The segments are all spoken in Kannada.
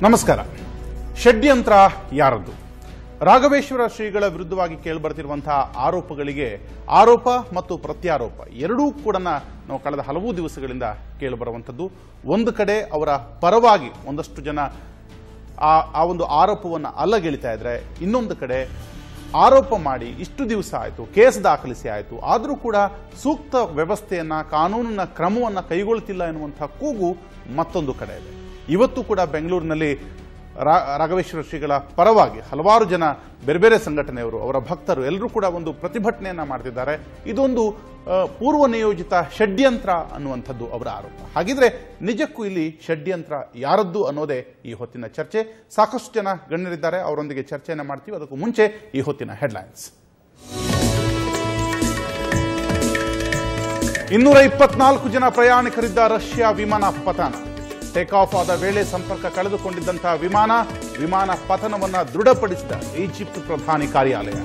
ನಮಸ್ಕಾರ. ಷಡ್ಯಂತ್ರ ಯಾರದ್ದು? ರಾಘವೇಶ್ವರ ಶ್ರೀಗಳ ವಿರುದ್ಧವಾಗಿ ಕೇಳಿಬರ್ತಿರುವಂತಹ ಆರೋಪಗಳಿಗೆ ಆರೋಪ ಮತ್ತು ಪ್ರತ್ಯಾರೋಪ ಎರಡೂ ಕೂಡ ನಾವು ಕಳೆದ ಹಲವು ದಿವಸಗಳಿಂದ ಕೇಳಿಬರುವಂಥದ್ದು. ಒಂದು ಕಡೆ ಅವರ ಪರವಾಗಿ ಒಂದಷ್ಟು ಜನ ಆ ಒಂದು ಆರೋಪವನ್ನು ಅಲ್ಲಗೆಳಿತಾ ಇದ್ರೆ, ಇನ್ನೊಂದು ಕಡೆ ಆರೋಪ ಮಾಡಿ ಇಷ್ಟು ದಿವಸ ಆಯಿತು, ಕೇಸ್ ದಾಖಲಿಸಿ ಆಯಿತು, ಆದರೂ ಕೂಡ ಸೂಕ್ತ ವ್ಯವಸ್ಥೆಯನ್ನ ಕಾನೂನಿನ ಕ್ರಮವನ್ನು ಕೈಗೊಳ್ಳುತ್ತಿಲ್ಲ ಎನ್ನುವಂತಹ ಕೂಗು ಮತ್ತೊಂದು ಕಡೆ ಇದೆ. ಇವತ್ತು ಕೂಡ ಬೆಂಗಳೂರಿನಲ್ಲಿ ರಾಘವೇಶ್ವರ ಶ್ರೀಗಳ ಪರವಾಗಿ ಹಲವಾರು ಜನ ಬೇರೆ ಬೇರೆ ಸಂಘಟನೆಯವರು, ಅವರ ಭಕ್ತರು ಎಲ್ಲರೂ ಕೂಡ ಒಂದು ಪ್ರತಿಭಟನೆಯನ್ನ ಮಾಡ್ತಿದ್ದಾರೆ. ಇದೊಂದು ಪೂರ್ವ ನಿಯೋಜಿತ ಷಡ್ಯಂತ್ರ ಅನ್ನುವಂಥದ್ದು ಅವರ ಆರೋಪ. ಹಾಗಿದ್ರೆ ನಿಜಕ್ಕೂ ಇಲ್ಲಿ ಷಡ್ಯಂತ್ರ ಯಾರದ್ದು ಅನ್ನೋದೇ ಈ ಹೊತ್ತಿನ ಚರ್ಚೆ. ಸಾಕಷ್ಟು ಜನ ಗಣ್ಯರಿದ್ದಾರೆ, ಅವರೊಂದಿಗೆ ಚರ್ಚೆಯನ್ನು ಮಾಡ್ತೀವಿ. ಅದಕ್ಕೂ ಮುಂಚೆ ಈ ಹೊತ್ತಿನ ಹೆಡ್ಲೈನ್ಸ್. 224 ಜನ ಪ್ರಯಾಣಿಕರಿದ್ದ ರಷ್ಯಾ ವಿಮಾನ ಪತನ. ಟೇಕ್ ಆಫ್ ಆದ ವೇಳೆ ಸಂಪರ್ಕ ಕಳೆದುಕೊಂಡಿದ್ದಂತಹ ವಿಮಾನ ಪತನವನ್ನು ದೃಢಪಡಿಸಿದ ಈಜಿಪ್ಟ್ ಪ್ರಧಾನಿ ಕಾರ್ಯಾಲಯ.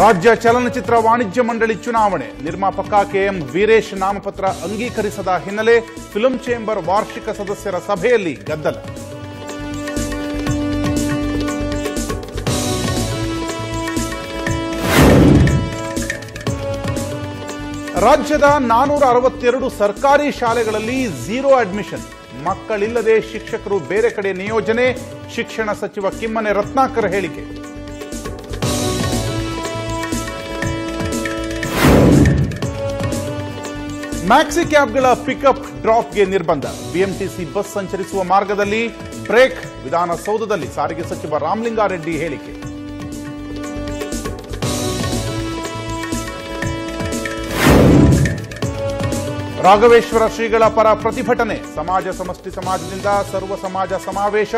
ರಾಜ್ಯ ಚಲನಚಿತ್ರ ವಾಣಿಜ್ಯ ಮಂಡಳಿ ಚುನಾವಣೆ. ನಿರ್ಮಾಪಕ ಕೆಎಂ ವೀರೇಶ್ ನಾಮಪತ್ರ ಅಂಗೀಕರಿಸದ ಹಿನ್ನೆಲೆ ಫಿಲ್ಮ್ ಚೇಂಬರ್ ವಾರ್ಷಿಕ ಸದಸ್ಯರ ಸಭೆಯಲ್ಲಿ ಗದ್ದಲ. ರಾಜ್ಯದ 462 ಸರ್ಕಾರಿ ಶಾಲೆಗಳಲ್ಲಿ ಝೀರೋ ಅಡ್ಮಿಷನ್. ಮಕ್ಕಳಿಲ್ಲದೆ ಶಿಕ್ಷಕರು ಬೇರೆ ಕಡೆ ನಿಯೋಜನೆ. ಶಿಕ್ಷಣ ಸಚಿವ ಕಿಮ್ಮನೆ ರತ್ನಾಕರ್ ಹೇಳಿಕೆ. ಮ್ಯಾಕ್ಸಿ ಕ್ಯಾಬ್ಗಳ ಪಿಕಪ್ ಡ್ರಾಪ್ಗೆ ನಿರ್ಬಂಧ. ಬಿಎಂಟಿಸಿ ಬಸ್ ಸಂಚರಿಸುವ ಮಾರ್ಗದಲ್ಲಿ ಬ್ರೇಕ್. ವಿಧಾನಸೌಧದಲ್ಲಿ ಸಾರಿಗೆ ಸಚಿವ ರಾಮಲಿಂಗಾರೆಡ್ಡಿ ಹೇಳಿಕೆ. ರಾಘವೇಶ್ವರ ಶ್ರೀಗಳ ಪರ ಪ್ರತಿಭಟನೆ. ಸಮಾಜ ಸಮಷ್ಟಿ ಸಮಾಜದಿಂದ ಸರ್ವ ಸಮಾಜ ಸಮಾವೇಶ.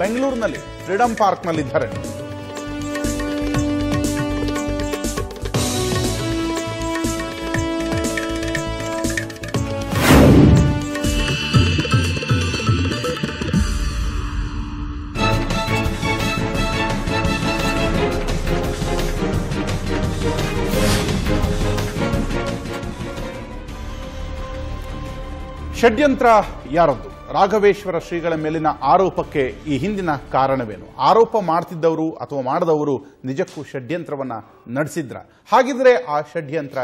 ಬೆಂಗಳೂರಿನಲ್ಲಿ ಫ್ರೀಡಂ ಪಾರ್ಕ್ನಲ್ಲಿ ಧರಣಿ. ಷಡ್ಯಂತ್ರ ಯಾರದ್ದು? ರಾಘವೇಶ್ವರ ಶ್ರೀಗಳ ಮೇಲಿನ ಆರೋಪಕ್ಕೆ ಈ ಹಿಂದಿನ ಕಾರಣವೇನು? ಆರೋಪ ಮಾಡ್ತಿದ್ದವರು ಅಥವಾ ಮಾಡದವರು ನಿಜಕ್ಕೂ ಷಡ್ಯಂತ್ರವನ್ನ ನಡೆಸಿದ್ರ? ಹಾಗಿದ್ರೆ ಆ ಷಡ್ಯಂತ್ರ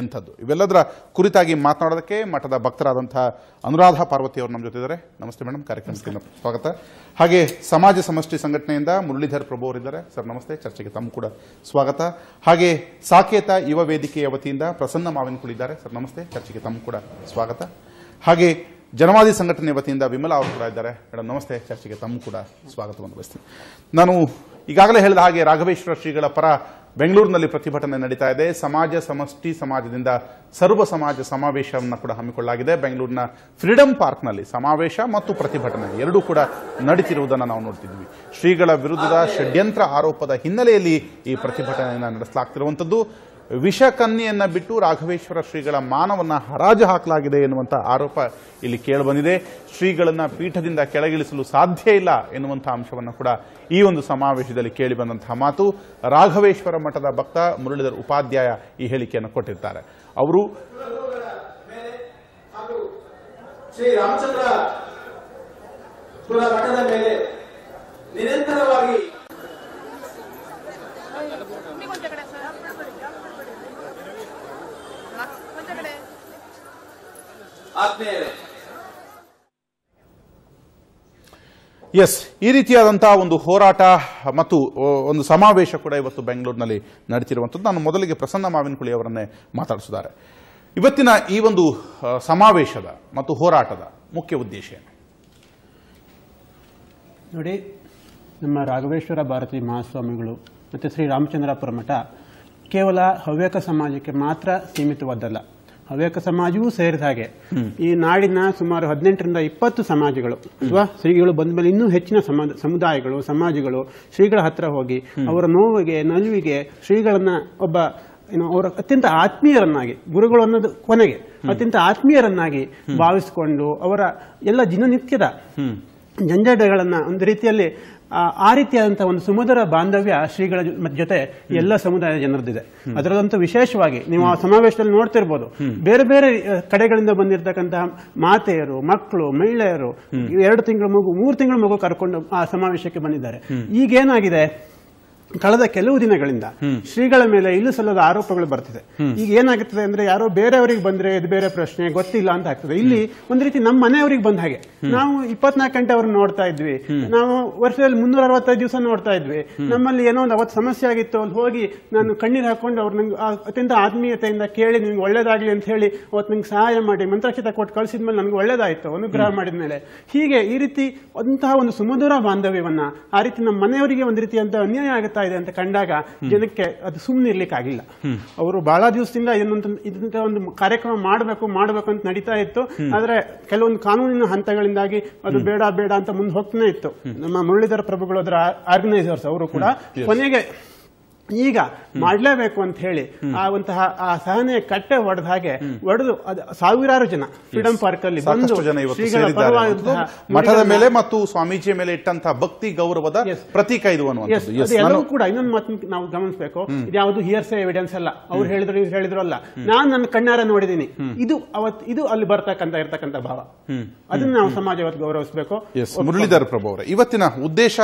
ಎಂಥದ್ದು? ಇವೆಲ್ಲದರ ಕುರಿತಾಗಿ ಮಾತನಾಡೋದಕ್ಕೆ ಮಠದ ಭಕ್ತರಾದಂತಹ ಅನುರಾಧ ಪಾರ್ವತಿ ಅವರು ನಮ್ಮ ಜೊತೆ ಇದ್ದಾರೆ. ನಮಸ್ತೆ ಮೇಡಮ್, ಕಾರ್ಯಕ್ರಮಕ್ಕೆ ಸ್ವಾಗತ. ಹಾಗೆ ಸಮಾಜ ಸಮಷ್ಟಿ ಸಂಘಟನೆಯಿಂದ ಮುರಳೀಧರ್ ಪ್ರಭು ಅವರಿದ್ದಾರೆ. ಸರ್ ನಮಸ್ತೆ, ಚರ್ಚೆಗೆ ತಮ್ಮ ಕೂಡ ಸ್ವಾಗತ. ಹಾಗೆ ಸಾಕೇತ ಯುವ ವೇದಿಕೆಯ ವತಿಯಿಂದ ಪ್ರಸನ್ನ ಮಾವಿನಕುಳಿದ್ದಾರೆ. ಸರ್ ನಮಸ್ತೆ, ಚರ್ಚೆಗೆ ತಮ್ಮ ಕೂಡ ಸ್ವಾಗತ. ಹಾಗೆ ಜನವಾದಿ ಸಂಘಟನೆ ವತಿಯಿಂದ ವಿಮಲಾ ಅವರು ಕೂಡ ಇದ್ದಾರೆ. ಮೇಡಮ್ ನಮಸ್ತೆ, ಚರ್ಚೆಗೆ ತಮ್ಮ ಕೂಡ ಸ್ವಾಗತವನ್ನು ಬಯಸ್ತೀನಿ. ನಾನು ಈಗಾಗಲೇ ಹೇಳಿದ ಹಾಗೆ ರಾಘವೇಶ್ವರ ಶ್ರೀಗಳ ಪರ ಬೆಂಗಳೂರಿನಲ್ಲಿ ಪ್ರತಿಭಟನೆ ನಡೀತಾ ಇದೆ. ಸಮಾಜ ಸಮಷ್ಟಿ ಸಮಾಜದಿಂದ ಸರ್ವ ಸಮಾಜ ಸಮಾವೇಶವನ್ನು ಕೂಡ ಹಮ್ಮಿಕೊಳ್ಳಲಾಗಿದೆ. ಬೆಂಗಳೂರಿನ ಫ್ರೀಡಂ ಪಾರ್ಕ್ನಲ್ಲಿ ಸಮಾವೇಶ ಮತ್ತು ಪ್ರತಿಭಟನೆ ಎರಡೂ ಕೂಡ ನಡೀತಿರುವುದನ್ನು ನಾವು ನೋಡ್ತಿದ್ವಿ. ಶ್ರೀಗಳ ವಿರುದ್ಧದ ಷಡ್ಯಂತ್ರ ಆರೋಪದ ಹಿನ್ನೆಲೆಯಲ್ಲಿ ಈ ಪ್ರತಿಭಟನೆಯನ್ನು ನಡೆಸಲಾಗ್ತಿರುವಂಥದ್ದು. ವಿಷಕನ್ಯೆಯನ್ನ ಬಿಟ್ಟು ರಾಘವೇಶ್ವರ ಶ್ರೀಗಳ ಮಾನವನ್ನ ಹರಾಜು ಹಾಕಲಾಗಿದೆ ಎನ್ನುವಂತಹ ಆರೋಪ ಇಲ್ಲಿ ಕೇಳಿಬಂದಿದೆ. ಶ್ರೀಗಳನ್ನ ಪೀಠದಿಂದ ಕೆಳಗಿಳಿಸಲು ಸಾಧ್ಯ ಇಲ್ಲ ಎನ್ನುವಂತಹ ಅಂಶವನ್ನು ಕೂಡ ಈ ಒಂದು ಸಮಾವೇಶದಲ್ಲಿ ಕೇಳಿಬಂದಂತಹ ಮಾತು. ರಾಘವೇಶ್ವರ ಮಠದ ಭಕ್ತ ಮುರಳೀಧರ್ ಉಪಾಧ್ಯಾಯ ಈ ಹೇಳಿಕೆಯನ್ನು ಕೊಟ್ಟಿದ್ದಾರೆ. ಅವರು ಶ್ರೀ ರಾಮಚಂದ್ರ ಮಠದ ಮೇಲೆ ನಿರಂತರವಾಗಿ ಈ ರೀತಿಯಾದಂತಹ ಒಂದು ಹೋರಾಟ ಮತ್ತು ಒಂದು ಸಮಾವೇಶ ಕೂಡ ಇವತ್ತು ಬೆಂಗಳೂರಿನಲ್ಲಿ ನಡೆದಿರುವಂಥದ್ದು. ನಾನು ಮೊದಲಿಗೆ ಪ್ರಸನ್ನ ಮಾವಿನಕುಳಿ ಅವರನ್ನೇ ಮಾತಾಡಿಸಿದ್ದಾರೆ. ಇವತ್ತಿನ ಈ ಒಂದು ಸಮಾವೇಶದ ಮತ್ತು ಹೋರಾಟದ ಮುಖ್ಯ ಉದ್ದೇಶ ಏನು? ನೋಡಿ, ನಮ್ಮ ರಾಘವೇಶ್ವರ ಭಾರತಿ ಮಹಾಸ್ವಾಮಿಗಳು ಮತ್ತು ಶ್ರೀ ರಾಮಚಂದ್ರಾಪುರ ಮಠ ಕೇವಲ ಹವ್ಯಕ ಸಮಾಜಕ್ಕೆ ಮಾತ್ರ ಸೀಮಿತವಾದಲ್ಲ. ಹವ್ಯಕ ಸಮಾಜವೂ ಸೇರಿದ ಹಾಗೆ ಈ ನಾಡಿನ ಸುಮಾರು 18ರಿಂದ 20 ಸಮಾಜಗಳು ಅಥವಾ ಶ್ರೀಗಳು ಬಂದ ಮೇಲೆ ಇನ್ನೂ ಹೆಚ್ಚಿನ ಸಮುದಾಯಗಳು ಸಮಾಜಗಳು ಶ್ರೀಗಳ ಹತ್ರ ಹೋಗಿ ಅವರ ನೋವಿಗೆ ನಲಿವಿಗೆ ಶ್ರೀಗಳನ್ನ ಒಬ್ಬ ಅವರ ಅತ್ಯಂತ ಆತ್ಮೀಯರನ್ನಾಗಿ, ಗುರುಗಳು ಅನ್ನೋದು ಕೊನೆಗೆ ಅತ್ಯಂತ ಆತ್ಮೀಯರನ್ನಾಗಿ ಭಾವಿಸಿಕೊಂಡು ಅವರ ಎಲ್ಲ ದಿನನಿತ್ಯದ ಜಂಜಡಗಳನ್ನ ಒಂದು ರೀತಿಯಲ್ಲಿ ಆ ರೀತಿಯಾದಂತಹ ಒಂದು ಸುಮಧುರ ಬಾಂಧವ್ಯ ಶ್ರೀಗಳ ಜೊತೆ ಎಲ್ಲ ಸಮುದಾಯದ ಜನರದ್ದಿದೆ. ಅದರಲ್ಲಂತೂ ವಿಶೇಷವಾಗಿ ನೀವು ಆ ಸಮಾವೇಶದಲ್ಲಿ ನೋಡ್ತಿರ್ಬೋದು, ಬೇರೆ ಬೇರೆ ಕಡೆಗಳಿಂದ ಬಂದಿರತಕ್ಕಂತಹ ಮಾತೆಯರು, ಮಕ್ಕಳು, ಮಹಿಳೆಯರು 2 ತಿಂಗಳ ಮಗು, 3 ತಿಂಗಳ ಮಗು ಕರ್ಕೊಂಡು ಆ ಸಮಾವೇಶಕ್ಕೆ ಬಂದಿದ್ದಾರೆ. ಈಗೇನಾಗಿದೆ, ಕಳೆದ ಕೆಲವು ದಿನಗಳಿಂದ ಶ್ರೀಗಳ ಮೇಲೆ ಇಲ್ಲಸಲ್ಲದ ಆರೋಪಗಳು ಬರ್ತಿದೆ. ಈಗ ಏನಾಗುತ್ತದೆ ಅಂದ್ರೆ, ಯಾರೋ ಬೇರೆಯವರಿಗೆ ಬಂದ್ರೆ ಇದು ಬೇರೆ ಪ್ರಶ್ನೆ, ಗೊತ್ತಿಲ್ಲ ಅಂತ ಆಗ್ತದೆ. ಇಲ್ಲಿ ಒಂದ್ ರೀತಿ ನಮ್ಮ ಮನೆಯವರಿಗೆ ಬಂದ ಹಾಗೆ. ನಾವು 24 ಗಂಟೆ ಅವ್ರನ್ನ ನೋಡ್ತಾ ಇದ್ವಿ, ನಾವು ವರ್ಷದಲ್ಲಿ 365 ದಿವಸ ನೋಡ್ತಾ ಇದ್ವಿ. ನಮ್ಮಲ್ಲಿ ಏನೋ ಒಂದು ಅವತ್ತು ಸಮಸ್ಯೆ ಆಗಿತ್ತು, ಅಲ್ಲಿ ಹೋಗಿ ನಾನು ಕಣ್ಣೀರು ಹಾಕೊಂಡು ಅವ್ರು ನಂಗೆ ಅತ್ಯಂತ ಆತ್ಮೀಯತೆಯಿಂದ ಕೇಳಿ ನಿಮ್ಗೆ ಒಳ್ಳೇದಾಗ್ಲಿ ಅಂತ ಹೇಳಿ ಅವತ್ತು ನಂಗೆ ಸಹಾಯ ಮಾಡಿ ಮಂತ್ರಾಕ್ಷತೆ ಕೊಟ್ಟು ಕಳಿಸಿದ್ಮೇಲೆ ನನಗೆ ಒಳ್ಳೇದಾಯ್ತು, ಅನುಗ್ರಹ ಮಾಡಿದ್ಮೇಲೆ. ಹೀಗೆ ಈ ರೀತಿ ಅಂತಹ ಒಂದು ಸುಮಧುರ ಬಾಂಧವ್ಯವನ್ನ ಆ ರೀತಿ ನಮ್ಮ ಮನೆಯವರಿಗೆ ಒಂದು ರೀತಿ ಅಂತ ಅನ್ಯಾಯ ಆಗುತ್ತಾ ಇದೆ ಅಂತ ಕಂಡಾಗ ಜನಕ್ಕೆ ಅದು ಸುಮ್ಮನೆ ಇರ್ಲಿಕ್ಕಾಗಿಲ್ಲ. ಅವರು ಬಹಳ ದಿವಸದಿಂದ ಇದಂತ ಒಂದು ಕಾರ್ಯಕ್ರಮ ಮಾಡಬೇಕು ಅಂತ ನಡೀತಾ ಇತ್ತು. ಆದ್ರೆ ಕೆಲವೊಂದು ಕಾನೂನಿನ ಹಂತಗಳಿಂದಾಗಿ ಅದು ಬೇಡ ಅಂತ ಮುಂದೆ ಹೋಗ್ತಾನೆ ಇತ್ತು. ನಮ್ಮ ಮುರಳೀಧರ ಪ್ರಭುಗಳು, ಅದರ ಆರ್ಗನೈಸರ್ಸ್, ಅವರು ಕೂಡ ಕೊನೆಗೆ ಈಗ ಮಾಡಲೇಬೇಕು ಅಂತ ಹೇಳಿ ಆ ಸಹನೆಯ ಕಟ್ಟೆ ಒಡೆದು ಸಾವಿರಾರು ಜನ ಫ್ರೀಡಂ ಪಾರ್ಕ್ ಅಲ್ಲಿ ಬಂದು ಮಠದ ಮೇಲೆ ಮತ್ತು ಸ್ವಾಮೀಜಿಯ ಮೇಲೆ ಇಟ್ಟಂತಹ ಭಕ್ತಿ ಗೌರವದ ಪ್ರತೀಕ ಇದು ಎಲ್ಲವೂ ಕೂಡ. ಇನ್ನೊಂದು ಮಾತು ನಾವು ಗಮನಿಸಬೇಕು, ಇದ್ಯಾವುದು ಹಿಯರ್ಸೆ ಎವಿಡೆನ್ಸ್ ಅಲ್ಲ, ಅವ್ರು ಹೇಳಿದ್ರು ಇವ್ರು ಹೇಳಿದ್ರು ಅಲ್ಲ, ನಾನು ನನ್ನ ಕಣ್ಣಾರ ನೋಡಿದ್ದೀನಿ. ಇದು ಅಲ್ಲಿ ಇರ್ತಕ್ಕಂಥ ಭಾವ, ಅದನ್ನ ನಾವು ಸಮಾಜ ಇವತ್ತು ಗೌರವಿಸಬೇಕು. ಮುರಳೀಧರ ಪ್ರಭು ಅವರೇ, ಇವತ್ತಿನ ಉದ್ದೇಶ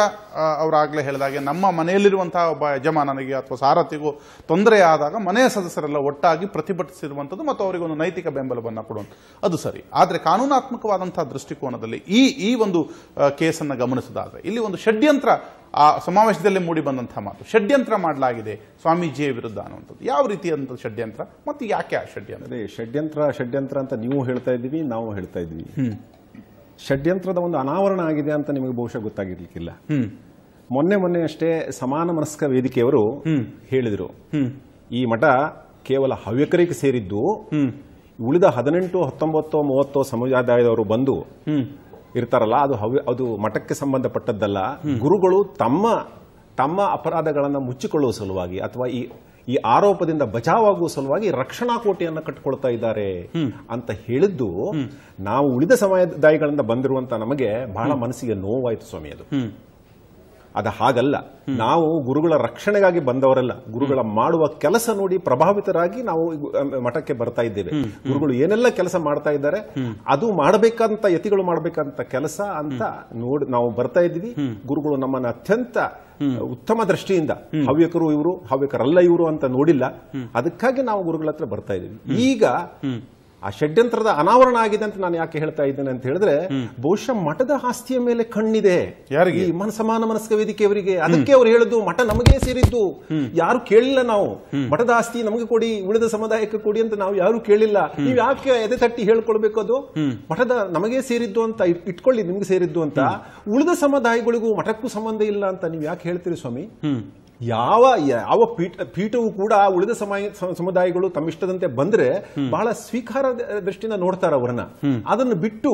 ಅವರಾಗ್ಲೇ ಹೇಳಿದಾಗೆ, ನಮ್ಮ ಮನೆಯಲ್ಲಿರುವಂತಹ ಒಬ್ಬ ಯಜಮಾನನಿಗೆ ಅಥವಾ ಸಾರಥಿಗೂ ತೊಂದರೆ ಆದಾಗ ಮನೆಯ ಸದಸ್ಯರೆಲ್ಲ ಒಟ್ಟಾಗಿ ಪ್ರತಿಭಟಿಸಿರುವಂಥದ್ದು ಮತ್ತು ಅವರಿಗೆ ಒಂದು ನೈತಿಕ ಬೆಂಬಲವನ್ನು ಕೊಡುವಂಥ ಅದು ಸರಿ. ಆದರೆ ಕಾನೂನಾತ್ಮಕವಾದಂತಹ ದೃಷ್ಟಿಕೋನದಲ್ಲಿ ಈ ಒಂದು ಕೇಸನ್ನು ಗಮನಿಸೋದಾದ್ರೆ, ಇಲ್ಲಿ ಒಂದು ಷಡ್ಯಂತ್ರ ಆ ಸಮಾವೇಶದಲ್ಲಿ ಮೂಡಿ ಬಂದಂತಹ ಮಾತು, ಷಡ್ಯಂತ್ರ ಮಾಡಲಾಗಿದೆ ಸ್ವಾಮೀಜಿಯ ವಿರುದ್ಧ ಅನ್ನುವಂಥದ್ದು. ಯಾವ ರೀತಿಯಾದಂಥ ಷಡ್ಯಂತ್ರ ಮತ್ತು ಯಾಕೆ ಆ ಷಡ್ಯಂತ್ರ? ಷಡ್ಯಂತ್ರ ಅಂತ ನೀವು ಹೇಳ್ತಾ ಇದ್ದೀವಿ, ನಾವು ಹೇಳ್ತಾ ಇದ್ವಿ. ಷಡ್ಯಂತ್ರದ ಒಂದು ಅನಾವರಣ ಆಗಿದೆ ಅಂತ ನಿಮಗೆ ಬಹುಶಃ ಗೊತ್ತಾಗಿರ್ಲಿಕ್ಕಿಲ್ಲ. ಮೊನ್ನೆ ಅಷ್ಟೇ ಸಮಾನ ಮನಸ್ಕ ವೇದಿಕೆಯವರು ಹೇಳಿದರು, ಈ ಮಠ ಕೇವಲ ಹವ್ಯಕರಿಗೆ ಸೇರಿದ್ದು, ಉಳಿದ 18, 19, 30 ಸಮುದಾಯದವರು ಬಂದು ಇರ್ತಾರಲ್ಲ, ಅದು ಮಠಕ್ಕೆ ಸಂಬಂಧಪಟ್ಟದ್ದಲ್ಲ. ಗುರುಗಳು ತಮ್ಮ ಅಪರಾಧಗಳನ್ನು ಮುಚ್ಚಿಕೊಳ್ಳುವ ಸಲುವಾಗಿ ಅಥವಾ ಈ ಆರೋಪದಿಂದ ಬಚಾವಾಗುವ ಸಲುವಾಗಿ ರಕ್ಷಣಾ ಕೋಟೆಯನ್ನು ಕಟ್ಟಿಕೊಳ್ತಾ ಇದ್ದಾರೆ ಅಂತ ಹೇಳಿದ್ದು, ನಾವು ಉಳಿದ ಸಮುದಾಯಗಳಿಂದ ಬಂದಿರುವಂತ ನಮಗೆ ಬಹಳ ಮನಸ್ಸಿಗೆ ನೋವಾಯಿತು ಸ್ವಾಮಿ. ಅದು ಹಾಗಲ್ಲ. ನಾವು ಗುರುಗಳ ರಕ್ಷಣೆಗಾಗಿ ಬಂದವರಲ್ಲ, ಗುರುಗಳ ಮಾಡುವ ಕೆಲಸ ನೋಡಿ ಪ್ರಭಾವಿತರಾಗಿ ನಾವು ಮಠಕ್ಕೆ ಬರ್ತಾ ಇದ್ದೇವೆ. ಗುರುಗಳು ಏನೆಲ್ಲ ಕೆಲಸ ಮಾಡ್ತಾ ಇದ್ದಾರೆ, ಅದು ಮಾಡಬೇಕಂತ ಯತಿಗಳು ಮಾಡಬೇಕಂತ ಕೆಲಸ ಅಂತ ನೋಡಿ ನಾವು ಬರ್ತಾ ಇದ್ದೀವಿ. ಗುರುಗಳು ನಮ್ಮನ್ನ ಅತ್ಯಂತ ಉತ್ತಮ ದೃಷ್ಟಿಯಿಂದ ಹವ್ಯಕರು ಇವರು, ಹವ್ಯಕರಲ್ಲ ಇವರು ಅಂತ ನೋಡಿಲ್ಲ. ಅದಕ್ಕಾಗಿ ನಾವು ಗುರುಗಳ ಹತ್ರ ಬರ್ತಾ ಇದ್ದೀವಿ. ಈಗ ಆ ಷಡ್ಯಂತ್ರದ ಅನಾವರಣ ಆಗಿದೆ ಅಂತ ನಾನು ಯಾಕೆ ಹೇಳ್ತಾ ಇದ್ದೇನೆ ಅಂತ ಹೇಳಿದ್ರೆ, ಬಹುಶಃ ಮಠದ ಆಸ್ತಿಯ ಮೇಲೆ ಕಣ್ಣಿದೆ ಯಾರಿಗೆ, ಸಮಾನ ಮನಸ್ಕ ವೇದಿಕೆಯವರಿಗೆ. ಅದಕ್ಕೆ ಅವ್ರು ಹೇಳುದು ಮಠ ನಮಗೆ ಸೇರಿದ್ದು, ಯಾರು ಕೇಳಿಲ್ಲ. ನಾವು ಮಠದ ಆಸ್ತಿ ನಮಗೆ ಕೊಡಿ, ಉಳಿದ ಸಮುದಾಯಕ್ಕೆ ಕೊಡಿ ಅಂತ ನಾವು ಯಾರು ಕೇಳಿಲ್ಲ. ನೀವು ಯಾಕೆ ಎದೆ ತಟ್ಟಿ ಹೇಳ್ಕೊಳ್ಬೇಕು? ಅದು ಮಠದ ನಮಗೆ ಸೇರಿದ್ದು ಅಂತ ಇಟ್ಕೊಳ್ಳಿ, ನಿಮ್ಗೆ ಸೇರಿದ್ದು ಅಂತ. ಉಳಿದ ಸಮುದಾಯಗಳಿಗೂ ಮಠಕ್ಕೂ ಸಂಬಂಧ ಇಲ್ಲ ಅಂತ ನೀವು ಯಾಕೆ ಹೇಳ್ತೀರಿ ಸ್ವಾಮಿ? ಯಾವ ಪೀಠವೂ ಕೂಡ ಉಳಿದ ಸಮುದಾಯಗಳು ತಮ್ಮಿಷ್ಟದಂತೆ ಬಂದ್ರೆ ಬಹಳ ಸ್ವೀಕಾರ ದೃಷ್ಟಿಯಿಂದ ನೋಡ್ತಾರೆ ಅವರನ್ನ. ಅದನ್ನು ಬಿಟ್ಟು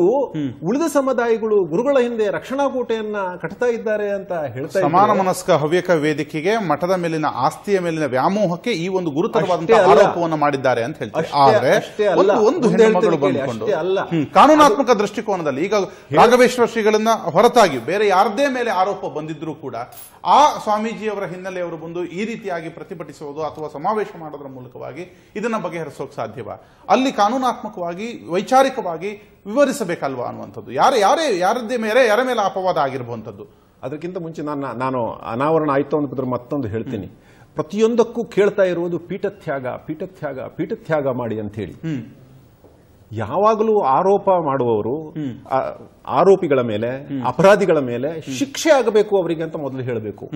ಉಳಿದ ಸಮುದಾಯಗಳು ಗುರುಗಳ ಹಿಂದೆ ರಕ್ಷಣಾ ಕೋಟೆಯನ್ನ ಕಟ್ತಾ ಇದ್ದಾರೆ ಅಂತ ಹೇಳ್ತಾ ಸಮಾನ ಮನಸ್ಕ ಹವ್ಯಕ ವೇದಿಕೆಗೆ ಮಠದ ಮೇಲಿನ ಆಸ್ತಿಯ ಮೇಲಿನ ವ್ಯಾಮೋಹಕ್ಕೆ ಈ ಒಂದು ಗುರುತರವಾದಂತಹ ಆರೋಪವನ್ನು ಮಾಡಿದ್ದಾರೆ ಅಂತ ಹೇಳ್ತಾರೆ. ಆದ್ರೆ ಒಂದು ಹೆಣ್ಣುಮಗಳು ಬಂದುಕೊಂಡು ಕಾನೂನಾತ್ಮಕ ದೃಷ್ಟಿಕೋನದಲ್ಲಿ ಈಗ ರಾಘವೇಶ್ವರ ಶ್ರೀಗಳನ್ನ ಹೊರತಾಗಿ ಬೇರೆ ಯಾರದೇ ಮೇಲೆ ಆರೋಪ ಬಂದಿದ್ರೂ ಕೂಡ ಆ ಸ್ವಾಮೀಜಿಯವರ ಹಿನ್ನೆಲೆ ಅವರು ಬಂದು ಈ ರೀತಿಯಾಗಿ ಪ್ರತಿಭಟಿಸುವುದು ಅಥವಾ ಸಮಾವೇಶ ಮಾಡೋದ್ರ ಮೂಲಕವಾಗಿ ಇದನ್ನ ಬಗೆಹರಿಸೋಕೆ ಸಾಧ್ಯವಾ? ಅಲ್ಲಿ ಕಾನೂನಾತ್ಮಕವಾಗಿ ವೈಚಾರಿಕವಾಗಿ ವಿವರಿಸಬೇಕಲ್ವಾ ಅನ್ನುವಂಥದ್ದು. ಯಾರದೇ ಯಾರ ಮೇಲೆ ಅಪವಾದ ಆಗಿರುವಂಥದ್ದು. ಅದಕ್ಕಿಂತ ಮುಂಚೆ ನಾನು ಅನಾವರಣ ಆಯ್ತು ಅನ್ನೋದ್ರ ಮತ್ತೊಂದು ಹೇಳ್ತೀನಿ. ಪ್ರತಿಯೊಂದಕ್ಕೂ ಕೇಳ್ತಾ ಇರುವುದು ಪೀಠತ್ಯಾಗ ಮಾಡಿ ಅಂತ ಹೇಳಿ. ಯಾವಾಗಲೂ ಆರೋಪ ಮಾಡುವವರು ಆರೋಪಿಗಳ ಮೇಲೆ, ಅಪರಾಧಿಗಳ ಮೇಲೆ ಶಿಕ್ಷೆ ಆಗಬೇಕು ಅವರಿಗೆ ಅಂತ ಮೊದಲು ಹೇಳಬೇಕು.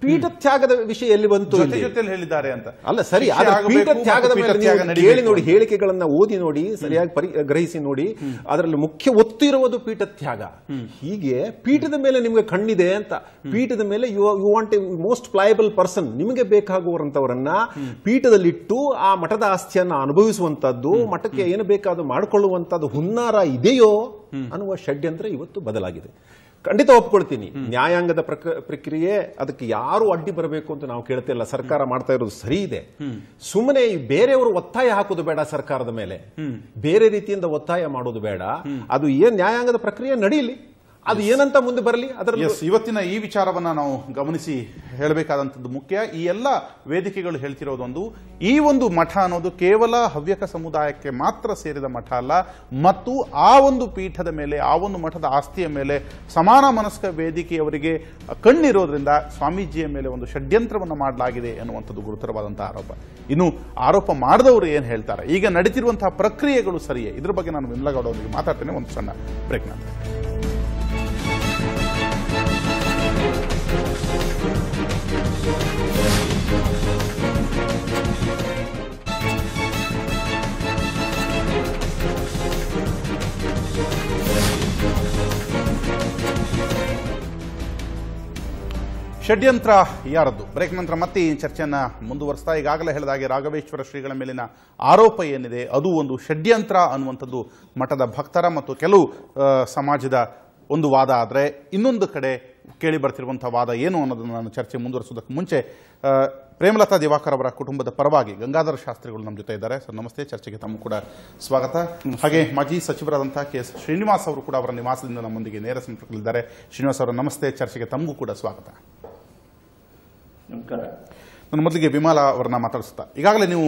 ಪೀಠತ್ಯಾಗದ ವಿಷಯ ಎಲ್ಲಿ ಬಂತು? ಜೊತೆಯಲ್ಲಿ ಹೇಳಿದ್ದಾರೆ ಅಂತ ಅಲ್ಲ, ಸರಿ. ಪೀಠತ್ಯಾಗದ ಮೇಲೆ ಹೇಳಿ ನೋಡಿ, ಹೇಳಿಕೆಗಳನ್ನ ಓದಿ ನೋಡಿ, ಸರಿಯಾಗಿ ಗ್ರಹಿಸಿ ನೋಡಿ. ಅದರಲ್ಲಿ ಮುಖ್ಯ ಒತ್ತು ಇರುವುದು ಪೀಠತ್ಯಾಗ. ಹೀಗೆ ಪೀಠದ ಮೇಲೆ ನಿಮಗೆ ಕಣ್ಣಿದೆ ಅಂತ, ಪೀಠದ ಮೇಲೆ you want a most pliable person, ನಿಮಗೆ ಬೇಕಾಗುವಂತವರನ್ನ ಪೀಠದಲ್ಲಿಟ್ಟು ಆ ಮಠದ ಆಸ್ತಿಯನ್ನ ಅನುಭವಿಸುವಂತದ್ದು, ಮಠಕ್ಕೆ ಏನು ಬೇಕಾದ್ರೂ ಮಾಡಿಕೊಳ್ಳುವಂತದ್ದು ಹುನ್ನಾರ ಇದೆಯೋ ಅನ್ನುವ ಷಡ್ಯಂತ್ರ ಇವತ್ತು ಬದಲಾಗಿದೆ. ಖಂಡಿತ ಒಪ್ಕೊಳ್ತೀನಿ. ನ್ಯಾಯಾಂಗದ ಪ್ರಕ್ರಿಯೆ, ಅದಕ್ಕೆ ಯಾರು ಅಡ್ಡಿ ಬರಬೇಕು ಅಂತ ನಾವು ಕೇಳ್ತಾ ಇಲ್ಲ. ಸರ್ಕಾರ ಮಾಡ್ತಾ ಇರೋದು ಸರಿ ಇದೆ. ಸುಮ್ಮನೆ ಬೇರೆಯವರು ಒತ್ತಾಯ ಹಾಕೋದು ಬೇಡ ಸರ್ಕಾರದ ಮೇಲೆ, ಬೇರೆ ರೀತಿಯಿಂದ ಒತ್ತಾಯ ಮಾಡೋದು ಬೇಡ. ಅದು ಏನ್ ನ್ಯಾಯಾಂಗದ ಪ್ರಕ್ರಿಯೆ ನಡೀಲಿ, ಅದು ಏನಂತ ಮುಂದೆ ಬರಲಿ ಅದರ ಇವತ್ತಿನ ಈ ವಿಚಾರವನ್ನ ನಾವು ಗಮನಿಸಿ ಹೇಳಬೇಕಾದಂಥದ್ದು ಮುಖ್ಯ. ಈ ಎಲ್ಲ ವೇದಿಕೆಗಳು ಹೇಳ್ತಿರೋದೊಂದು, ಈ ಒಂದು ಮಠ ಅನ್ನೋದು ಕೇವಲ ಹವ್ಯಕ ಸಮುದಾಯಕ್ಕೆ ಮಾತ್ರ ಸೇರಿದ ಮಠ ಅಲ್ಲ, ಮತ್ತು ಆ ಒಂದು ಪೀಠದ ಮೇಲೆ, ಆ ಒಂದು ಮಠದ ಆಸ್ತಿಯ ಮೇಲೆ ಸಮಾನ ಮನಸ್ಕ ವೇದಿಕೆಯವರಿಗೆ ಕಣ್ಣಿರೋದ್ರಿಂದ ಸ್ವಾಮೀಜಿಯ ಮೇಲೆ ಒಂದು ಷಡ್ಯಂತ್ರವನ್ನು ಮಾಡಲಾಗಿದೆ ಎನ್ನುವಂಥದ್ದು ಗುರುತರವಾದಂತಹ ಆರೋಪ. ಇನ್ನು ಆರೋಪ ಮಾಡಿದವರು ಏನು ಹೇಳ್ತಾರೆ, ಈಗ ನಡೀತಿರುವಂತಹ ಪ್ರಕ್ರಿಯೆಗಳು ಸರಿಯೇ, ಇದ್ರ ಬಗ್ಗೆ ನಾನು ವಿಮಲಾಗೌಡ ಅವರಿಗೆ ಮಾತಾಡ್ತೇನೆ. ಒಂದು ಸಣ್ಣ ಬ್ರೇಕ್ ನಂತರ. ಷಡ್ಯಂತ್ರ ಯಾರದ್ದು? ಬ್ರೇಕ್ ನಂತರ ಮತ್ತೆ ಈ ಚರ್ಚೆಯನ್ನ ಮುಂದುವರಿಸ್ತಾ, ಈಗಾಗಲೇ ಹೇಳಿದಾಗೆ ರಾಘವೇಶ್ವರ ಶ್ರೀಗಳ ಮೇಲಿನ ಆರೋಪ ಏನಿದೆ ಅದು ಒಂದು ಷಡ್ಯಂತ್ರ ಅನ್ನುವಂಥದ್ದು ಮಠದ ಭಕ್ತರ ಮತ್ತು ಕೆಲವು ಸಮಾಜದ ಒಂದು ವಾದ. ಆದರೆ ಇನ್ನೊಂದು ಕಡೆ ಕೇಳಿ ಬರ್ತಿರುವಂತಹ ವಾದ ಏನು ಅನ್ನೋದನ್ನು ನಾನು ಚರ್ಚೆ ಮುಂದುವರಿಸೋದಕ್ಕೆ ಮುಂಚೆ ಪ್ರೇಮಲತಾ ದಿವಾಕರ್ ಅವರ ಕುಟುಂಬದ ಪರವಾಗಿ ಗಂಗಾಧರ ಶಾಸ್ತ್ರಿಗಳು ನಮ್ಮ ಜೊತೆ ಇದ್ದಾರೆ. ಸರ್ ನಮಸ್ತೆ, ಚರ್ಚೆಗೆ ತಮ್ಮ ಕೂಡ ಸ್ವಾಗತ. ಹಾಗೆ ಮಾಜಿ ಸಚಿವರಾದಂತಹ ಕೆ ಎಸ್ ಶ್ರೀನಿವಾಸ್ ಅವರು ಕೂಡ ಅವರ ನಿವಾಸದಿಂದ ನಮ್ಮೊಂದಿಗೆ ನೇರ ಸಂಪರ್ಕದಲ್ಲಿದ್ದಾರೆ. ಶ್ರೀನಿವಾಸ್ ಅವರ ನಮಸ್ತೆ, ಚರ್ಚೆಗೆ ತಮಗೂ ಕೂಡ ಸ್ವಾಗತ. ನಾನು ಮೊದಲಿಗೆ ವಿಮಲಾ ಅವರನ್ನ ಮಾತಾಡಿಸ್ತಾ, ಈಗಾಗಲೇ ನೀವು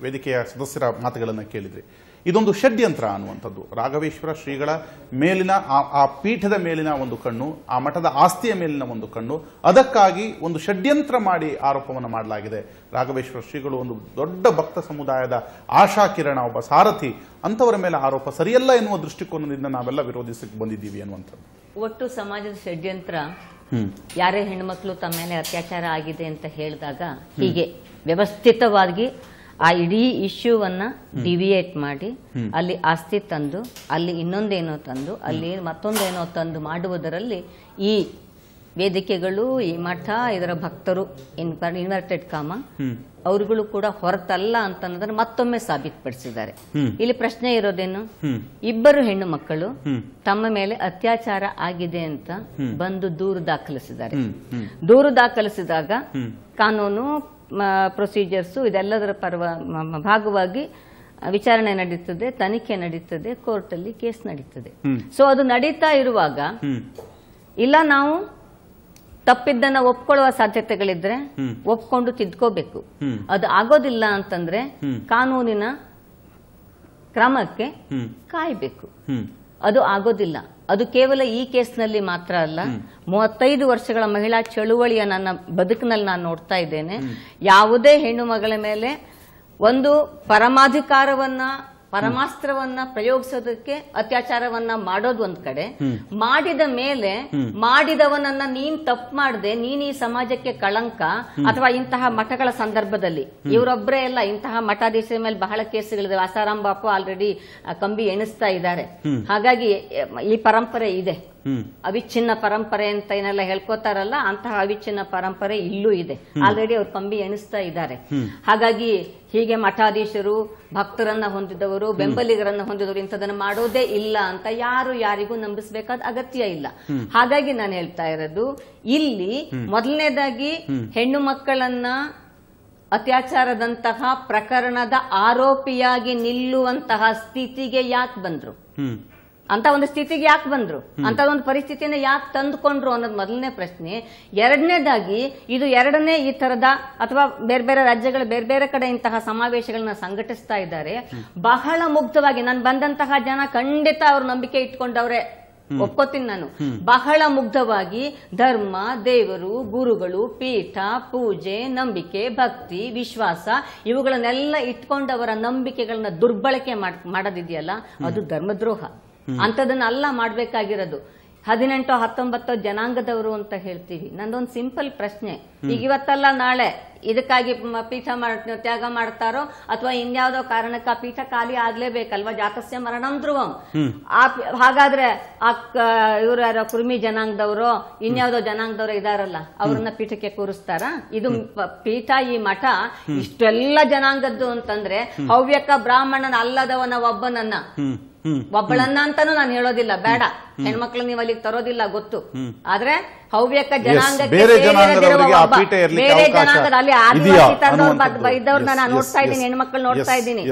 ವೇದಿಕೆಯ ಸದಸ್ಯರ ಮಾತುಗಳನ್ನು ಕೇಳಿದ್ರಿ. ಇದೊಂದು ಷಡ್ಯಂತ್ರ ಅನ್ನುವಂಥದ್ದು, ರಾಘವೇಶ್ವರ ಶ್ರೀಗಳ ಮೇಲಿನ ಆ ಪೀಠದ ಮೇಲಿನ ಒಂದು ಕಣ್ಣು, ಆ ಮಠದ ಆಸ್ತಿಯ ಮೇಲಿನ ಒಂದು ಕಣ್ಣು, ಅದಕ್ಕಾಗಿ ಒಂದು ಷಡ್ಯಂತ್ರ ಮಾಡಿ ಆರೋಪವನ್ನು ಮಾಡಲಾಗಿದೆ. ರಾಘವೇಶ್ವರ ಶ್ರೀಗಳು ಒಂದು ದೊಡ್ಡ ಭಕ್ತ ಸಮುದಾಯದ ಆಶಾಕಿರಣ, ಒಬ್ಬ ಸಾರಥಿ, ಅಂತವರ ಮೇಲೆ ಆರೋಪ ಸರಿಯಲ್ಲ ಎನ್ನುವ ದೃಷ್ಟಿಕೋನದಿಂದ ನಾವೆಲ್ಲ ವಿರೋಧಿಸಕ್ಕೆ ಬಂದಿದ್ದೀವಿ ಅನ್ನುವಂಥದ್ದು. ಒಟ್ಟು ಸಮಾಜದ ಷಡ್ಯಂತ್ರ, ಯಾರೇ ಹೆಣ್ಮಕ್ಳು ತಮ್ಮ ಮೇಲೆ ಅತ್ಯಾಚಾರ ಆಗಿದೆ ಅಂತ ಹೇಳಿದಾಗ ಹೀಗೆ ವ್ಯವಸ್ಥಿತವಾಗಿ ಆ ಇಡೀ ಇಶ್ಯೂವನ್ನ ಡಿವಿಯೇಟ್ ಮಾಡಿ ಅಲ್ಲಿ ಆಸ್ತಿ ತಂದು, ಅಲ್ಲಿ ಇನ್ನೊಂದೇನೋ ತಂದು, ಅಲ್ಲಿ ಮತ್ತೊಂದೇನೋ ತಂದು ಮಾಡುವುದರಲ್ಲಿ ಈ ವೇದಿಕೆಗಳು, ಈ ಮಠ, ಇದರ ಭಕ್ತರು ಇನ್ವರ್ಟೆಡ್ ಕಾಮ ಅವರುಗಳು ಕೂಡ ಹೊರತಲ್ಲ ಅಂತನ್ನೋದನ್ನ ಮತ್ತೊಮ್ಮೆ ಸಾಬೀತುಪಡಿಸಿದ್ದಾರೆ. ಇಲ್ಲಿ ಪ್ರಶ್ನೆ ಇರೋದೇನು, ಇಬ್ಬರು ಹೆಣ್ಣು ಮಕ್ಕಳು ತಮ್ಮ ಮೇಲೆ ಅತ್ಯಾಚಾರ ಆಗಿದೆ ಅಂತ ಬಂದು ದೂರು ದಾಖಲಿಸಿದ್ದಾರೆ. ದೂರು ದಾಖಲಿಸಿದಾಗ ಕಾನೂನು ಪ್ರೊಸೀಜರ್ಸ್ ಇದೆಲ್ಲದರ ಭಾಗವಾಗಿ ವಿಚಾರಣೆ ನಡೀತದೆ, ತನಿಖೆ ನಡೀತದೆ, ಕೋರ್ಟಲ್ಲಿ ಕೇಸ್ ನಡೀತದೆ. ಸೊ ಅದು ನಡೀತಾ ಇರುವಾಗ ಇಲ್ಲ ನಾವು ತಪ್ಪಿದ್ದನ್ನ ಒಪ್ಕೊಳ್ಳುವ ಸಾಧ್ಯತೆಗಳಿದ್ರೆ ಒಪ್ಕೊಂಡು ತಿದ್ಕೋಬೇಕು. ಅದು ಆಗೋದಿಲ್ಲ ಅಂತಂದ್ರೆ ಕಾನೂನಿನ ಕ್ರಮಕ್ಕೆ ಕಾಯಬೇಕು. ಅದು ಆಗೋದಿಲ್ಲ. ಅದು ಕೇವಲ ಈ ಕೇಸ್ನಲ್ಲಿ ಮಾತ್ರ ಅಲ್ಲ, 35 ವರ್ಷಗಳ ಮಹಿಳಾ ಚಳುವಳಿಯ ನನ್ನ ಬದುಕಿನಲ್ಲಿ ನಾನು ನೋಡ್ತಾ ಇದ್ದೇನೆ. ಯಾವುದೇ ಹೆಣ್ಣು ಮಗಳ ಮೇಲೆ ಒಂದು ಪರಮಾಸ್ತ್ರವನ್ನ ಪ್ರಯೋಗಿಸೋದಕ್ಕೆ ಅತ್ಯಾಚಾರವನ್ನ ಮಾಡೋದು ಒಂದ್ ಕಡೆ, ಮಾಡಿದ ಮೇಲೆ ಮಾಡಿದವನನ್ನ ನೀನ್ ತಪ್ಪು ಮಾಡದೆ ನೀನ್ ಈ ಸಮಾಜಕ್ಕೆ ಕಳಂಕ, ಅಥವಾ ಇಂತಹ ಮಠಗಳ ಸಂದರ್ಭದಲ್ಲಿ ಇವರೊಬ್ಬರೇ ಎಲ್ಲ, ಇಂತಹ ಮಠಾಧೀಶರ ಮೇಲೆ ಬಹಳ ಕೇಸುಗಳಿದೆ. ಆಸಾರಾಮ್ ಬಾಪು ಆಲ್ರೆಡಿ ಕಂಬಿ ಎಣಿಸ್ತಾ ಇದ್ದಾರೆ. ಹಾಗಾಗಿ ಈ ಪರಂಪರೆ ಇದೆ, ಅವಿಚ್ಛಿನ್ನ ಪರಂಪರೆ ಅಂತ ಏನೆಲ್ಲ ಹೇಳ್ಕೋತಾರಲ್ಲ, ಅಂತಹ ಅವಿಚ್ಛಿನ್ನ ಪರಂಪರೆ ಇಲ್ಲೂ ಇದೆ. ಆಲ್ರೆಡಿ ಅವ್ರು ಕಂಬಿ ಎಣಿಸ್ತಾ ಇದ್ದಾರೆ. ಹಾಗಾಗಿ ಹೀಗೆ ಮಠಾಧೀಶರು, ಭಕ್ತರನ್ನ ಹೊಂದಿದವರು, ಬೆಂಬಲಿಗರನ್ನ ಹೊಂದಿದವರು ಇಂಥದನ್ನ ಮಾಡೋದೇ ಇಲ್ಲ ಅಂತ ಯಾರಿಗೂ ನಂಬಿಸಬೇಕಾದ ಅಗತ್ಯ ಇಲ್ಲ. ಹಾಗಾಗಿ ನಾನು ಹೇಳ್ತಾ ಇರೋದು, ಇಲ್ಲಿ ಮೊದಲನೇದಾಗಿ ಹೆಣ್ಣು ಮಕ್ಕಳನ್ನ ಅತ್ಯಾಚಾರದಂತಹ ಪ್ರಕರಣದ ಆರೋಪಿಯಾಗಿ ನಿಲ್ಲುವಂತಹ ಸ್ಥಿತಿಗೆ ಯಾಕೆ ಬಂದ್ರು, ಅಂತ ಒಂದು ಸ್ಥಿತಿಗೆ ಯಾಕೆ ಬಂದ್ರು, ಅಂತ ಒಂದು ಪರಿಸ್ಥಿತಿಯನ್ನ ಯಾಕೆ ತಂದುಕೊಂಡ್ರು ಅನ್ನೋದು ಮೊದಲನೇ ಪ್ರಶ್ನೆ. ಎರಡನೇದಾಗಿ ಇದು ಎರಡನೇ ಈ ತರದ ಅಥವಾ ಬೇರೆ ಬೇರೆ ರಾಜ್ಯಗಳ ಬೇರೆ ಬೇರೆ ಕಡೆ ಇಂತಹ ಸಮಾವೇಶಗಳನ್ನ ಸಂಘಟಿಸ್ತಾ ಇದ್ದಾರೆ. ಬಹಳ ಮುಗ್ಧವಾಗಿ ನಾನು ಬಂದಂತಹ ಜನ ಖಂಡಿತ ಅವ್ರ ನಂಬಿಕೆ ಇಟ್ಕೊಂಡವ್ರೆ, ಒಪ್ಕೋತೀನಿ ನಾನು. ಬಹಳ ಮುಗ್ಧವಾಗಿ ಧರ್ಮ, ದೇವರು, ಗುರುಗಳು, ಪೀಠ, ಪೂಜೆ, ನಂಬಿಕೆ, ಭಕ್ತಿ, ವಿಶ್ವಾಸ ಇವುಗಳನ್ನೆಲ್ಲ ಇಟ್ಕೊಂಡವರ ನಂಬಿಕೆಗಳನ್ನ ದುರ್ಬಳಕೆ ಮಾಡೋದಿದೆಯಲ್ಲ, ಅದು ಧರ್ಮದ್ರೋಹ. ಅಂತದನ್ನೆಲ್ಲ ಮಾಡ್ಬೇಕಾಗಿರೋದು. 18-19 ಜನಾಂಗದವರು ಅಂತ ಹೇಳ್ತೀವಿ. ನಂದೊಂದು ಸಿಂಪಲ್ ಪ್ರಶ್ನೆ, ಈಗ ಇವತ್ತಲ್ಲ ನಾಳೆ ಇದಕ್ಕಾಗಿ ಪೀಠ ತ್ಯಾಗ ಮಾಡ್ತಾರೋ ಅಥವಾ ಇನ್ಯಾವುದೋ ಕಾರಣಕ್ಕೆ ಆ ಪೀಠ ಖಾಲಿ ಆಗ್ಲೇಬೇಕಲ್ವಾ? ಜಾತಸ್ಯ ಮರಣಂ ಧ್ರುವಂ. ಹಾಗಾದ್ರೆ ಇವ್ರು ಯಾರೋ ಕುರ್ಮಿ ಜನಾಂಗದವರು, ಇನ್ಯಾವುದೋ ಜನಾಂಗದವರು ಇದಾರಲ್ಲ, ಅವ್ರನ್ನ ಪೀಠಕ್ಕೆ ಕೂರಿಸ್ತಾರ? ಇದು ಪೀಠ, ಈ ಮಠ ಇಷ್ಟೆಲ್ಲ ಜನಾಂಗದ್ದು ಅಂತಂದ್ರೆ ಹವ್ಯಕ ಬ್ರಾಹ್ಮಣನ ಅಲ್ಲದವನ ಒಬ್ಬಳನ್ನ ಅಂತಾನು ನಾನು ಹೇಳೋದಿಲ್ಲ, ಬೇಡ, ಹೆಣ್ಮಕ್ಳು ನೀವು ಅಲ್ಲಿಗೆ ತರೋದಿಲ್ಲ ಗೊತ್ತು. ಆದ್ರೆ ಹವ್ಯಕ ಜನಾಂಗಕ್ಕೆ ಬೇರೆ ಜನಾಂಗದವರಿಗೆ ಆ ಒಬ್ಬ ಪೀಠ ಇರ್ಲಿಕ್ಕೆ ಬೇರೆ ಅವಕಾಶ ಜನಾಂಗದಲ್ಲಿ ಇದೆಯಾ ಆದಿವಾಸಿ ಇದ್ದವ್ರನ್ನ ನಾನು ನೋಡ್ತಾ ಇದ್ದೀನಿ, ಹೆಣ್ಮಕ್ಳು ನೋಡ್ತಾ ಇದ್ದೀನಿ.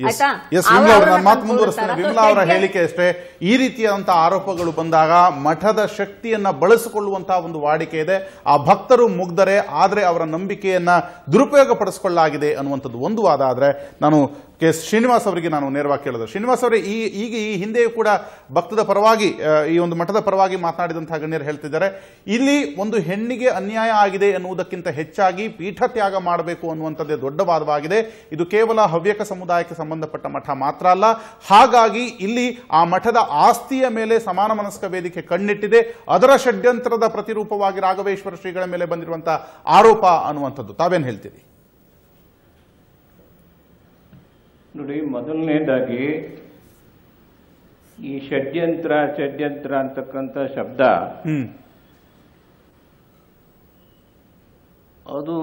ಆಯ್ತಾ? ನಾನು ಮಾತು ಮುಂದುವರಿಸ್ತೇನೆ. ವಿಮಲಾ ಅವರ ಹೇಳಿಕೆ ಅಷ್ಟೇ, ಈ ರೀತಿಯಾದಂತಹ ಆರೋಪಗಳು ಬಂದಾಗ ಮಠದ ಶಕ್ತಿಯನ್ನ ಬಳಸಿಕೊಳ್ಳುವಂತಹ ಒಂದು ವಾಡಿಕೆ ಇದೆ. ಆ ಭಕ್ತರು ಮುಗ್ಧರೆ, ಆದ್ರೆ ಅವರ ನಂಬಿಕೆಯನ್ನ ದುರುಪಯೋಗ ಪಡಿಸಿಕೊಳ್ಳಲಾಗಿದೆ ಅನ್ನುವಂಥದ್ದು ಒಂದು ವಾದ. ಆದ್ರೆ ನಾನು ಕೆ ಶ್ರೀನಿವಾಸ್ ಅವರಿಗೆ ನಾನು ನೇರವಾಗಿ ಕೇಳಿದೆ. ಶ್ರೀನಿವಾಸ್ ಅವರೇ, ಈಗ ಈ ಹಿಂದೆಯೂ ಕೂಡ ಭಕ್ತದ ಪರವಾಗಿ, ಈ ಒಂದು ಮಠದ ಪರವಾಗಿ ಮಾತನಾಡಿದಂತಹ ಗಣ್ಯರು ಹೇಳ್ತಿದ್ದಾರೆ, ಇಲ್ಲಿ ಒಂದು ಹೆಣ್ಣಿಗೆ ಅನ್ಯಾಯ ಆಗಿದೆ ಎನ್ನುವುದಕ್ಕಿಂತ ಹೆಚ್ಚಾಗಿ ಪೀಠ ತ್ಯಾಗ ಮಾಡಬೇಕು ಅನ್ನುವಂಥದ್ದೇ ದೊಡ್ಡ ವಾದವಾಗಿದೆ. ಇದು ಕೇವಲ ಹವ್ಯಕ ಸಮುದಾಯಕ್ಕೆ ಸಂಬಂಧಪಟ್ಟ ಮಠ ಮಾತ್ರ ಅಲ್ಲ, ಹಾಗಾಗಿ ಇಲ್ಲಿ ಆ ಮಠದ ಆಸ್ತಿಯ ಮೇಲೆ ಸಮಾನ ಮನಸ್ಕ ವೇದಿಕೆ ಕಣ್ಣಿಟ್ಟಿದೆ. ಅದರ ಷಡ್ಯಂತ್ರದ ಪ್ರತಿರೂಪವಾಗಿ ರಾಘವೇಶ್ವರ ಶ್ರೀಗಳ ಮೇಲೆ ಬಂದಿರುವಂತಹ ಆರೋಪ ಅನ್ನುವಂಥದ್ದು. ತಾವೇನು ಹೇಳ್ತೀರಿ? ನೋಡಿ, ಮೊದಲನೇದಾಗಿ ಈ ಷಡ್ಯಂತ್ರ ಅಂತಕ್ಕಂಥ ಶಬ್ದ ಅದು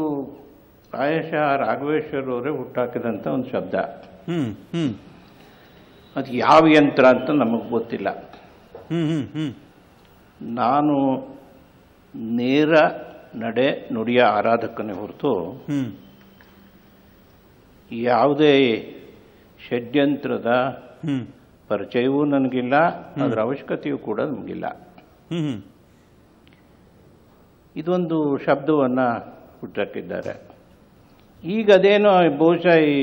ಪ್ರಾಯಶಃ ರಾಘವೇಶ್ವರ ಅವರೇ ಹುಟ್ಟಾಕಿದಂಥ ಒಂದು ಶಬ್ದ. ಅದು ಯಾವ ಯಂತ್ರ ಅಂತ ನಮಗೆ ಗೊತ್ತಿಲ್ಲ. ನಾನು ನೇರ ನಡೆ ನುಡಿಯ ಆರಾಧಕನೇ ಹೊರತು ಯಾವುದೇ ಷಡ್ಯಂತ್ರದ ಪರಿಚಯವೂ ನನಗಿಲ್ಲ, ಅದರ ಅವಶ್ಯಕತೆಯೂ ಕೂಡ ನಮಗಿಲ್ಲ. ಇದೊಂದು ಶಬ್ದವನ್ನು ಹುಟ್ಟಾಕಿದ್ದಾರೆ. ಈಗ ಅದೇನೋ ಬಹುಶಃ ಈ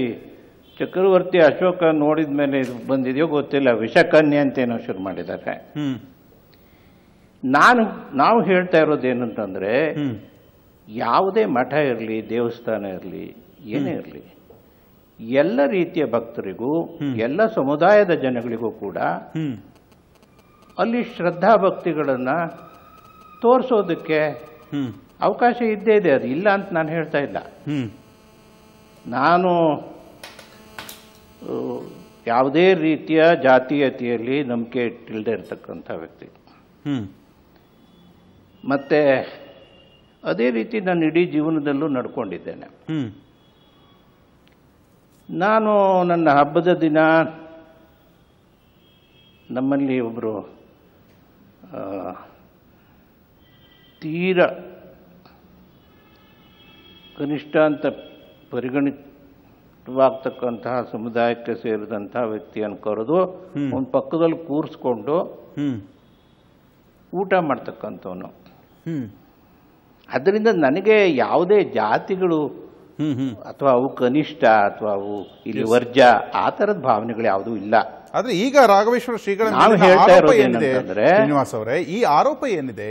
ಚಕ್ರವರ್ತಿ ಅಶೋಕ ನೋಡಿದ ಮೇಲೆ ಬಂದಿದೆಯೋ ಗೊತ್ತಿಲ್ಲ, ವಿಷಕನ್ಯೆ ಅಂತೇನೋ ಶುರು ಮಾಡಿದ್ದಾರೆ. ನಾವು ಹೇಳ್ತಾ ಇರೋದೇನಂತಂದ್ರೆ, ಯಾವುದೇ ಮಠ ಇರಲಿ, ದೇವಸ್ಥಾನ ಇರಲಿ, ಏನೇ ಇರಲಿ, ಎಲ್ಲ ರೀತಿಯ ಭಕ್ತರಿಗೂ ಎಲ್ಲ ಸಮುದಾಯದ ಜನಗಳಿಗೂ ಕೂಡ ಅಲ್ಲಿ ಶ್ರದ್ಧಾ ಭಕ್ತಿಗಳನ್ನ ತೋರಿಸೋದಕ್ಕೆ ಅವಕಾಶ ಇದ್ದೇ ಇದೆ. ಅದು ಇಲ್ಲ ಅಂತ ನಾನು ಹೇಳ್ತಾ ಇಲ್ಲ. ನಾನು ಯಾವುದೇ ರೀತಿಯ ಜಾತೀಯತೆಯಲ್ಲಿ ನಂಬಿಕೆ ಇಟ್ಟಿಲ್ಲದೆ ಇರತಕ್ಕಂಥ ವ್ಯಕ್ತಿ. ಮತ್ತೆ ಅದೇ ರೀತಿ ನಾನು ಇಡೀ ಜೀವನದಲ್ಲೂ ನಡ್ಕೊಂಡಿದ್ದೇನೆ. ನಾನು ನನ್ನ ಹಬ್ಬದ ದಿನ ನಮ್ಮಲ್ಲಿ ಒಬ್ಬರು ತೀರ ಕನಿಷ್ಠ ಅಂತ ಪರಿಗಣಿತವಾಗ್ತಕ್ಕಂತಹ ಸಮುದಾಯಕ್ಕೆ ಸೇರಿದಂತಹ ವ್ಯಕ್ತಿಯನ್ನು ಕರೆದು ಒಂದು ಪಕ್ಕದಲ್ಲಿ ಕೂರಿಸ್ಕೊಂಡು ಊಟ ಮಾಡ್ತಕ್ಕಂಥವನು. ಅದರಿಂದ ನನಗೆ ಯಾವುದೇ ಜಾತಿಗಳು ಅಥವಾ ಅವು ಕನಿಷ್ಠ ಅಥವಾ ಅವು ಇಲ್ಲಿ ವರ್ಜ ಆ ತರದ ಭಾವನೆಗಳು ಯಾವುದೂ ಇಲ್ಲ. ಆದ್ರೆ ಈಗ ರಾಘವೇಶ್ವರ ಶ್ರೀಗಳ ಶ್ರೀನಿವಾಸ್ ಅವರೇ, ಈ ಆರೋಪ ಏನಿದೆ,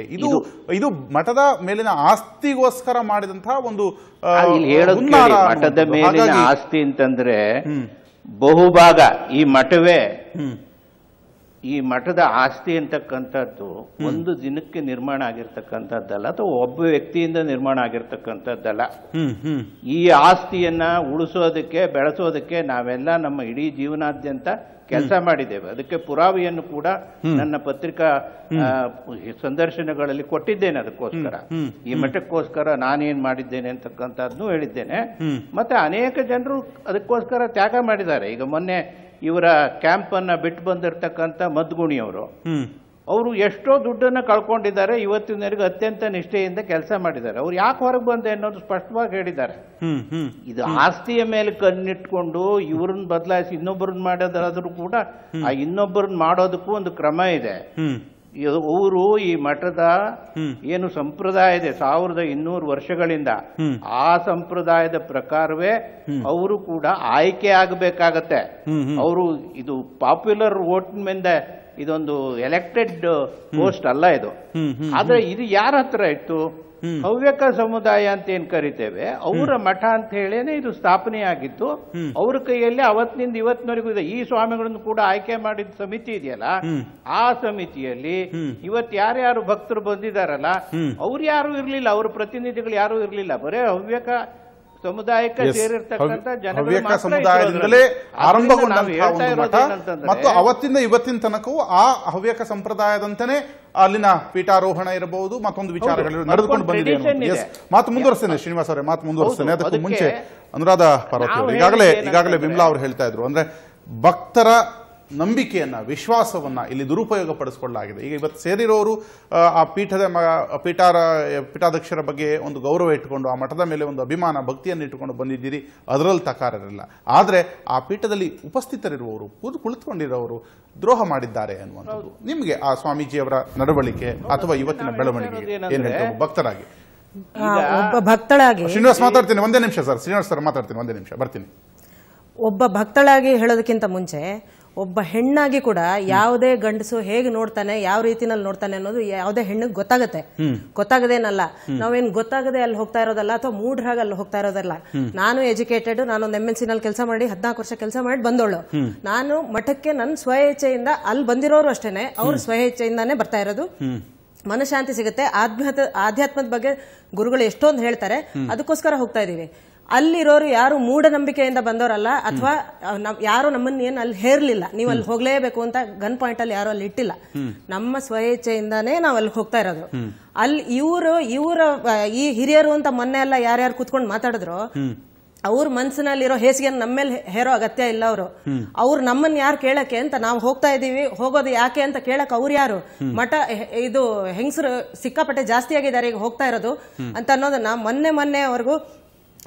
ಇದು ಮಠದ ಮೇಲಿನ ಆಸ್ತಿಗೋಸ್ಕರ ಮಾಡಿದಂತಹ ಒಂದು ಮಠದ ಮೇಲಿನ ಆಸ್ತಿ ಅಂತಂದ್ರೆ ಬಹುಭಾಗ ಈ ಮಠದ ಆಸ್ತಿ ಅಂತಕ್ಕಂಥದ್ದು ಒಂದು ದಿನಕ್ಕೆ ನಿರ್ಮಾಣ ಆಗಿರ್ತಕ್ಕಂಥದ್ದಲ್ಲ, ಅಥವಾ ಒಬ್ಬ ವ್ಯಕ್ತಿಯಿಂದ ನಿರ್ಮಾಣ ಆಗಿರ್ತಕ್ಕಂಥದ್ದಲ್ಲ. ಈ ಆಸ್ತಿಯನ್ನ ಉಳಿಸೋದಕ್ಕೆ, ಬೆಳೆಸೋದಕ್ಕೆ ನಾವೆಲ್ಲ ನಮ್ಮ ಇಡೀ ಜೀವನಾದ್ಯಂತ ಕೆಲಸ ಮಾಡಿದ್ದೇವೆ. ಅದಕ್ಕೆ ಪುರಾವೆಯನ್ನು ಕೂಡ ನನ್ನ ಪತ್ರಿಕಾ ಸಂದರ್ಶನಗಳಲ್ಲಿ ಕೊಟ್ಟಿದ್ದೇನೆ. ಅದಕ್ಕೋಸ್ಕರ, ಈ ಮಠಕ್ಕೋಸ್ಕರ ನಾನೇನ್ ಮಾಡಿದ್ದೇನೆ ಅಂತಕ್ಕಂಥದ್ದನ್ನು ಹೇಳಿದ್ದೇನೆ. ಮತ್ತೆ ಅನೇಕ ಜನರು ಅದಕ್ಕೋಸ್ಕರ ತ್ಯಾಗ ಮಾಡಿದ್ದಾರೆ. ಈಗ ಮೊನ್ನೆ ಇವರ ಕ್ಯಾಂಪ್ ಅನ್ನ ಬಿಟ್ಟು ಬಂದಿರತಕ್ಕಂಥ ಮದ್ಗುಣಿಯವರು, ಅವರು ಎಷ್ಟೋ ದುಡ್ಡನ್ನ ಕಳ್ಕೊಂಡಿದ್ದಾರೆ, ಇವತ್ತಿನವರೆಗೂ ಅತ್ಯಂತ ನಿಷ್ಠೆಯಿಂದ ಕೆಲಸ ಮಾಡಿದ್ದಾರೆ. ಅವ್ರು ಯಾಕೆ ಹೊರಗೆ ಬಂದೆ ಅನ್ನೋದು ಸ್ಪಷ್ಟವಾಗಿ ಹೇಳಿದ್ದಾರೆ. ಇದು ಆಸ್ತಿಯ ಮೇಲೆ ಕಣ್ಣಿಟ್ಕೊಂಡು ಇವ್ರನ್ನ ಬದಲಾಯಿಸಿ ಇನ್ನೊಬ್ಬರನ್ನ ಮಾಡೋದಾದ್ರೂ ಕೂಡ ಆ ಇನ್ನೊಬ್ಬರನ್ನ ಮಾಡೋದಕ್ಕೂ ಒಂದು ಕ್ರಮ ಇದೆ. ಅವರು ಈ ಮಠದ ಏನು ಸಂಪ್ರದಾಯ ಇದೆ 1200 ವರ್ಷಗಳಿಂದ, ಆ ಸಂಪ್ರದಾಯದ ಪ್ರಕಾರವೇ ಅವರು ಕೂಡ ಆಯ್ಕೆ ಆಗಬೇಕಾಗತ್ತೆ. ಅವರು ಇದು ಪಾಪ್ಯುಲರ್ ವೋಟ್ ಮಿಂದ ಇದೊಂದು ಎಲೆಕ್ಟೆಡ್ ಪೋಸ್ಟ್ ಅಲ್ಲ ಇದು. ಆದ್ರೆ ಇದು ಯಾರ ಹತ್ರ ಇತ್ತು? ಹವ್ಯಕ ಸಮುದಾಯ ಅಂತ ಏನ್ ಕರಿತೇವೆ, ಅವರ ಮಠ ಅಂತ ಹೇಳೇನೆ ಇದು ಸ್ಥಾಪನೆ ಆಗಿದ್ದು. ಅವ್ರ ಕೈಯಲ್ಲಿ ಅವತ್ತಿನಿಂದ ಇವತ್ತಿನವರೆಗೂ ಇದೆ. ಈ ಸ್ವಾಮಿಗಳನ್ನು ಕೂಡ ಆಯ್ಕೆ ಮಾಡಿದ ಸಮಿತಿ ಇದೆಯಲ್ಲ, ಆ ಸಮಿತಿಯಲ್ಲಿ ಇವತ್ತು ಯಾರ್ಯಾರು ಭಕ್ತರು ಬಂದಿದಾರಲ್ಲ, ಅವ್ರು ಯಾರು ಇರ್ಲಿಲ್ಲ, ಅವ್ರ ಪ್ರತಿನಿಧಿಗಳು ಯಾರು ಇರ್ಲಿಲ್ಲ. ಬರೇ ಹವ್ಯಕ ಸಮುದಾಯಕ್ಕೆ ಸೇರಿರ್ತಕ್ಕಂಥ ಹವ್ಯಕ ಸಮುದಾಯದಿಂದಲೇ ಆರಂಭಗೊಂಡಂತಹ ಮತ್ತು ಅವತ್ತಿಂದ ಇವತ್ತಿನ ತನಕವೂ ಆ ಹವ್ಯಕ ಸಂಪ್ರದಾಯದಂತೆಯೇ ಅಲ್ಲಿನ ಪೀಠಾರೋಹಣ ಇರಬಹುದು, ಮತ್ತೊಂದು ವಿಚಾರಗಳು ನಡೆದುಕೊಂಡು ಬಂದಿದೆ. ಮಾತು ಮುಂದುವರಿಸ್ತೇನೆ ಶ್ರೀನಿವಾಸ್ ಅವರೇ, ಮಾತು ಮುಂದುವರಿಸ್ತೇನೆ. ಅದಕ್ಕೂ ಮುಂಚೆ ಅನುರಾಧ ಪಾರ್ವತಿ ಅವರು ಈಗಾಗಲೇ ವಿಮಲಾ ಅವರು ಹೇಳ್ತಾ ಇದ್ರು, ಅಂದ್ರೆ ಭಕ್ತರ ನಂಬಿಕೆಯನ್ನ, ವಿಶ್ವಾಸವನ್ನ ಇಲ್ಲಿ ದುರುಪಯೋಗ ಪಡಿಸಿಕೊಳ್ಳಲಾಗಿದೆ. ಈಗ ಇವತ್ತು ಸೇರಿರೋರು ಆ ಪೀಠಾಧ್ಯಕ್ಷರ ಬಗ್ಗೆ ಒಂದು ಗೌರವ ಇಟ್ಟುಕೊಂಡು, ಆ ಮಠದ ಮೇಲೆ ಒಂದು ಅಭಿಮಾನ, ಭಕ್ತಿಯನ್ನು ಇಟ್ಟುಕೊಂಡು ಬಂದಿದ್ದೀರಿ, ಅದರಲ್ಲಿ ತಕಾರರಿಲ್ಲ. ಆದರೆ ಆ ಪೀಠದಲ್ಲಿ ಉಪಸ್ಥಿತರಿರುವವರು, ಕುಳಿತುಕೊಂಡಿರೋರು ದ್ರೋಹ ಮಾಡಿದ್ದಾರೆ ಅನ್ನುವಂಥದ್ದು ನಿಮಗೆ ಆ ಸ್ವಾಮೀಜಿಯವರ ನಡವಳಿಕೆ ಅಥವಾ ಇವತ್ತಿನ ಬೆಳವಣಿಗೆ ಏನ್ ಹೇಳ್ತಾರೆ ಭಕ್ತರಾಗಿ? ಒಬ್ಬ ಭಕ್ತಳಾಗಿ ಶ್ರೀನಿವಾಸ್ ಮಾತಾಡ್ತೀನಿ, ಒಂದೇ ನಿಮಿಷ ಸರ್. ಶ್ರೀನಿವಾಸ್ ಸರ್ ಮಾತಾಡ್ತೀನಿ, ಒಂದೇ ನಿಮಿಷ ಬರ್ತೀನಿ. ಒಬ್ಬ ಭಕ್ತಳಾಗಿ ಹೇಳೋದಕ್ಕಿಂತ ಮುಂಚೆ ಒಬ್ಬ ಹೆಣ್ಣಾಗಿ ಕೂಡ ಯಾವುದೇ ಗಂಡಸು ಹೇಗೆ ನೋಡ್ತಾನೆ, ಯಾವ ರೀತಿನಲ್ಲಿ ನೋಡ್ತಾನೆ ಅನ್ನೋದು ಯಾವುದೇ ಹೆಣ್ಣಿಗೆ ಗೊತ್ತಾಗತ್ತೆ. ಗೊತ್ತಾಗದೇನಲ್ಲ, ನಾವೇನ್ ಗೊತ್ತಾಗದೆ ಅಲ್ಲಿ ಹೋಗ್ತಾ ಇರೋದಲ್ಲ ಅಥವಾ ಮೂಢರಾಗ ಅಲ್ಲಿ ಹೋಗ್ತಾ ಇರೋದಲ್ಲ. ನಾನು ಎಜುಕೇಟೆಡ್, ನಾನೊಂದು MNC ನಲ್ಲಿ ಕೆಲಸ ಮಾಡಿ 14 ವರ್ಷ ಕೆಲಸ ಮಾಡಿ ಬಂದೋಳು. ನಾನು ಮಠಕ್ಕೆ ನನ್ನ ಸ್ವಇಚ್ಛೆಯಿಂದ, ಅಲ್ಲಿ ಬಂದಿರೋರು ಅಷ್ಟೇನೆ ಅವ್ರ ಸ್ವಇಚ್ಛೆಯಿಂದಾನೇ ಬರ್ತಾ ಇರೋದು. ಮನಃಶಾಂತಿ ಸಿಗುತ್ತೆ, ಆಧ್ಯಾತ್ಮದ ಬಗ್ಗೆ ಗುರುಗಳು ಎಷ್ಟೊಂದು ಹೇಳ್ತಾರೆ, ಅದಕ್ಕೋಸ್ಕರ ಹೋಗ್ತಾ ಇದೀವಿ. ಅಲ್ಲಿರೋರು ಯಾರು ಮೂಢನಂಬಿಕೆಯಿಂದ ಬಂದವರಲ್ಲ, ಅಥವಾ ಯಾರು ನಮ್ಮನ್ನ ಏನು ಅಲ್ಲಿ ಹೇರ್ಲಿಲ್ಲ, ನೀವು ಅಲ್ಲಿ ಹೋಗ್ಲೇಬೇಕು ಅಂತ ಗನ್ ಪಾಯಿಂಟ್ ಅಲ್ಲಿ ಯಾರು ಅಲ್ಲಿ ಇಟ್ಟಿಲ್ಲ. ನಮ್ಮ ಸ್ವಇಚ್ಛೆಯಿಂದಾನೇ ನಾವು ಅಲ್ಲಿ ಹೋಗ್ತಾ ಇರೋದು. ಅಲ್ಲಿ ಇವರ ಈ ಹಿರಿಯರು ಅಂತ ಮೊನ್ನೆ ಎಲ್ಲ ಯಾರ್ಯಾರು ಕೂತ್ಕೊಂಡು ಮಾತಾಡಿದ್ರು, ಅವ್ರ ಮನಸ್ಸಿನಲ್ಲಿರೋ ಹೇಸಿಗೆ ನಮ್ಮ ಮೇಲೆ ಹೇರೋ ಅಗತ್ಯ ಇಲ್ಲ. ಅವ್ರು ನಮ್ಮನ್ನ ಯಾರು ಕೇಳಕ್ಕೆ ಅಂತ ನಾವು ಹೋಗ್ತಾ ಇದೀವಿ, ಹೋಗೋದು ಯಾಕೆ ಅಂತ ಕೇಳಕ್ ಅವ್ರು ಯಾರು? ಮಠ ಇದು ಹೆಂಗಸರು ಸಿಕ್ಕಾಪಟ್ಟೆ ಜಾಸ್ತಿ ಆಗಿದ್ದಾರೆ ಈಗ ಹೋಗ್ತಾ ಇರೋದು ಅಂತ ಅನ್ನೋದನ್ನ ಮೊನ್ನೆ ಅವ್ರಿಗೂ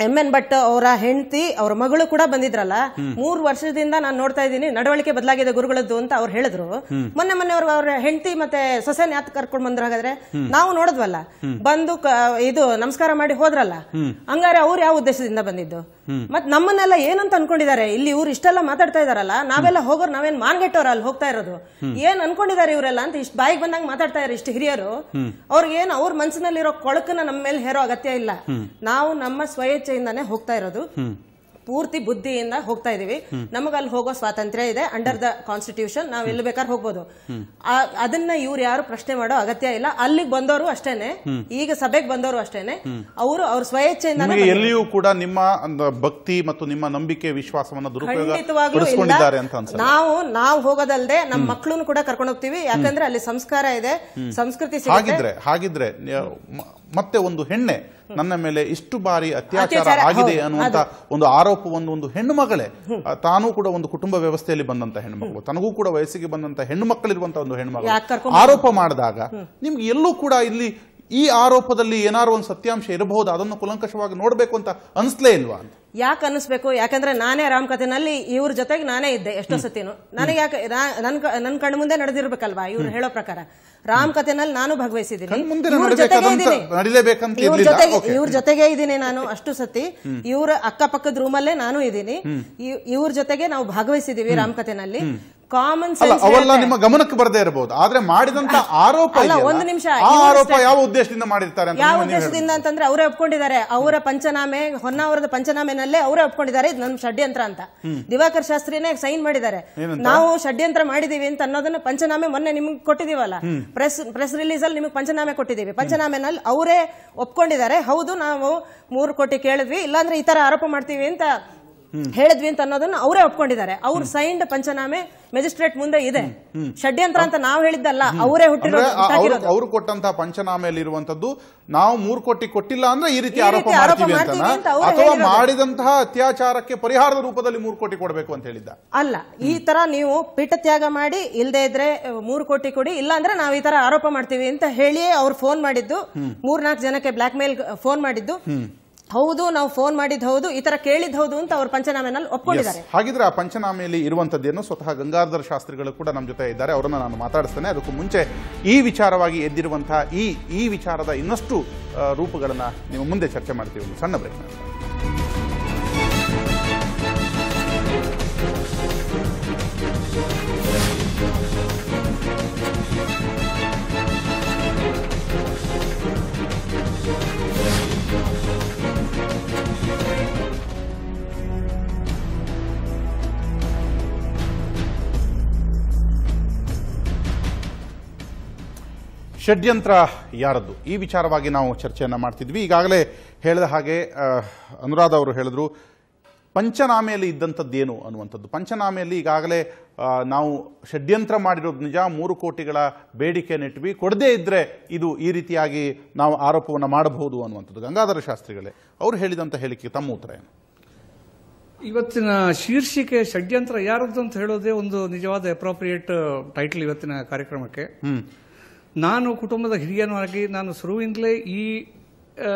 MN ಭಟ್ ಅವರ ಹೆಂಡತಿ, ಅವ್ರ ಮಗಳು ಕೂಡ ಬಂದಿದ್ರಲ್ಲ, 3 ವರ್ಷದಿಂದ ನಾನು ನೋಡ್ತಾ ಇದ್ದೀನಿ ನಡವಳಿಕೆ ಬದಲಾಗಿದೆ ಗುರುಗಳದ್ದು ಅಂತ ಅವ್ರು ಹೇಳಿದ್ರು. ಮೊನ್ನೆ ಅವ್ರ ಹೆಂಡತಿ ಮತ್ತೆ ಸೊಸೆನ್ ಯಾತ್ ಕರ್ಕೊಂಡ್ ಬಂದ್ರು? ಹಾಗಾದ್ರೆ ನಾವು ನೋಡಿದ್ವಲ್ಲ, ಬಂದು ಇದು ನಮಸ್ಕಾರ ಮಾಡಿ ಹೋದ್ರಲ್ಲ. ಹಂಗಾರೆ ಅವ್ರು ಯಾವ ಉದ್ದೇಶದಿಂದ ಬಂದಿದ್ದು? ಮತ್ ನಮ್ಮನ್ನೆಲ್ಲ ಏನಂತ ಅನ್ಕೊಂಡಿದ್ದಾರೆ? ಇಲ್ಲಿ ಇವ್ರು ಇಷ್ಟೆಲ್ಲ ಮಾತಾಡ್ತಾ ಇದಾರಲ್ಲ, ನಾವೆಲ್ಲ ಹೋಗೋರು ನಾವೇನ್ ಮಾನ್ಗೆಟ್ಟವ್ರ ಅಲ್ಲಿ ಹೋಗ್ತಾ ಇರೋದು? ಏನ್ ಅನ್ಕೊಂಡಿದ್ದಾರೆ ಇವರೆಲ್ಲ ಅಂತ ಇಷ್ಟು ಬಾಯಿಗೆ ಬಂದಂಗ ಮಾತಾಡ್ತಾ ಇದ್ದಾರೆ ಇಷ್ಟು ಹಿರಿಯರು. ಅವ್ರಿಗೇನು ಅವ್ರ ಮನಸ್ಸಿನಲ್ಲಿರೋ ಕೊಳಕನ್ನ ನಮ್ಮ ಮೇಲೆ ಹೇರೋ ಅಗತ್ಯ ಇಲ್ಲ. ನಾವು ನಮ್ಮ ಸ್ವಇಚ್ಛೆಯಿಂದಾನೇ ಹೋಗ್ತಾ ಇರೋದು, ಪೂರ್ತಿ ಬುದ್ಧಿಯಿಂದ ಹೋಗ್ತಾ ಇದೀವಿ. ನಮಗೆ ಅಲ್ಲಿ ಹೋಗೋ ಸ್ವಾತಂತ್ರ್ಯ ಇದೆ, ಅಂಡರ್ ದ ಕಾನ್ಸ್ಟಿಟ್ಯೂಷನ್ ನಾವ್ ಎಲ್ಲಿ ಬೇಕಾದ್ರೆ ಹೋಗ್ಬೋದು. ಅದನ್ನ ಇವ್ರು ಯಾರು ಪ್ರಶ್ನೆ ಮಾಡೋ ಅಗತ್ಯ ಇಲ್ಲ. ಅಲ್ಲಿಗೆ ಬಂದವರು ಅಷ್ಟೇನೆ, ಈಗ ಸಭೆಗೆ ಬಂದವರು ಅಷ್ಟೇನೆ, ಅವರು ಅವ್ರ ಸ್ವಇಚ್ಛೆಯಿಂದ ಎಲ್ಲಿಯೂ ಕೂಡ ನಿಮ್ಮ ಭಕ್ತಿ ಮತ್ತು ನಿಮ್ಮ ನಂಬಿಕೆ, ವಿಶ್ವಾಸವನ್ನ ದುರುಪಯೋಗಪಡಿಸಿಕೊಂಡಿದ್ದಾರೆ ಅಂತ ಅನ್ಸುತ್ತೆ. ನಾವು ಹೋಗೋದಲ್ದೆ ನಮ್ಮ ಮಕ್ಕಳನ್ನು ಕೂಡ ಕರ್ಕೊಂಡು ಹೋಗ್ತೀವಿ, ಯಾಕಂದ್ರೆ ಅಲ್ಲಿ ಸಂಸ್ಕಾರ ಇದೆ, ಸಂಸ್ಕೃತಿ. ಹಾಗಿದ್ರೆ ಮತ್ತೆ ಒಂದು ಹೆಣ್ಣೆ ನನ್ನ ಮೇಲೆ ಇಷ್ಟು ಬಾರಿ ಅತ್ಯಾಚಾರ ಆಗಿದೆ ಅನ್ನುವಂತ ಒಂದು ಆರೋಪವನ್ನು ಒಂದು ಹೆಣ್ಣು ಮಗಳೇ, ತಾನೂ ಕೂಡ ಒಂದು ಕುಟುಂಬ ವ್ಯವಸ್ಥೆಯಲ್ಲಿ ಬಂದಂತ ಹೆಣ್ಣುಮಗಳು, ತನಗೂ ಕೂಡ ವಯಸ್ಸಿಗೆ ಬಂದಂತ ಹೆಣ್ಣು ಮಕ್ಕಳಿರುವಂತಹ ಒಂದು ಹೆಣ್ಣುಮಗಳು ಆರೋಪ ಮಾಡಿದಾಗ ನಿಮ್ಗೆ ಎಲ್ಲೂ ಕೂಡ ಇಲ್ಲಿ ಈ ಆರೋಪದಲ್ಲಿ ಏನಾದ್ರು ಒಂದು ಸತ್ಯಾಂಶ ಇರಬಹುದು, ಅದನ್ನು ಕುಲಂಕಷವಾಗಿ ನೋಡ್ಬೇಕು ಅಂತ ಅನ್ಸ್ಲೇ ಇಲ್ವಾ ಅಂತ? ಯಾಕೆ ಅನಿಸ್ಬೇಕು? ಯಾಕಂದ್ರೆ ನಾನೇ ರಾಮಕಥೆನಲ್ಲಿ ಇವ್ರ ಜೊತೆಗೆ ನಾನೇ ಇದ್ದೆ ಎಷ್ಟೋ ಸತಿನು. ನನಗೆ ಯಾಕೆ ನನ್ ಕಣ್ಣು ಮುಂದೆ ನಡೆದಿರ್ಬೇಕಲ್ವಾ ಇವ್ರು ಹೇಳೋ ಪ್ರಕಾರ? ರಾಮಕಥೆನಲ್ಲಿ ನಾನು ಭಾಗವಹಿಸಿದ್ದೀನಿ, ಇವ್ರ ಜೊತೆಗೆ ಇದ್ದೀನಿ ನಾನು ಅಷ್ಟು ಸತಿ. ಇವ್ರ ಅಕ್ಕಪಕ್ಕದ ರೂಮಲ್ಲೇ ನಾನು ಇದ್ದೀನಿ, ಇವ್ರ ಜೊತೆಗೆ ನಾವು ಭಾಗವಹಿಸಿದೀವಿ ರಾಮಕಥೆನಲ್ಲಿ. ಕಾಮನ್ ಸೆನ್ಸ್ ಅವೆಲ್ಲ ನಿಮ್ಮ ಗಮನಕ್ಕೆ ಬರದೇ ಇರಬಹುದು, ಆದ್ರೆ ಮಾಡಿದಂತ ಆರೋಪ ಒಂದು ನಿಮಿಷ, ಆರೋಪ ಯಾವ ಉದ್ದೇಶದಿಂದ ಮಾಡಿರ್ತಾರೆ? ಯಾವ ಉದ್ದೇಶದಿಂದ ಅಂತಂದ್ರೆ ಅವರೇ ಒಪ್ಕೊಂಡಿದ್ದಾರೆ. ಅವರ ಪಂಚನಾಮೆ, ಹೊನ್ನಾವರದ ಪಂಚನಾಮೆನಲ್ಲೇ ಅವರೇ ಒಪ್ಕೊಂಡಿದ್ದಾರೆ ಇದು ನಮ್ ಷಡ್ಯಂತ್ರ ಅಂತ. ದಿವಾಕರ್ ಶಾಸ್ತ್ರಿನೇ ಸೈನ್ ಮಾಡಿದ್ದಾರೆ, ನಾವು ಷಡ್ಯಂತ್ರ ಮಾಡಿದೀವಿ ಅಂತ ಅನ್ನೋದನ್ನ ಪಂಚನಾಮೆ ಮೊನ್ನೆ ನಿಮ್ಗೆ ಕೊಟ್ಟಿದೀವಲ್ಲ, ಪ್ರೆಸ್ ರಿಲೀಸ್ ಅಲ್ಲಿ ನಿಮ್ಗೆ ಪಂಚನಾಮೆ ಕೊಟ್ಟಿದೀವಿ. ಪಂಚನಾಮೆನಲ್ಲಿ ಅವರೇ ಒಪ್ಕೊಂಡಿದ್ದಾರೆ, ಹೌದು ನಾವು 3 ಕೋಟಿ ಕೇಳಿದ್ವಿ, ಇಲ್ಲಾಂದ್ರೆ ಈ ತರ ಆರೋಪ ಮಾಡ್ತೀವಿ ಅಂತ ಹೇಳಿದ್ವಿ ಅಂತ ಅನ್ನೋದನ್ನ ಅವರೇ ಒಪ್ಕೊಂಡಿದ್ದಾರೆ. ಅವ್ರು ಸೈನ್ಡ್ ಪಂಚನಾಮೆ ಮ್ಯಾಜಿಸ್ಟ್ರೇಟ್ ಮುಂದೆ ಇದೆ. ಷಡ್ಯಂತ್ರ ಅಂತ ನಾವು ಹೇಳಿದ್ದಲ್ಲ, ಅವರೇ ಹುಟ್ಟಿರೋದು. ಅವರು ಕೊಟ್ಟಂತಹ ಪಂಚನಾಮೆಯಲ್ಲಿ ಇರುವಂತದ್ದು ನಾವು 3 ಕೋಟಿ ಕೊಟ್ಟಿಲ್ಲ ಅಂದ್ರೆ ಈ ರೀತಿ ಆರೋಪ ಮಾಡ್ತೀವಿ ಅಂತ, ಅಥವಾ ಮಾಡಿದಂತಹ ಅತ್ಯಾಚಾರಕ್ಕೆ ಪರಿಹಾರದ ರೂಪದಲ್ಲಿ 3 ಕೋಟಿ ಕೊಡಬೇಕು ಅಂತ ಹೇಳಿದ್ದ ಅಲ್ಲ. ಈ ತರ ನೀವು ಪೀಠತ್ಯಾಗ ಮಾಡಿ ಇಲ್ಲದೆ ಇದ್ರೆ 3 ಕೋಟಿ ಕೊಡಿ, ಇಲ್ಲ ಅಂದ್ರೆ ನಾವು ಈ ತರ ಆರೋಪ ಮಾಡ್ತೀವಿ ಅಂತ ಹೇಳಿ ಅವ್ರು ಫೋನ್ ಮಾಡಿದ್ದು, 3-4 ಜನಕ್ಕೆ ಬ್ಲಾಕ್ ಮೇಲ್ ಫೋನ್ ಮಾಡಿದ್ದು ಹೌದು, ನಾವು ಫೋನ್ ಮಾಡಿದ್ದು ಹೌದು, ಈ ತರ ಕೇಳಿದ್ದು ಹೌದು ಅಂತ ಅವ್ರ ಪಂಚನಾಮೆನಲ್ಲಿ ಒಪ್ಕೊಂಡಿದ್ದಾರೆ. ಹಾಗಿದ್ರೆ ಆ ಪಂಚನಾಮೆಯಲ್ಲಿ ಇರುವಂತದ್ದೇನು ಸ್ವತಃ ಗಂಗಾಧರ ಶಾಸ್ತ್ರಿಗಳು ಕೂಡ ನಮ್ಮ ಜೊತೆ ಇದ್ದಾರೆ, ಅವರನ್ನ ನಾನು ಮಾತಾಡಿಸ್ತೇನೆ. ಅದಕ್ಕೂ ಮುಂಚೆ ಈ ವಿಚಾರವಾಗಿ ಎದ್ದಿರುವಂತಹ ಈ ವಿಚಾರದ ಇನ್ನಷ್ಟು ರೂಪಗಳನ್ನ ನಿಮ್ಮ ಮುಂದೆ ಚರ್ಚೆ ಮಾಡ್ತೀವಿ. ಒಂದು ಸಣ್ಣ ಬ್ರೇಕ್. ಷಡ್ಯಂತ್ರ ಯಾರದ್ದು ಈ ವಿಚಾರವಾಗಿ ನಾವು ಚರ್ಚೆಯನ್ನು ಮಾಡ್ತಿದ್ವಿ. ಈಗಾಗಲೇ ಹೇಳಿದ ಹಾಗೆ ಅನುರಾಧ ಅವರು ಹೇಳಿದ್ರು ಪಂಚನಾಮೆಯಲ್ಲಿ ಇದ್ದಂಥದ್ದೇನು ಅನ್ನುವಂಥದ್ದು. ಪಂಚನಾಮೆಯಲ್ಲಿ ಈಗಾಗಲೇ ನಾವು ಷಡ್ಯಂತ್ರ ಮಾಡಿರೋದು ನಿಜ, 3 ಕೋಟಿಗಳ ಬೇಡಿಕೆಯನ್ನಿಟ್ವಿ, ಕೊಡದೇ ಇದ್ದರೆ ಇದು ಈ ರೀತಿಯಾಗಿ ನಾವು ಆರೋಪವನ್ನು ಮಾಡಬಹುದು ಅನ್ನುವಂಥದ್ದು. ಗಂಗಾಧರ ಶಾಸ್ತ್ರಿಗಳೇ ಅವರು ಹೇಳಿದಂಥ ಹೇಳಿಕೆ ತಮ್ಮ ಉತ್ತರ ಏನು? ಇವತ್ತಿನ ಶೀರ್ಷಿಕೆ ಷಡ್ಯಂತ್ರ ಯಾರದ್ದು ಅಂತ ಹೇಳೋದೇ ಒಂದು ನಿಜವಾದ ಅಪ್ರೋಪ್ರಿಯೇಟ್ ಟೈಟಲ್ ಇವತ್ತಿನ ಕಾರ್ಯಕ್ರಮಕ್ಕೆ. ನಾನು ಕುಟುಂಬದ ಹಿರಿಯನಾಗಿ ನಾನು ಶುರುವಿಂದಲೇ ಈ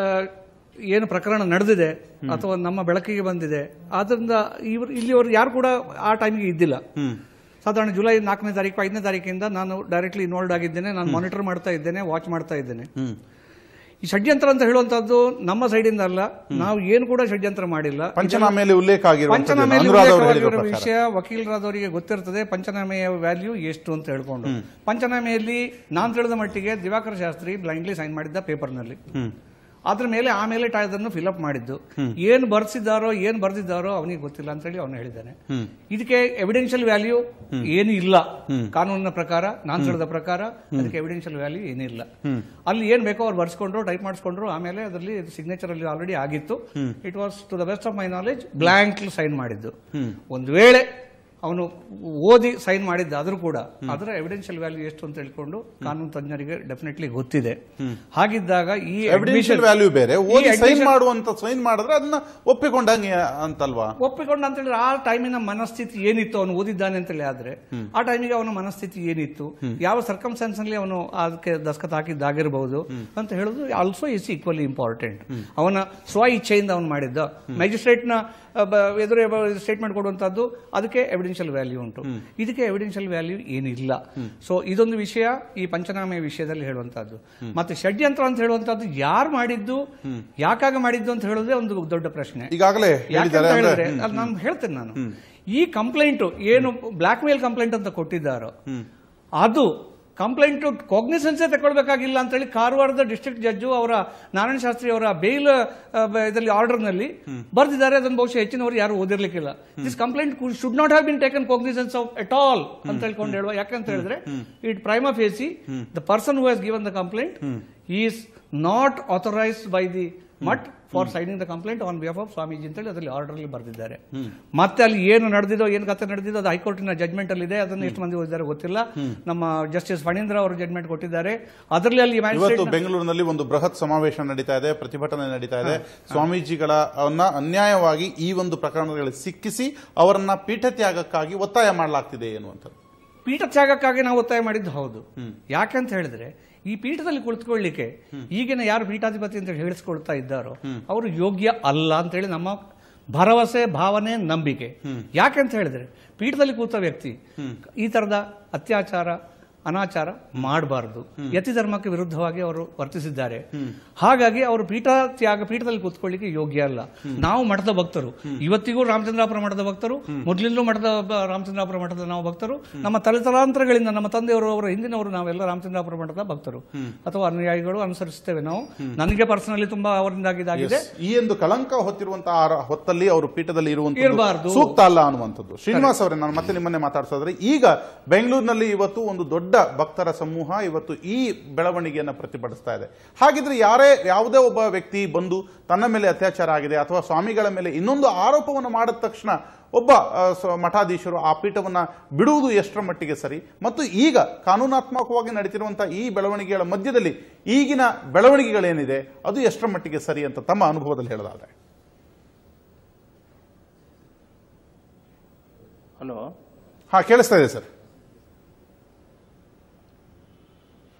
ಏನು ಪ್ರಕರಣ ನಡೆದಿದೆ ಅಥವಾ ನಮ್ಮ ಬೆಳಕಿಗೆ ಬಂದಿದೆ ಅದರಿಂದ ಇಲ್ಲಿವರು ಯಾರು ಕೂಡ ಆ ಟೈಮ್ಗೆ ಇದ್ದಿಲ್ಲ. ಸಾಧಾರಣ ಜುಲೈ 4ನೇ ತಾರೀಕು 5ನೇ ತಾರೀಕಿಂದ ನಾನು ಡೈರೆಕ್ಟ್ಲಿ ಇನ್ವಾಲ್ವ್ ಆಗಿದ್ದೇನೆ. ನಾನು ಮಾನಿಟರ್ ಮಾಡ್ತಾ ಇದ್ದೇನೆ, ವಾಚ್ ಮಾಡ್ತಾ ಇದ್ದೇನೆ. ಈ ಷಡ್ಯಂತ್ರ ಅಂತ ಹೇಳುವಂತದ್ದು ನಮ್ಮ ಸೈಡಿಂದ ಅಲ್ಲ, ನಾವು ಏನು ಕೂಡ ಷಡ್ಯಂತ್ರ ಮಾಡಿಲ್ಲ. ಪಂಚನಾಮೆಯಲ್ಲಿ ಉಲ್ಲೇಖ ಆಗಿರುವ ವಿಷಯ ವಕೀಲರಾದವರಿಗೆ ಗೊತ್ತಿರ್ತದೆ ಪಂಚನಾಮೆಯ ವ್ಯಾಲ್ಯೂ ಎಷ್ಟು ಅಂತ ಹೇಳ್ಕೊಂಡು. ಪಂಚನಾಮೆಯಲ್ಲಿ ನಾನು ತಿಳಿದ ಮಟ್ಟಿಗೆ ದಿವಾಕರ ಶಾಸ್ತ್ರಿ ಬ್ಲೈಂಡ್ಲಿ ಸೈನ್ ಮಾಡಿದ್ದ ಪೇಪರ್ನಲ್ಲಿ, ಅದ್ರ ಮೇಲೆ ಆಮೇಲೆ ಅದನ್ನು ಫಿಲ್ಅಪ್ ಮಾಡಿದ್ದು. ಏನ್ ಬರ್ದಿದ್ದಾರೋ ಅವನಿಗೆ ಗೊತ್ತಿಲ್ಲ ಅಂತ ಹೇಳಿ ಅವನು ಹೇಳಿದ್ದಾನೆ. ಇದಕ್ಕೆ ಎವಿಡೆನ್ಷಿಯಲ್ ವ್ಯಾಲ್ಯೂ ಏನು ಇಲ್ಲ ಕಾನೂನಿನ ಪ್ರಕಾರ, ನಾನು ತಿಳಿದ ಪ್ರಕಾರ ಅದಕ್ಕೆ ಎವಿಡೆನ್ಷಿಯಲ್ ವ್ಯಾಲ್ಯೂ ಏನಿಲ್ಲ. ಅಲ್ಲಿ ಏನ್ ಬೇಕೋ ಅವ್ರು ಬರ್ಸ್ಕೊಂಡ್ರು, ಟೈಪ್ ಮಾಡಿಸ್ಕೊಂಡ್ರು, ಆಮೇಲೆ ಅದರಲ್ಲಿ ಸಿಗ್ನೇಚರ್ ಅಲ್ಲಿ ಆಲ್ರೆಡಿ ಆಗಿತ್ತು. It was to the best of my knowledge blank sign ಮಾಡಿದ್ದು. ಒಂದು ವೇಳೆ ಅವನು ಓದಿ ಸೈನ್ ಮಾಡಿದ್ದ ಆದ್ರೂ ಕೂಡ ಅದರ ಎವಿಡೆನ್ಷಿಯಲ್ ವ್ಯಾಲ್ಯೂ ಎಷ್ಟು ಅಂತ ಹೇಳ್ಕೊಂಡು ಕಾನೂನು ತಜ್ಞರಿಗೆ ಡೆಫಿನೆಟ್ಲಿ ಗೊತ್ತಿದೆ. ಹಾಗಿದ್ದಾಗ ಈ ಎವಿಡೆನ್ಷಿಯಲ್ ವ್ಯಾಲ್ಯೂ ಬೇರೆ, ಸೈನ್ ಮಾಡುವಂತ ಸೈನ್ ಮಾಡಿದ್ರೆ ಅದನ್ನ ಒಪ್ಪಿಕೊಂಡಂಗೆ ಅಂತಲ್ವಾ? ಒಪ್ಪಿಕೊಂಡ ಅಂತ ಹೇಳಿದ್ರೆ ಆ ಟೈಮಿನ ಮನಸ್ಥಿತಿ ಏನಿತ್ತು, ಅವನು ಓದಿದ್ದಾನೆ ಅಂತೇಳಿ ಆದ್ರೆ ಆ ಟೈಮಿಗೆ ಅವನ ಮನಸ್ಥಿತಿ ಏನಿತ್ತು, ಯಾವ ಸರ್ಕಮ್ಸ್ಟಾನ್ಸ್ ನಲ್ಲಿ ಅವನು ಅದಕ್ಕೆ ದಸ್ಕತ್ ಹಾಕಿದ್ದಾಗಿರಬಹುದು ಅಂತ ಹೇಳೋದು ಆಲ್ಸೋ ಇಸ್ ಈಕ್ವಲಿ ಇಂಪಾರ್ಟೆಂಟ್. ಅವನ ಸ್ವ ಇಚ್ಛೆಯಿಂದ ಅವನು ಮಾಡಿದ್ದ, ಮ್ಯಾಜಿಸ್ಟ್ರೇಟ್ ನ ಎದುರು ಸ್ಟೇಟ್ಮೆಂಟ್ ಕೊಡುವಂತದ್ದು, ಅದಕ್ಕೆ ಎವಿಡೆನ್ಷಿಯಲ್ ವ್ಯಾಲ್ಯೂ ಉಂಟು. ಇದಕ್ಕೆ ಎವಿಡೆನ್ಷಿಯಲ್ ವ್ಯಾಲ್ಯೂ ಏನಿಲ್ಲ. ಸೊ ಇದೊಂದು ವಿಷಯ ಈ ಪಂಚನಾಮೆ ವಿಷಯದಲ್ಲಿ ಹೇಳುವಂತದ್ದು. ಮತ್ತೆ ಷಡ್ಯಂತ್ರ ಅಂತ ಹೇಳುವಂತದ್ದು ಯಾರು ಮಾಡಿದ್ದು, ಯಾಕಾಗ ಮಾಡಿದ್ದು ಅಂತ ಹೇಳೋದೇ ಒಂದು ದೊಡ್ಡ ಪ್ರಶ್ನೆ. ಈಗಾಗಲೇ ನಾನು ಹೇಳ್ತೇನೆ, ನಾನು ಈ ಕಂಪ್ಲೇಂಟ್ ಏನು ಬ್ಲಾಕ್ ಮೇಲ್ ಕಂಪ್ಲೇಂಟ್ ಅಂತ ಕೊಟ್ಟಿದ್ದಾರೋ ಅದು ಕಂಪ್ಲೇಂಟ್ ಕಾಗ್ನಿಸೆನ್ಸೇ ತಗೊಳ್ಬೇಕಾಗಿಲ್ಲ ಅಂತ ಹೇಳಿ ಕಾರವಾರದ ಡಿಸ್ಟ್ರಿಕ್ಟ್ ಜಡ್ಜು ಅವರ ನಾರಾಯಣ ಶಾಸ್ತ್ರಿ ಅವರ ಬೇಲ್ ಇದರಲ್ಲಿ ಆರ್ಡರ್ ನಲ್ಲಿ ಬರ್ದಿದ್ದಾರೆ. ಅದನ್ನು ಬಹುಶಃ ಹೆಚ್ಚಿನವರು ಯಾರು ಓದಿರ್ಲಿಕ್ಕಿಲ್ಲ. This complaint should not have been taken cognizance of at all ಅಂತ ಹೇಳ್ಕೊಂಡು ಹೇಳುವ. ಯಾಕಂತ ಹೇಳಿದ್ರೆ it prima facie the person who has given the complaint is not authorised by the math for signing the complaint on behalf of Swamiji ಅಂತ ಹೇಳಿ ಅದರಲ್ಲಿ ಆರ್ಡರ್ ಅಲ್ಲಿ ಬರೆದಿದ್ದಾರೆ. ಮತ್ತೆ ಅಲ್ಲಿ ಏನು ನಡೆದಿದೋ, ಏನು ಕಥೆ ನಡೆದಿದೋ ಅದು ಹೈಕೋರ್ಟಿನ ಜಡ್ಮೆಂಟ್ ಅಲ್ಲಿ ಇದೆ. ಅದನ್ನು ಎಷ್ಟು ಮಂದಿ ಓದಿದ್ದಾರೆ ಗೊತ್ತಿಲ್ಲ. ನಮ್ಮ ಜಸ್ಟಿಸ್ ಫಣೀಂದ್ರ ಅವರು ಜಡ್ಮೆಂಟ್ ಕೊಟ್ಟಿದ್ದಾರೆ. ಅದರಲ್ಲಿ ಅಲ್ಲಿ ಇವತ್ತು ಬೆಂಗಳೂರಿನಲ್ಲಿ ಒಂದು ಬೃಹತ್ ಸಮಾವೇಶ ನಡೀತಾ ಇದೆ, ಪ್ರತಿಭಟನೆ ನಡೀತಾ ಇದೆ. ಸ್ವಾಮೀಜಿಗಳನ್ನ ಅನ್ಯಾಯವಾಗಿ ಈ ಒಂದು ಪ್ರಕರಣಗಳಲ್ಲಿ ಸಿಕ್ಕಿಸಿ ಅವರನ್ನ ಪೀಠ ತ್ಯಾಗಕ್ಕಾಗಿ ಒತ್ತಾಯ ಮಾಡಲಾಗ್ತಿದೆ ಎನ್ನುವಂಥದ್ದು. ಪೀಠ ತ್ಯಾಗಕ್ಕಾಗಿ ನಾವು ಒತ್ತಾಯ ಮಾಡಿದ್ದು ಹೌದು. ಯಾಕಂತ ಹೇಳಿದ್ರೆ ಈ ಪೀಠದಲ್ಲಿ ಕುಳಿತುಕೊಳ್ಳಿಕ್ಕೆ ಈಗಿನ ಯಾರು ಪೀಠಾಧಿಪತಿ ಅಂತ ಹೇಳಿಸ್ಕೊಳ್ತಾ ಇದ್ದಾರೋ ಅವರು ಯೋಗ್ಯ ಅಲ್ಲ ಅಂತ ಹೇಳಿ ನಮ್ಮ ಭರವಸೆ, ಭಾವನೆ, ನಂಬಿಕೆ. ಯಾಕಂತ ಹೇಳಿದ್ರೆ ಪೀಠದಲ್ಲಿ ಕೂತ ವ್ಯಕ್ತಿ ಈ ತರದ ಅತ್ಯಾಚಾರ, ಅನಾಚಾರ ಮಾಡಬಾರದು. ಯತಿ ಧರ್ಮಕ್ಕೆ ವಿರುದ್ಧವಾಗಿ ಅವರು ವರ್ತಿಸಿದ್ದಾರೆ. ಹಾಗಾಗಿ ಅವರು ಪೀಠದಲ್ಲಿ ಕೂತ್ಕೊಳ್ಳಿಕ್ಕೆ ಯೋಗ್ಯ ಅಲ್ಲ. ನಾವು ಮಠದ ಭಕ್ತರು, ಇವತ್ತಿಗೂ ರಾಮಚಂದ್ರಾಪುರ ಮಠದ ಭಕ್ತರು, ಮೊದಲಿಂದಲೂ ರಾಮಚಂದ್ರಾಪುರ ಮಠದ ನಾವು ಭಕ್ತರು. ನಮ್ಮ ತಲೆತಲಾಂತರಗಳಿಂದ ನಮ್ಮ ತಂದೆಯವರು, ಅವರ ಹಿಂದಿನವರು ನಾವೆಲ್ಲ ರಾಮಚಂದ್ರಾಪುರ ಮಠದ ಭಕ್ತರು ಅಥವಾ ಅನುಯಾಯಿಗಳು ಅನುಸರಿಸುತ್ತೇವೆ ನಾವು. ನನಗೆ ಪರ್ಸನಲಿ ತುಂಬಾ ಅವರಿಂದಾಗಿದೆ. ಈ ಒಂದು ಕಳಂಕ ಹೊತ್ತಿರುವಂತಹ ಹೊತ್ತಲ್ಲಿ ಅವರು ಪೀಠದಲ್ಲಿ ಇರುವಂತದ್ದು ಸೂಕ್ತ ಅಲ್ಲ ಅನ್ನುವಂಥದ್ದು. ಶ್ರೀನಿವಾಸ್ ಅವರೇ, ನಾನು ಮತ್ತೆ ನಿಮ್ಮನ್ನೇ ಮಾತಾಡ್ಸೋದ್ರೆ, ಈಗ ಬೆಂಗಳೂರಿನಲ್ಲಿ ಇವತ್ತು ಒಂದು ದೊಡ್ಡ ಭಕ್ತರ ಸಮೂಹ ಇವತ್ತು ಈ ಬೆಳವಣಿಗೆಯನ್ನು ಪ್ರತಿಭಟಿಸ್ತಾ ಇದೆ. ಹಾಗಿದ್ರೆ ಯಾವುದೇ ಒಬ್ಬ ವ್ಯಕ್ತಿ ಬಂದು ತನ್ನ ಮೇಲೆ ಅತ್ಯಾಚಾರ ಆಗಿದೆ ಅಥವಾ ಸ್ವಾಮಿಗಳ ಮೇಲೆ ಇನ್ನೊಂದು ಆರೋಪವನ್ನು ಮಾಡಿದ ತಕ್ಷಣ ಒಬ್ಬ ಮಠಾಧೀಶರು ಆ ಪೀಠವನ್ನ ಬಿಡುವುದು ಎಷ್ಟರ ಮಟ್ಟಿಗೆ ಸರಿ? ಮತ್ತು ಈಗ ಕಾನೂನಾತ್ಮಕವಾಗಿ ನಡೀತಿರುವಂತಹ ಈ ಬೆಳವಣಿಗೆಗಳ ಮಧ್ಯದಲ್ಲಿ ಈಗಿನ ಬೆಳವಣಿಗೆಗಳೇನಿದೆ ಅದು ಎಷ್ಟರ ಮಟ್ಟಿಗೆ ಸರಿ ಅಂತ ತಮ್ಮ ಅನುಭವದಲ್ಲಿ ಹೇಳೋದಾದ್ರೆ? ಹಲೋ, ಹಾ, ಕೇಳಿಸ್ತಾ ಇದೆ ಸರ್.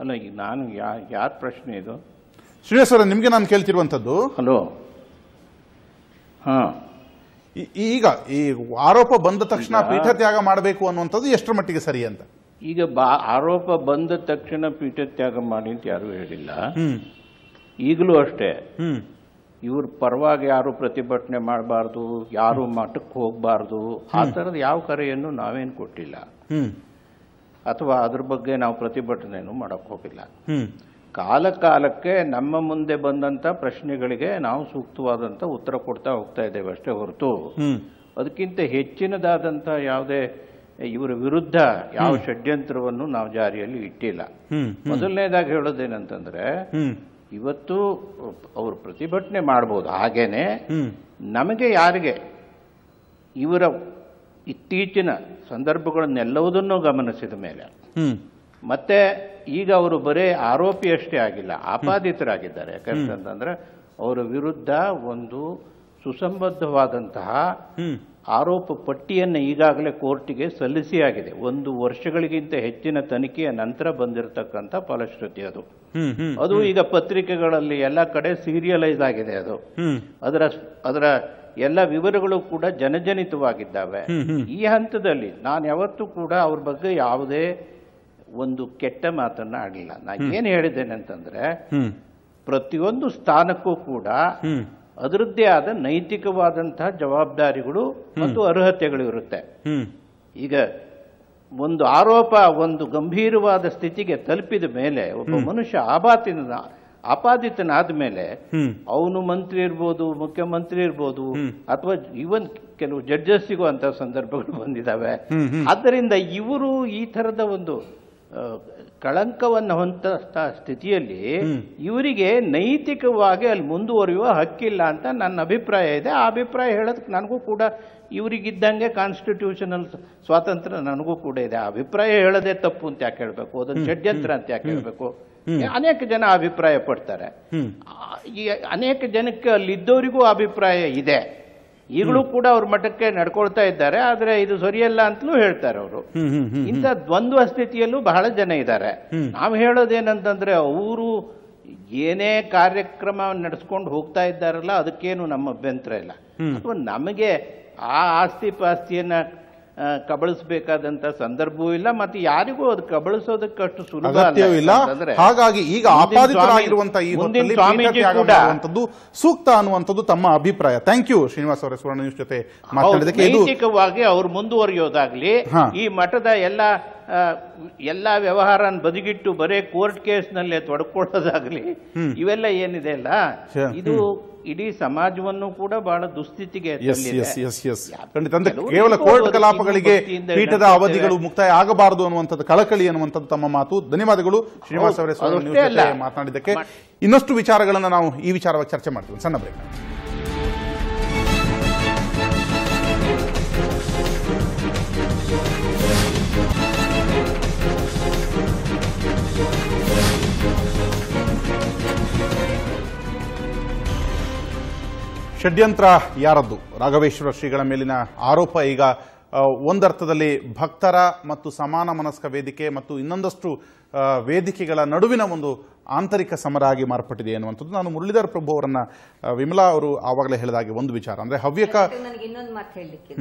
ಅಲ್ಲ, ಈಗ ನಾನು ಯಾರ ಪ್ರಶ್ನೆ ಇದು? ಶ್ರೀನಿವಾಸ್ ಅವರೇ, ನಿಮ್ಗೆ ನಾನು ಕೇಳ್ತಿರುವಂತದ್ದು. ಹಲೋ, ಹಾ, ಈಗ ಈ ಆರೋಪ ಬಂದ ತಕ್ಷಣ ಪೀಠ ತ್ಯಾಗ ಮಾಡಬೇಕು ಅನ್ನುವಂಥದ್ದು ಎಷ್ಟರ ಮಟ್ಟಿಗೆ ಸರಿ ಅಂತ? ಈಗ ಆರೋಪ ಬಂದ ತಕ್ಷಣ ಪೀಠ ತ್ಯಾಗ ಮಾಡಿ ಅಂತ ಯಾರು ಹೇಳಿಲ್ಲ. ಈಗಲೂ ಅಷ್ಟೇ ಇವ್ರ ಪರವಾಗಿ ಯಾರು ಪ್ರತಿಭಟನೆ ಮಾಡಬಾರ್ದು, ಯಾರು ಮಠಕ್ಕೆ ಹೋಗಬಾರ್ದು, ಆ ಥರದ ಯಾವ ಕರೆಯನ್ನು ನಾವೇನು ಕೊಟ್ಟಿಲ್ಲ ಅಥವಾ ಅದ್ರ ಬಗ್ಗೆ ನಾವು ಪ್ರತಿಭಟನೆಯನ್ನು ಮಾಡಕ್ ಹೋಗಿಲ್ಲ. ಕಾಲಕ್ಕೆ ನಮ್ಮ ಮುಂದೆ ಬಂದಂತ ಪ್ರಶ್ನೆಗಳಿಗೆ ನಾವು ಸೂಕ್ತವಾದಂತ ಉತ್ತರ ಕೊಡ್ತಾ ಹೋಗ್ತಾ ಇದ್ದೇವೆ ಅಷ್ಟೇ ಹೊರತು ಅದಕ್ಕಿಂತ ಹೆಚ್ಚಿನದಾದಂತ ಯಾವುದೇ ಇವರ ವಿರುದ್ಧ ಯಾವ ಷಡ್ಯಂತ್ರವನ್ನು ನಾವು ಜಾರಿಯಲ್ಲಿ ಇಟ್ಟಿಲ್ಲ. ಮೊದಲನೇದಾಗಿ ಹೇಳೋದೇನಂತಂದ್ರೆ, ಇವತ್ತು ಅವರು ಪ್ರತಿಭಟನೆ ಮಾಡಬಹುದು, ಹಾಗೇನೆ ನಮಗೆ ಯಾರಿಗೆ ಇವರ ಇತ್ತೀಚಿನ ಸಂದರ್ಭಗಳನ್ನೆಲ್ಲವುದನ್ನು ಗಮನಿಸಿದ ಮೇಲೆ ಮತ್ತೆ ಈಗ ಅವರು ಬರೇ ಆರೋಪಿಯಷ್ಟೇ ಆಗಿಲ್ಲ, ಆಪಾದಿತರಾಗಿದ್ದಾರೆ. ಯಾಕಂತಂದ್ರೆ ಅವರ ವಿರುದ್ಧ ಒಂದು ಸುಸಂಬದ್ಧವಾದಂತಹ ಆರೋಪ ಪಟ್ಟಿಯನ್ನು ಈಗಾಗಲೇ ಕೋರ್ಟಿಗೆ ಸಲ್ಲಿಸಿ ಆಗಿದೆ. 1 ವರ್ಷಗಳಿಗಿಂತ ಹೆಚ್ಚಿನ ತನಿಖೆಯ ನಂತರ ಬಂದಿರತಕ್ಕಂಥ ಫಲಶ್ರುತಿ ಅದು ಈಗ ಪತ್ರಿಕೆಗಳಲ್ಲಿ ಎಲ್ಲ ಕಡೆ ಸೀರಿಯಲೈಸ್ ಆಗಿದೆ. ಅದರ ಎಲ್ಲ ವಿವರಗಳು ಕೂಡ ಜನಜನಿತವಾಗಿದ್ದಾವೆ. ಈ ಹಂತದಲ್ಲಿ ನಾನು ಯಾವತ್ತೂ ಕೂಡ ಅವ್ರ ಬಗ್ಗೆ ಯಾವುದೇ ಒಂದು ಕೆಟ್ಟ ಮಾತನ್ನ ಆಡಲಿಲ್ಲ. ನಾನು ಏನು ಹೇಳಿದ್ದೇನೆ ಅಂತಂದ್ರೆ, ಪ್ರತಿಯೊಂದು ಸ್ಥಾನಕ್ಕೂ ಕೂಡ ಅದರದ್ದೇ ಆದ ನೈತಿಕವಾದಂತಹ ಜವಾಬ್ದಾರಿಗಳು ಮತ್ತು ಅರ್ಹತೆಗಳು ಇರುತ್ತೆ. ಈಗ ಒಂದು ಆರೋಪ ಒಂದು ಗಂಭೀರವಾದ ಸ್ಥಿತಿಗೆ ತಲುಪಿದ ಮೇಲೆ ಒಬ್ಬ ಮನುಷ್ಯ ಆಪಾದಿತನಾದ ಮೇಲೆ ಅವನು ಮಂತ್ರಿ ಇರ್ಬೋದು, ಮುಖ್ಯಮಂತ್ರಿ ಇರ್ಬೋದು, ಅಥವಾ ಈವನ್ ಕೆಲವು ಜಡ್ಜಸ್ಸಿಗೂ ಅಂತ ಸಂದರ್ಭಗಳು ಬಂದಿದ್ದಾವೆ. ಆದ್ದರಿಂದ ಇವರು ಈ ತರದ ಒಂದು ಕಳಂಕವನ್ನು ಹೊಂದ ಸ್ಥಿತಿಯಲ್ಲಿ ಇವರಿಗೆ ನೈತಿಕವಾಗಿ ಅಲ್ಲಿ ಮುಂದುವರಿಯುವ ಹಕ್ಕಿಲ್ಲ ಅಂತ ನನ್ನ ಅಭಿಪ್ರಾಯ ಇದೆ. ಆ ಅಭಿಪ್ರಾಯ ಹೇಳೋದಕ್ಕೆ ನನಗೂ ಕೂಡ ಇವರಿಗಿದ್ದಂಗೆ ಕಾನ್ಸ್ಟಿಟ್ಯೂಷನಲ್ ಸ್ವಾತಂತ್ರ್ಯ ನನಗೂ ಕೂಡ ಇದೆ. ಆ ಅಭಿಪ್ರಾಯ ಹೇಳೋದೇ ತಪ್ಪು ಅಂತ ಯಾಕೆ ಹೇಳ್ಬೇಕು, ಅದನ್ನು ಷಡ್ಯಂತ್ರ ಅಂತ ಯಾಕೆ ಹೇಳ್ಬೇಕು? ಅನೇಕ ಜನ ಅಭಿಪ್ರಾಯ ಪಡ್ತಾರೆ. ಈ ಅನೇಕ ಜನಕ್ಕೆ ಅಲ್ಲಿದ್ದವರಿಗೂ ಅಭಿಪ್ರಾಯ ಇದೆ. ಈಗಲೂ ಕೂಡ ಅವ್ರ ಮಟ್ಟಕ್ಕೆ ನಡ್ಕೊಳ್ತಾ ಇದ್ದಾರೆ. ಆದ್ರೆ ಇದು ಸರಿಯಲ್ಲ ಅಂತಲೂ ಹೇಳ್ತಾರೆ ಅವರು. ಇಂಥ ದ್ವಂದ್ವ ಸ್ಥಿತಿಯಲ್ಲೂ ಬಹಳ ಜನ ಇದ್ದಾರೆ. ನಾವು ಹೇಳೋದೇನಂತಂದ್ರೆ, ಅವರು ಏನೇ ಕಾರ್ಯಕ್ರಮ ನಡೆಸ್ಕೊಂಡು ಹೋಗ್ತಾ ಇದ್ದಾರಲ್ಲ ಅದಕ್ಕೇನು ನಮ್ಮ ಅಭ್ಯಂತರ ಇಲ್ಲ. ಅಥವಾ ನಮಗೆ ಆ ಆಸ್ತಿ ಪಾಸ್ತಿಯನ್ನ ಕಬಳಿಸಬೇಕಾದಂತ ಸಂದರ್ಭವೂ ಇಲ್ಲ, ಮತ್ತೆ ಯಾರಿಗೂ ಅದು ಕಬಳಿಸೋದಕ್ಕೆ ಅಷ್ಟು ಸುಲಭ ಅಗತ್ಯವಿಲ್ಲ. ಹಾಗಾಗಿ ಈಗ ಆಪಾದಿತರಾಗಿರುವಂತಹ ಈ ಹೊತ್ತಲ್ಲಿ ಪೀಠತ್ಯಾಗ ಸೂಕ್ತ ಅನ್ನುವಂಥದ್ದು ತಮ್ಮ ಅಭಿಪ್ರಾಯ. ಥ್ಯಾಂಕ್ ಯು ಶ್ರೀನಿವಾಸ್ ಅವರೇ, ಸುವರ್ಣ ನ್ಯೂಸ್ ಜೊತೆ ಮಾತನಾಡಿದಕ್ಕೆ. ನೈತಿಕವಾಗಿ ಅವ್ರು ಮುಂದುವರಿಯೋದಾಗ್ಲಿ, ಈ ಮಠದ ಎಲ್ಲ ವ್ಯವಹಾರ ಬದಿಗಿಟ್ಟು ಬರೇ ಕೋರ್ಟ್ ಕೇಸ್ನಲ್ಲೇ ತೊಡ್ಕೊಳ್ಳೋದಾಗ್ಲಿ, ಇವೆಲ್ಲ ಏನಿದೆ ಅಲ್ಲ, ಇದು ಇಡೀ ಸಮಾಜವನ್ನು ಕೂಡ ಬಹಳ ದುಸ್ಥಿತಿಗೆ ಕೇವಲ ಕೋರ್ಟ್ ಕಲಾಪಗಳಿಗೆ ಪೀಠದ ಅವಧಿಗಳು ಮುಕ್ತಾಯ ಆಗಬಾರದು ಅನ್ನುವಂಥದ್ದು ಕಳಕಳಿ ಅನ್ನುವಂಥದ್ದು ತಮ್ಮ ಮಾತು. ಧನ್ಯವಾದಗಳು ಶ್ರೀನಿವಾಸ್ ಅವರೇ ಮಾತನಾಡಿದ್ದಕ್ಕೆ. ಇನ್ನಷ್ಟು ವಿಚಾರಗಳನ್ನು ನಾವು ಈ ವಿಚಾರವಾಗಿ ಚರ್ಚೆ ಮಾಡ್ತೀವಿ. ಸಣ್ಣ ಬ್ರೇಕ್. ಷಡ್ಯಂತ್ರ ಯಾರದ್ದು? ರಾಘವೇಶ್ವರ ಶ್ರೀಗಳ ಮೇಲಿನ ಆರೋಪ ಈಗ ಒಂದರ್ಥದಲ್ಲಿ ಭಕ್ತರ ಮತ್ತು ಸಮಾನ ಮನಸ್ಕ ವೇದಿಕೆ ಮತ್ತು ಇನ್ನೊಂದಷ್ಟು ವೇದಿಕೆಗಳ ನಡುವಿನ ಒಂದು ಆಂತರಿಕ ಸಮರ ಆಗಿ ಮಾರ್ಪಟ್ಟಿದೆ ಅನ್ನುವಂಥದ್ದು. ನಾನು ಮುರಳೀಧರ್ ಪ್ರಭು ಅವರನ್ನ, ವಿಮಲಾ ಅವರು ಆವಾಗಲೇ ಹೇಳಿದಾಗೆ ಒಂದು ವಿಚಾರ ಅಂದ್ರೆ ಹವ್ಯಕ. ನನಗೆ ಇನ್ನೊಂದು ಮಾತು ಹೇಳಲಿಕ್ಕೆ,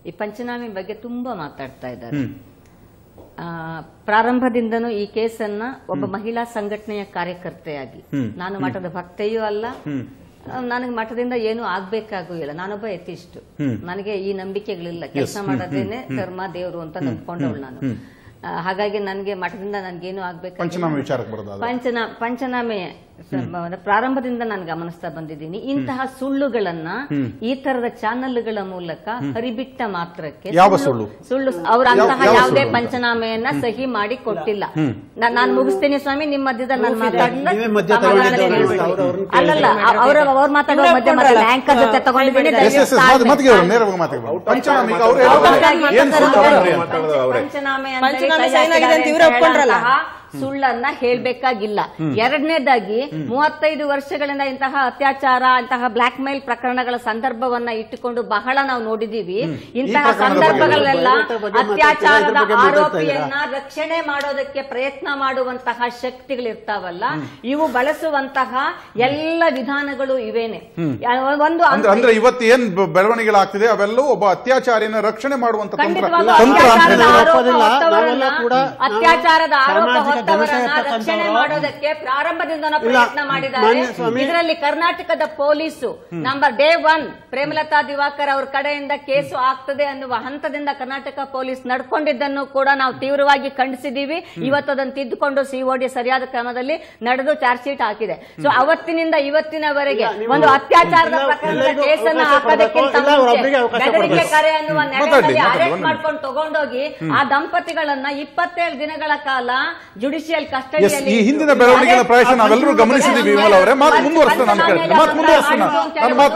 ಈ ಪಂಚನಾಮಿ ಬಗ್ಗೆ ತುಂಬಾ ಮಾತಾಡ್ತಾ ಇದ್ದಾರೆ. ಪ್ರಾರಂಭದಿಂದನೂ ಈ ಕೇಸನ್ನ ಒಬ್ಬ ಮಹಿಳಾ ಸಂಘಟನೆಯ ಕಾರ್ಯಕರ್ತೆಯಾಗಿ, ನಾನು ಮಠದ ಭಕ್ತೆಯೂ ಅಲ್ಲ, ನನಗೆ ಮಠದಿಂದ ಏನು ಆಗ್ಬೇಕಾಗೂ ಇಲ್ಲ, ನಾನೊಬ್ಬ ಎಥಿಸ್ಟ್, ನನಗೆ ಈ ನಂಬಿಕೆಗಳಿಲ್ಲ, ಕೆಲಸ ಮಾಡೋದೇನೆ ಧರ್ಮ ದೇವರು ಅಂತ ನಂಬ್ಕೊಂಡವಳು ನಾನು. ಹಾಗಾಗಿ ನನಗೆ ಮಠದಿಂದ ನನ್ಗೇನು ಆಗ್ಬೇಕು, ಪಂಚನಾಮೆ ಪ್ರಾರಂಭದಿಂದ ನಾನು ಗಮನಿಸ್ತಾ ಬಂದಿದ್ದೀನಿ. ಇಂತಹ ಸುಳ್ಳುಗಳನ್ನ ಈ ತರದ ಚಾನೆಲ್ಗಳ ಮೂಲಕ ಹರಿಬಿಟ್ಟ ಮಾತ್ರಕ್ಕೆ ಸುಳ್ಳು ಅವರು ಅಂತಹ ಯಾವುದೇ ಪಂಚನಾಮೆಯನ್ನ ಸಹಿ ಮಾಡಿ ಕೊಟ್ಟಿಲ್ಲ. ನಾನು ಮುಗಿಸ್ತೀನಿ ಸ್ವಾಮಿ, ನಿಮ್ಮ ಮಧ್ಯದಲ್ಲಿ ನಾನು ಮಾತಾಡಲಿಲ್ಲ, ಅಲ್ಲಲ್ಲ ಅವ್ರ ಮಾತಾಡುವ ಮಧ್ಯ ಮಧ್ಯೆ ಆಂಕರ್ ಜೊತೆ ತಗೊಂಡಿದ್ದೀನಿ. ಸುಳ್ಳನ್ನ ಹೇಳ್ಬೇಕಾಗಿಲ್ಲ. ಎರಡನೇದಾಗಿ 35 ವರ್ಷಗಳಿಂದ ಇಂತಹ ಅತ್ಯಾಚಾರ, ಇಂತಹ ಬ್ಲಾಕ್ ಮೇಲ್ ಪ್ರಕರಣಗಳ ಸಂದರ್ಭವನ್ನ ಇಟ್ಟುಕೊಂಡು ಬಹಳ ನಾವು ನೋಡಿದೀವಿ. ಇಂತಹ ಸಂದರ್ಭಗಳೆಲ್ಲ ಅತ್ಯಾಚಾರದ ಆರೋಪಿಯನ್ನ ರಕ್ಷಣೆ ಮಾಡೋದಕ್ಕೆ ಪ್ರಯತ್ನ ಮಾಡುವಂತಹ ಶಕ್ತಿಗಳಿರ್ತಾವಲ್ಲ, ಇವು ಬಳಸುವಂತಹ ಎಲ್ಲ ವಿಧಾನಗಳು ಇವೇನೆ. ಒಂದು ಅಂದ್ರೆ ಇವತ್ತು ಏನ್ ಬೆಳವಣಿಗೆಗಳಾಗ್ತಿದೆ ಅವೆಲ್ಲವೂ ಒಬ್ಬ ಅತ್ಯಾಚಾರಿಯನ್ನ ರಕ್ಷಣೆ ಮಾಡುವಂತ ಅತ್ಯಾಚಾರದ ಆರೋಪ ರಕ್ಷಣೆ ಮಾಡೋದಕ್ಕೆ ಪ್ರಾರಂಭದಿಂದ ಪ್ರಯತ್ನ ಮಾಡಿದ್ದಾರೆ. ಇದರಲ್ಲಿ ಕರ್ನಾಟಕದ ಪೊಲೀಸು ಡೇ 1 ಪ್ರೇಮಲತಾ ದಿವಾಕರ್ ಅವ್ರ ಕಡೆಯಿಂದ ಕೇಸು ಆಗ್ತದೆ ಅನ್ನುವ ಹಂತದಿಂದ ಕರ್ನಾಟಕ ಪೊಲೀಸ್ ನಡ್ಕೊಂಡಿದ್ದನ್ನು ಕೂಡ ನಾವು ತೀವ್ರವಾಗಿ ಖಂಡಿಸಿದ್ದೀವಿ. ಇವತ್ತು ಅದನ್ನು ತಿದ್ದುಕೊಂಡು ಸಿಒಡಿ ಸರಿಯಾದ ಕ್ರಮದಲ್ಲಿ ನಡೆದು ಚಾರ್ಜ್ ಶೀಟ್ ಹಾಕಿದೆ. ಸೊ ಅವತ್ತಿನಿಂದ ಇವತ್ತಿನವರೆಗೆ ಒಂದು ಅತ್ಯಾಚಾರದ ಪ್ರಕರಣದ ಕೇಸನ್ನು ಹಾಕೋದಕ್ಕಿಂತ ಬೆದರಿಕೆ ಕರೆ ಅನ್ನುವ ನೆಲೆಯಲ್ಲಿ ಅರೆಸ್ಟ್ ಮಾಡ್ಕೊಂಡು ತಗೊಂಡೋಗಿ ಆ ದಂಪತಿಗಳನ್ನ 27 ದಿನಗಳ ಕಾಲ ಜುಡಿಷಿಯಲ್ ಈ ಕಸ್ಟಡಿಯಲ್ಲಿ ಹಿಂದಿನ ಬೆಳವಣಿಗೆನ ಪ್ರಾಯಶಃ ನಾವೆಲ್ಲರೂ ಗಮನಿಸಿದೀವಿ ವಿಮಲ್ ಅವರೇ. ಮಾತು ಮುಂದುವರಿಸ್ತಾ ನಾನು ಕೇಳ್ತೀನಿ, ಮಾತು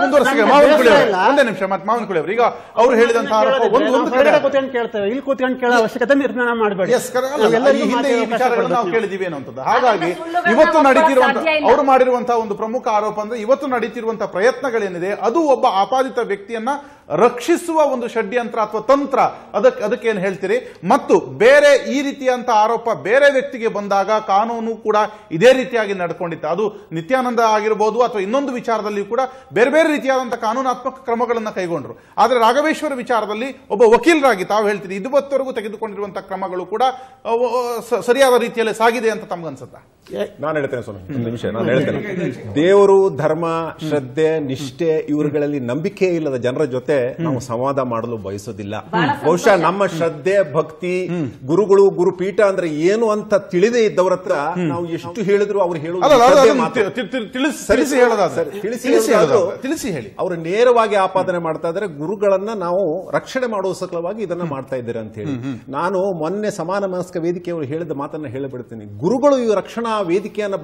ಮುಂದುವರಿಸ್ತೀನಿ. ಮಾವನಕುಳಿ ಅವರೇ ಒಂದೇ ನಿಮಿಷ, ಮಾವನಕುಳಿ ಅವರು ಈಗ ಅವ್ರು ಹೇಳಿದಂತಹ ಆರೋಪ ಒಂದು ಕಡೆ ಕೂತ್ಕೊಂಡು ಕೇಳ್ತೇವೆ, ಇಲ್ಲಿ ಕೂತ್ಕೊಂಡು ಕೇಳೋ ಅವಶ್ಯಕತೆ ನಿರ್ಮಾಣ ಮಾಡಬೇಡಿ. ಈ ಹಿಂದೆ ಈ ವಿಚಾರಗಳನ್ನು ನಾವು ಕೇಳಿದೀವಿ ಅನ್ನುವಂಥದ್ದು. ಹಾಗಾಗಿ ಇವತ್ತು ನಡೀತಿರುವಂತಹ ಅವ್ರು ಮಾಡಿರುವಂತಹ ಒಂದು ಪ್ರಮುಖ ಆರೋಪ ಅಂದ್ರೆ ಇವತ್ತು ನಡೀತಿರುವಂತಹ ಪ್ರಯತ್ನಗಳೇನಿದೆ ಅದು ಒಬ್ಬ ಆಪಾದಿತ ವ್ಯಕ್ತಿಯನ್ನ ರಕ್ಷಿಸುವ ಒಂದು ಷಡ್ಯಂತ್ರ ಅಥವಾ ತಂತ್ರ, ಅದಕ್ಕೆ ಏನ್ ಹೇಳ್ತೀರಿ? ಮತ್ತು ಬೇರೆ ಈ ರೀತಿಯಂತ ಆರೋಪ ಬೇರೆ ವ್ಯಕ್ತಿಗೆ ಬಂದಾಗ ಕಾನೂನು ಕೂಡ ಇದೇ ರೀತಿಯಾಗಿ ನಡ್ಕೊಂಡಿತ್ತು. ಅದು ನಿತ್ಯಾನಂದ ಆಗಿರಬಹುದು ಅಥವಾ ಇನ್ನೊಂದು ವಿಚಾರದಲ್ಲಿ ಕೂಡ ಬೇರೆ ಬೇರೆ ರೀತಿಯಾದಂತಹ ಕಾನೂನಾತ್ಮಕ ಕ್ರಮಗಳನ್ನು ಕೈಗೊಂಡ್ರು. ಆದ್ರೆ ರಾಘವೇಶ್ವರ ವಿಚಾರದಲ್ಲಿ ಒಬ್ಬ ವಕೀಲರಾಗಿ ತಾವು ಹೇಳ್ತೀರಿ ಇದುವರೆಗೂ ತೆಗೆದುಕೊಂಡಿರುವಂತಹ ಕ್ರಮಗಳು ಕೂಡ ಸರಿಯಾದ ರೀತಿಯಲ್ಲಿ ಸಾಗಿದೆ ಅಂತ ತಮ್ಗನ್ಸುತ್ತಾ? ನಾನು ಹೇಳ್ತೇನೆ ಸ್ವಾಮಿ, ಒಂದು ನಿಮಿಷ ನಾನು ಹೇಳ್ತೇನೆ. ದೇವರು, ಧರ್ಮ, ಶ್ರದ್ಧೆ, ನಿಷ್ಠೆ ಇವುಗಳಲ್ಲಿ ನಂಬಿಕೆ ಇಲ್ಲದ ಜನರ ಜೊತೆ ನಾವು ಸಂವಾದ ಮಾಡಲು ಬಯಸೋದಿಲ್ಲ. ಬಹುಶಃ ನಮ್ಮ ಶ್ರದ್ಧೆ, ಭಕ್ತಿ, ಗುರುಗಳು, ಗುರುಪೀಠ ಅಂದ್ರೆ ಏನು ಅಂತ ತಿಳಿದೇ ಇದ್ದವರ ಹತ್ರ ನಾವು ಎಷ್ಟು ಹೇಳಿದ್ರು ಅವ್ರು ತಿಳಿಸಿ ಹೇಳಿ. ಅವರು ನೇರವಾಗಿ ಆಪಾದನೆ ಮಾಡ್ತಾ ಇದ್ದಾರೆ, ಗುರುಗಳನ್ನ ನಾವು ರಕ್ಷಣೆ ಮಾಡುವ ಸಲುವಾಗಿ ಇದನ್ನ ಮಾಡ್ತಾ ಇದ್ದಾರೆ ಅಂತ ಹೇಳಿ. ನಾನು ಮೊನ್ನೆ ಸಮಾನ ಮನಸ್ಕ ವೇದಿಕೆಯವರು ಹೇಳಿದ ಮಾತನ್ನ ಹೇಳಿಬಿಡ್ತೀನಿ. ಗುರುಗಳು ಈ ರಕ್ಷಣಾ ವೇದಿಕೆಯನ್ನು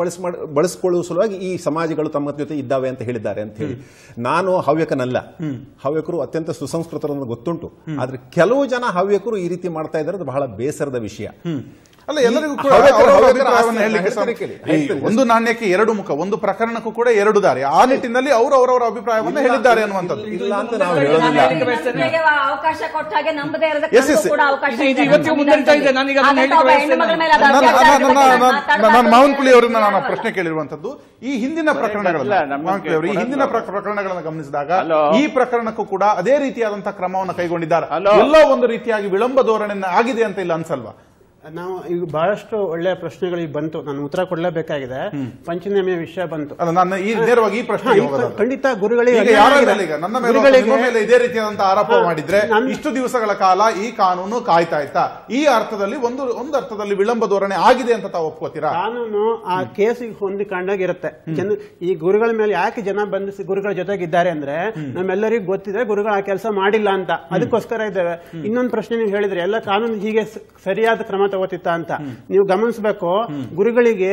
ಬಳಸಿಕೊಳ್ಳುವ ಸಲುವಾಗಿ ಈ ಸಮಾಜಗಳು ತಮ್ಮ ಜೊತೆ ಇದ್ದಾವೆ ಅಂತ ಹೇಳಿದ್ದಾರೆ ಅಂತ ಹೇಳಿ. ನಾನು ಹವ್ಯಕನಲ್ಲ, ಹವ್ಯಕರು ಅತ್ಯಂತ ಸುಸಂಸ್ಕೃತರನ್ನು ಗೊತ್ತುಂಟು. ಆದ್ರೆ ಕೆಲವು ಜನ ಹವ್ಯಕರು ಈ ರೀತಿ ಮಾಡ್ತಾ ಇದ್ದಾರೆ, ಬಹಳ ಬೇಸರದ ವಿಷಯ. ಅಲ್ಲ, ಎಲ್ಲರಿಗೂ ಕೂಡ ಒಂದು ನಾಣ್ಯಕ್ಕೆ ಎರಡು ಮುಖ, ಒಂದು ಪ್ರಕರಣಕ್ಕೂ ಕೂಡ ಎರಡು ದಾರಿ. ಆ ನಿಟ್ಟಿನಲ್ಲಿ ಅವರು ಅವರವರ ಅಭಿಪ್ರಾಯವನ್ನು ಹೇಳಿದ್ದಾರೆ ಅನ್ನುವಂಥದ್ದು ಇಲ್ಲ ಅಂತ ನಾವು ಹೇಳೋದಿಲ್ಲ. ಅವಕಾಶ ಕೊಟ್ಟ ಹಾಗೆ ನಂಬದೇ ನಾನು ಮಾವನಕುಳಿ ಅವರನ್ನ ನಾನು ಪ್ರಶ್ನೆ ಕೇಳಿರುವಂತದ್ದು ಈ ಹಿಂದಿನ ಪ್ರಕರಣಗಳನ್ನು ಗಮನಿಸಿದಾಗ ಈ ಪ್ರಕರಣಕ್ಕೂ ಕೂಡ ಅದೇ ರೀತಿಯಾದಂತಹ ಕ್ರಮವನ್ನು ಕೈಗೊಂಡಿದ್ದಾರೆ. ಎಲ್ಲೋ ಒಂದು ರೀತಿಯಾಗಿ ವಿಳಂಬ ಧೋರಣೆ ಆಗಿದೆ ಅಂತ ಇಲ್ಲ ಅನ್ಸಲ್ವಾ? ನಾವು ಈಗ ಬಹಳಷ್ಟು ಒಳ್ಳೆಯ ಪ್ರಶ್ನೆಗಳಿಗೆ ಬಂತು, ನಾನು ಉತ್ತರ ಕೊಡಲೇಬೇಕಾಗಿದೆ. ಪಂಚನಾಮೆಯ ವಿಷಯ ಬಂತು. ನಾನು ನೇರವಾಗಿ ಈ ಪ್ರಶ್ನೆ ಖಂಡಿತ ಗುರುಗಳಿಗೆ ನನ್ನ ಮೇಲೆ ಇದೇ ರೀತಿಯಾದಂತಹ ಆರೋಪ ಮಾಡಿದ್ರೆ ಇಷ್ಟು ದಿವಸಗಳ ಕಾಲ ಈ ಕಾನೂನು ಕಾಯ್ತಾ ಇತ್ತಾ? ಈ ಅರ್ಥದಲ್ಲಿ ಒಂದು ಅರ್ಥದಲ್ಲಿ ವಿಳಂಬ ಧೋರಣೆ ಆಗಿದೆ ಅಂತ ತಾವು ಒಪ್ಕೋತೀರಾ? ಕಾನೂನು ಆ ಕೇಸಿಗೆ ಹೊಂದಿಕೊಂಡಾಗಿರುತ್ತೆ. ಈ ಗುರುಗಳ ಮೇಲೆ ಯಾಕೆ ಜನ ಬಂಧಿಸಿ ಗುರುಗಳ ಜೊತೆಗಿದ್ದಾರೆ ಅಂದ್ರೆ ನಮ್ಮೆಲ್ಲರಿಗೂ ಗೊತ್ತಿದೆ ಗುರುಗಳು ಆ ಕೆಲಸ ಮಾಡಿಲ್ಲ ಅಂತ, ಅದಕ್ಕೋಸ್ಕರ ಇದ್ದೇವೆ. ಇನ್ನೊಂದು ಪ್ರಶ್ನೆ ನೀವು ಹೇಳಿದ್ರೆ ಎಲ್ಲ ಕಾನೂನು ಹೀಗೆ ಸರಿಯಾದ ಕ್ರಮ ತಗೋತಿತ್ತ ಅಂತ. ನೀವು ಗಮನಿಸಬೇಕು, ಗುರುಗಳಿಗೆ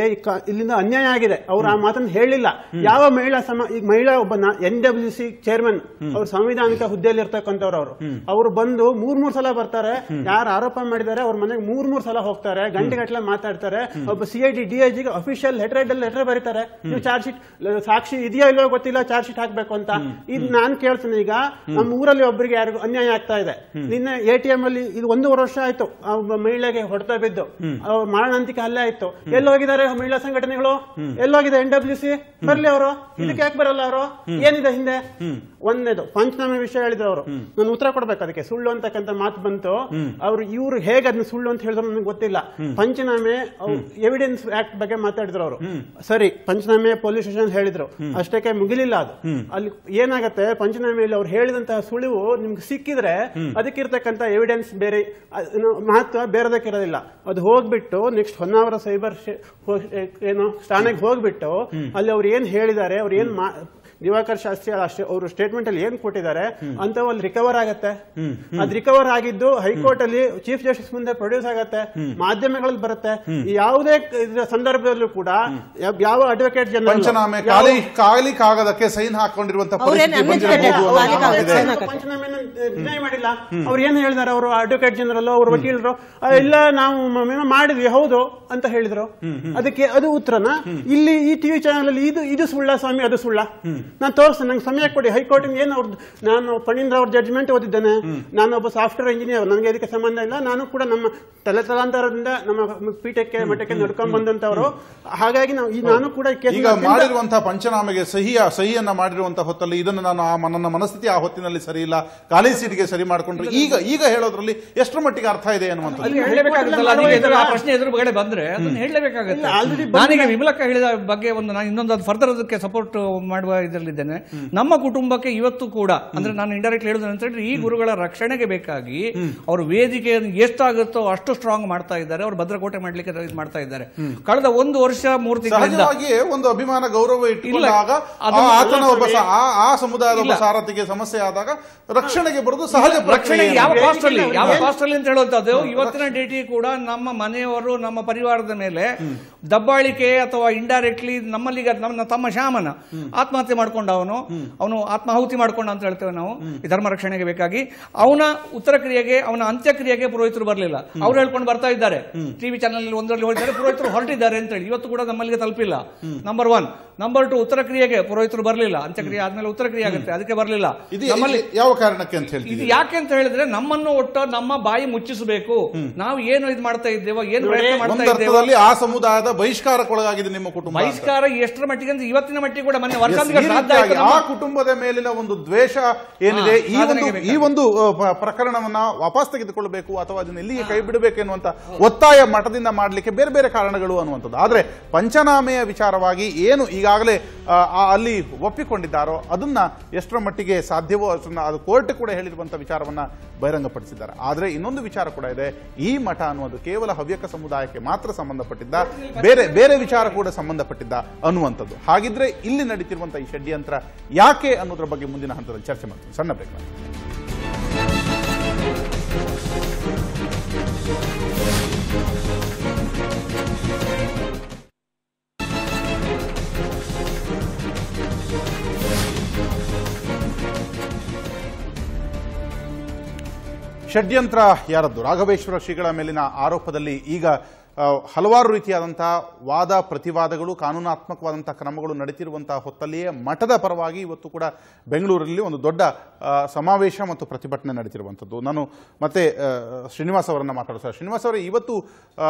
ಇಲ್ಲಿಂದ ಅನ್ಯಾಯ ಆಗಿದೆ. ಅವ್ರು ಆ ಮಾತನ್ನು ಹೇಳಿಲ್ಲ. ಯಾವ ಮಹಿಳಾ ಒಬ್ಬ NWC ಚೇರ್ಮನ್, ಅವ್ರು ಸಂವಿಧಾನಿಕ ಹುದ್ದೆಯಲ್ಲಿ ಇರ್ತಕ್ಕಂಥವ್ರು, ಅವರು ಬಂದು ಮೂರ್ ಸಲ ಬರ್ತಾರೆ. ಯಾರು ಆರೋಪ ಮಾಡಿದ್ದಾರೆ ಅವ್ರ ಮನೆಗೆ ಮೂರ್ ಸಲ ಹೋಗ್ತಾರೆ, ಗಂಟೆಗಟ್ಟಲೆ ಮಾತಾಡ್ತಾರೆ. ಒಬ್ಬ CID DIG ಅಫಿಷಿಯಲ್ ಲೆಟರ್ ಬರೀತಾರೆ, ನೀವು ಚಾರ್ಜ್ ಶೀಟ್ ಸಾಕ್ಷಿ ಇದೆಯೋ ಇಲ್ಲೋ ಗೊತ್ತಿಲ್ಲ, ಚಾರ್ಜ್ ಶೀಟ್ ಹಾಕ್ಬೇಕು ಅಂತ. ಇದು ನಾನು ಕೇಳ್ತೀನಿ, ಈಗ ನಮ್ಮ ಊರಲ್ಲಿ ಒಬ್ಬರಿಗೆ ಯಾರಿಗೂ ಅನ್ಯಾಯ ಆಗ್ತಾ ಇದೆ. ನಿನ್ನೆ ATM ಅಲ್ಲಿ ಇದು 1.5 ವರ್ಷ ಆಯ್ತು, ಒಬ್ಬ ಮಹಿಳೆಗೆ ಹೊಡೆತ ಬಿದ್ದು ಮಾರಣಾಂತಿಕ ಹಲ್ಲೆ ಆಯ್ತು. ಎಲ್ಲೋಗಿದ್ದಾರೆ ಮಹಿಳಾ ಸಂಘಟನೆಗಳು? ಎಲ್ಲೋಗಿದೆ NWC? ಬರ್ಲಿ ಅವರು, ಇದಕ್ಕೆ ಯಾಕೆ ಬರಲ್ಲ ಅವರು? ಏನಿದೆ ಹಿಂದೆ? ಒಂದೇದು ಪಂಚನಾಮೆ ವಿಷಯ ಹೇಳಿದ್ರು ಅವರು, ನಾನು ಉತ್ತರ ಕೊಡ್ಬೇಕು ಅದಕ್ಕೆ. ಸುಳ್ಳು ಅಂತಕ್ಕಂಥ ಮಾತು ಬಂತು. ಇವ್ರು ಹೇಗೆ ಅದನ್ನ ಸುಳ್ಳು ಅಂತ ಹೇಳಿದ್ರು ನನಗೆ ಗೊತ್ತಿಲ್ಲ. ಪಂಚನಾಮೆ ಎವಿಡೆನ್ಸ್ ಆಕ್ಟ್ ಬಗ್ಗೆ ಮಾತಾಡಿದ್ರು ಅವರು. ಸರಿ, ಪಂಚನಾಮೆ ಪೊಲೀಸ್ ಸ್ಟೇಷನ್ ಹೇಳಿದ್ರು, ಅಷ್ಟಕ್ಕೆ ಮುಗಿಲಿಲ್ಲ ಅದು. ಅಲ್ಲಿ ಏನಾಗತ್ತೆ, ಪಂಚನಾಮೆಯಲ್ಲಿ ಅವ್ರು ಹೇಳಿದಂತಹ ಸುಳಿವು ನಿಮ್ಗೆ ಸಿಕ್ಕಿದ್ರೆ ಅದಕ್ಕಿರ್ತಕ್ಕಂಥ ಎವಿಡೆನ್ಸ್ ಬೇರೆ ಮಹತ್ವ ಬೇರೆದಕ್ಕಿರೋದಿಲ್ಲ. ಅದು ಹೋಗ್ಬಿಟ್ಟು ನೆಕ್ಸ್ಟ್ ಹೊನ್ನಾವರ ಸೈಬರ್ ಠಾಣೆಗೆ ಹೋಗ್ಬಿಟ್ಟು ಅಲ್ಲಿ ಅವ್ರು ಏನ್ ಹೇಳಿದ್ದಾರೆ, ಅವ್ರು ಏನ್ ದಿವಾಕರ್ ಶಾಸ್ತ್ರಿ ಅವರು ಸ್ಟೇಟ್ಮೆಂಟ್ ಅಲ್ಲಿ ಏನ್ ಕೊಟ್ಟಿದ್ದಾರೆ ಅಂತ ಅಲ್ಲಿ ರಿಕವರ್ ಆಗತ್ತೆ. ಅದ್ ರಿಕವರ್ ಆಗಿದ್ದು ಹೈಕೋರ್ಟ್ ಅಲ್ಲಿ ಚೀಫ್ ಜಸ್ಟಿಸ್ ಮುಂದೆ ಪ್ರೊಡ್ಯೂಸ್ ಆಗತ್ತೆ, ಮಾಧ್ಯಮಗಳಲ್ಲಿ ಬರುತ್ತೆ. ಯಾವುದೇ ಸಂದರ್ಭದಲ್ಲೂ ಕೂಡ ಯಾವ ಅಡ್ವೊಕೇಟ್ ಜನರಲ್ ಪಂಚನಾಮೆ ಖಾಲಿ ಕಾಗದಕ್ಕೆ ಸೈನ್ ಹಾಕೊಂಡಿರುವಂತಹ ಪಂಚನಾಮೆ ಡಿನೈ ಮಾಡಿಲ್ಲ. ಅವ್ರು ಏನ್ ಹೇಳಿದಾರೆ, ಅವರು ಅಡ್ವೊಕೇಟ್ ಜನರಲ್, ಅವ್ರ ವಕೀಲರು, ಇಲ್ಲ ನಾವು ಮಾಡಿದ್ವಿ ಹೌದು ಅಂತ ಹೇಳಿದ್ರು. ಅದಕ್ಕೆ ಅದು ಉತ್ತರನ? ಇಲ್ಲಿ ಈ ಟಿವಿ ಚಾನಲ್ ಅಲ್ಲಿ ಇದು ಸುಳ್ಳ ಸ್ವಾಮಿ, ಅದು ಸುಳ್ಳ? ನಾನು ತೋರಿಸ್ತೇನೆ, ನಂಗೆ ಸಮಯ ಕೊಡಿ. ಹೈಕೋರ್ಟ್ ಏನು ನಾನು ಫಣೀಂದ್ರ ಅವ್ರ ಜಡ್ಜ್ಮೆಂಟ್ ಓದಿದ್ದೇನೆ. ನಾನೊಬ್ಬ ಸಾಫ್ಟ್ವೇರ್ ಇಂಜಿನಿಯರ್, ನನಗೆ ಇದಕ್ಕೆ ಸಂಬಂಧ ಇಲ್ಲ. ನಾನು ಕೂಡ ನಮ್ಮ ತಲಾಂತರದಿಂದ ನಮ್ಮ ಪೀಠಕ್ಕೆ ಮಠಕ್ಕೆ ನಡ್ಕೊಂಡ್ ಬಂದಂತವರು. ಹಾಗಾಗಿ ನಾನು ಕೂಡ ಈಗ ಮಾಡಿರುವಂತಹ ಪಂಚನಾಮೆಗೆ ಸಹಿಯನ್ನ ಮಾಡಿರುವಂತಹ ಹೊತ್ತಲ್ಲಿ ಇದನ್ನು ನನ್ನ ಮನಸ್ಥಿತಿ ಆ ಹೊತ್ತಿನಲ್ಲಿ ಸರಿ ಇಲ್ಲ, ಖಾಲಿ ಸೀಟಿಗೆ ಸರಿ ಮಾಡ್ಕೊಂಡ್ರೆ ಈಗ ಹೇಳೋದ್ರಲ್ಲಿ ಎಷ್ಟರ ಮಟ್ಟಿಗೆ ಅರ್ಥ ಇದೆ ಅನ್ನುವಂಥದ್ದು ಪ್ರಶ್ನೆ ಎದುರುಗಡೆ ಬಂದ್ರೆ ಅದನ್ನ ಹೇಳಲೇಬೇಕಾಗುತ್ತೆ. ನಾನೀಗ ವಿಮಲಕ್ಕ ಹೇಳಿದ ಬಗ್ಗೆ ನಾನು ಇನ್ನೊಂದು ಫರ್ದರ್ ಅದಕ್ಕೆ ಸಪೋರ್ಟ್ ಮಾಡುವ ರಾಜ್ಯದಲ್ಲಿದ್ದೇನೆ. ನಮ್ಮ ಕುಟುಂಬಕ್ಕೆ ಇವತ್ತು ಕೂಡ ಅಂದ್ರೆ ನಾನು ಇಂಡೈರೆಕ್ಟ್ ಹೇಳುದು ಅಂತ ಹೇಳಿದ್ರೆ, ಈ ಗುರುಗಳ ರಕ್ಷಣೆಗೆ ಬೇಕಾಗಿ ಅವರು ವೇದಿಕೆಯನ್ನು ಎಷ್ಟಾಗುತ್ತೋ ಅಷ್ಟು ಸ್ಟ್ರಾಂಗ್ ಮಾಡ್ತಾ ಇದ್ದಾರೆ. ಅವರು ಭದ್ರಕೋಟೆ ಮಾಡ್ಲಿಕ್ಕೆ ಮಾಡ್ತಾ ಇದ್ದಾರೆ. ಕಳೆದ 1 ವರ್ಷ 3 ತಿಂಗಳಿಂದ ಒಂದು ಅಭಿಮಾನ ಗೌರವ ಇಟ್ಟುಕೊಂಡಾಗ ಆತನ ಒಬ್ಬ ಆ ಸಮುದಾಯದ ಒಬ್ಬ ಸಾರಥಿಗೆ ಸಮಸ್ಯೆ ಆದಾಗ ರಕ್ಷಣೆಗೆ ಬರುವುದು ಸಹಜ. ರಕ್ಷಣೆ ಯಾವ ಕಾಸ್ಟ್ ಅಲ್ಲಿ ಅಂತ ಹೇಳುವಂತದ್ದು ಇವತ್ತಿನ ಡೇಟಿ ಕೂಡ ನಮ್ಮ ಮನೆಯವರು ನಮ್ಮ ಪರಿವಾರದ ಮೇಲೆ ದಬ್ಬಾಳಿಕೆ ಅಥವಾ ಇಂಡೈರೆಕ್ಟ್ಲಿ ನಮ್ಮಲ್ಲಿ ನಮ್ಮ ತಮ್ಮ ಶ್ಯಾಮನ ಆತ್ಮಹತ್ಯೆ ಮಾಡ್ಕೊಂಡ ಅವನು ಆತ್ಮಾಹುತಿ ಮಾಡ್ಕೊಂಡ ಅಂತ ಹೇಳ್ತೇವೆ ನಾವು ಈ ಧರ್ಮ ರಕ್ಷಣೆಗೆ ಬೇಕಾಗಿ. ಅವನ ಉತ್ತರ ಕ್ರಿಯೆಗೆ ಅವನ ಅಂತ್ಯಕ್ರಿಯೆಗೆ ಪುರೋಹಿತರು ಬರಲಿಲ್ಲ. ಅವ್ರು ಹೇಳ್ಕೊಂಡು ಬರ್ತಾ ಇದ್ದಾರೆ, ಟಿವಿ ಚಾನಲ್ ಒಂದರಲ್ಲಿ ಹೇಳಿದ್ದಾರೆ ಪುರೋಹಿತರು ಹೊರಟಿದ್ದಾರೆ ಅಂತ ಹೇಳಿ. ಇವತ್ತು ಕೂಡ ನಮ್ಮಲ್ಲಿಗೆ ತಲುಪಿಲ್ಲ. ನಂಬರ್ 1. ನಂಬರ್ 2, ಉತ್ತರ ಕ್ರಿಯೆಗೆ ಪುರೋಹಿತರು ಬರಲಿಲ್ಲ. ಅಂತ್ಯಕ್ರಿಯೆ ಆದ್ಮೇಲೆ ಉತ್ತರ ಕ್ರಿಯೆ ಆಗುತ್ತೆ, ಅದಕ್ಕೆ ಬರಲಿಲ್ಲ. ನಮ್ಮಲ್ಲಿ ಯಾವ ಕಾರಣಕ್ಕೆ ಅಂತ ಹೇಳಿ ಇದು ಯಾಕೆ ಅಂತ ಹೇಳಿದ್ರೆ ನಮ್ಮನ್ನು ಒಟ್ಟು ನಮ್ಮ ಬಾಯಿ ಮುಚ್ಚಿಸಬೇಕು. ನಾವು ಏನು ಇದು ಮಾಡ್ತಾ ಇದ್ದೇವೋ, ಏನು ಪ್ರಯತ್ನ ಮಾಡ್ತಾ ಇದ್ದೇವೋ, ಆ ಸಮುದಾಯದ ಬಹಿಷ್ಕಾರಕ್ಕೊಳಗಾಗಿದೆ ನಿಮ್ಮ ಕುಟುಂಬ. ಬಹಿಷ್ಕಾರ ಎಷ್ಟರ ಮಟ್ಟಿಗೆ ಅಂದ್ರೆ ಇವತ್ತಿನ ಮಟ್ಟಿಗೆ ಕೂಡ ಮೊನ್ನೆ ಆ ಕುಟುಂಬದ ಮೇಲಿನ ಒಂದು ದ್ವೇಷ ಏನಿದೆ, ಈ ಒಂದು ಪ್ರಕರಣವನ್ನ ವಾಪಸ್ ತೆಗೆದುಕೊಳ್ಳಬೇಕು ಅಥವಾ ಅದನ್ನ ಇಲ್ಲಿಗೆ ಕೈ ಬಿಡಬೇಕು ಎನ್ನುವಂತ ಒತ್ತಾಯ ಮಠದಿಂದ ಮಾಡಲಿಕ್ಕೆ ಬೇರೆ ಬೇರೆ ಕಾರಣಗಳು ಅನ್ನುವಂಥದ್ದು. ಆದ್ರೆ ಪಂಚನಾಮೆಯ ವಿಚಾರವಾಗಿ ಏನು ಈಗಾಗಲೇ ಅಲ್ಲಿ ಒಪ್ಪಿಕೊಂಡಿದ್ದಾರೋ ಅದನ್ನ ಎಷ್ಟರ ಮಟ್ಟಿಗೆ ಸಾಧ್ಯವೋ ಅದು ಕೋರ್ಟ್ ಕೂಡ ಹೇಳಿರುವಂತ ವಿಚಾರವನ್ನ ಬಹಿರಂಗಪಡಿಸಿದ್ದಾರೆ. ಆದ್ರೆ ಇನ್ನೊಂದು ವಿಚಾರ ಕೂಡ ಇದೆ. ಈ ಮಠ ಅನ್ನುವುದು ಕೇವಲ ಹವ್ಯಕ ಸಮುದಾಯಕ್ಕೆ ಮಾತ್ರ ಸಂಬಂಧಪಟ್ಟಿದ್ದ, ಬೇರೆ ವಿಚಾರ ಕೂಡ ಸಂಬಂಧಪಟ್ಟಿದ್ದ ಅನ್ನುವಂಥದ್ದು. ಹಾಗಿದ್ರೆ ಇಲ್ಲಿ ನಡೀತಿರುವಂತಹ ಈ ಷಡ್ಯಂತ್ರ ಯಾಕೆ ಅನ್ನೋದ್ರ ಬಗ್ಗೆ ಮುಂದಿನ ಹಂತದಲ್ಲಿ ಚರ್ಚೆ ಮಾಡ್ತೀನಿ. ಸಣ್ಣ ಬ್ರೇಕ್. ಷಡ್ಯಂತ್ರ ಯಾರದ್ದು? ರಾಘವೇಶ್ವರ ಶ್ರೀಗಳ ಮೇಲಿನ ಆರೋಪದಲ್ಲಿ ಈಗ ಹಲವಾರು ರೀತಿಯಾದಂತಹ ವಾದ ಪ್ರತಿವಾದಗಳು, ಕಾನೂನಾತ್ಮಕವಾದಂತಹ ಕ್ರಮಗಳು ನಡೀತಿರುವಂತಹ ಹೊತ್ತಲ್ಲಿಯೇ ಮಠದ ಪರವಾಗಿ ಇವತ್ತು ಕೂಡ ಬೆಂಗಳೂರಲ್ಲಿ ಒಂದು ದೊಡ್ಡ ಸಮಾವೇಶ ಮತ್ತು ಪ್ರತಿಭಟನೆ ನಡೀತಿರುವಂಥದ್ದು. ನಾನು ಮತ್ತೆ ಶ್ರೀನಿವಾಸ್ ಅವರನ್ನ ಮಾತಾಡೋದು. ಶ್ರೀನಿವಾಸ್ ಅವರೇ, ಇವತ್ತು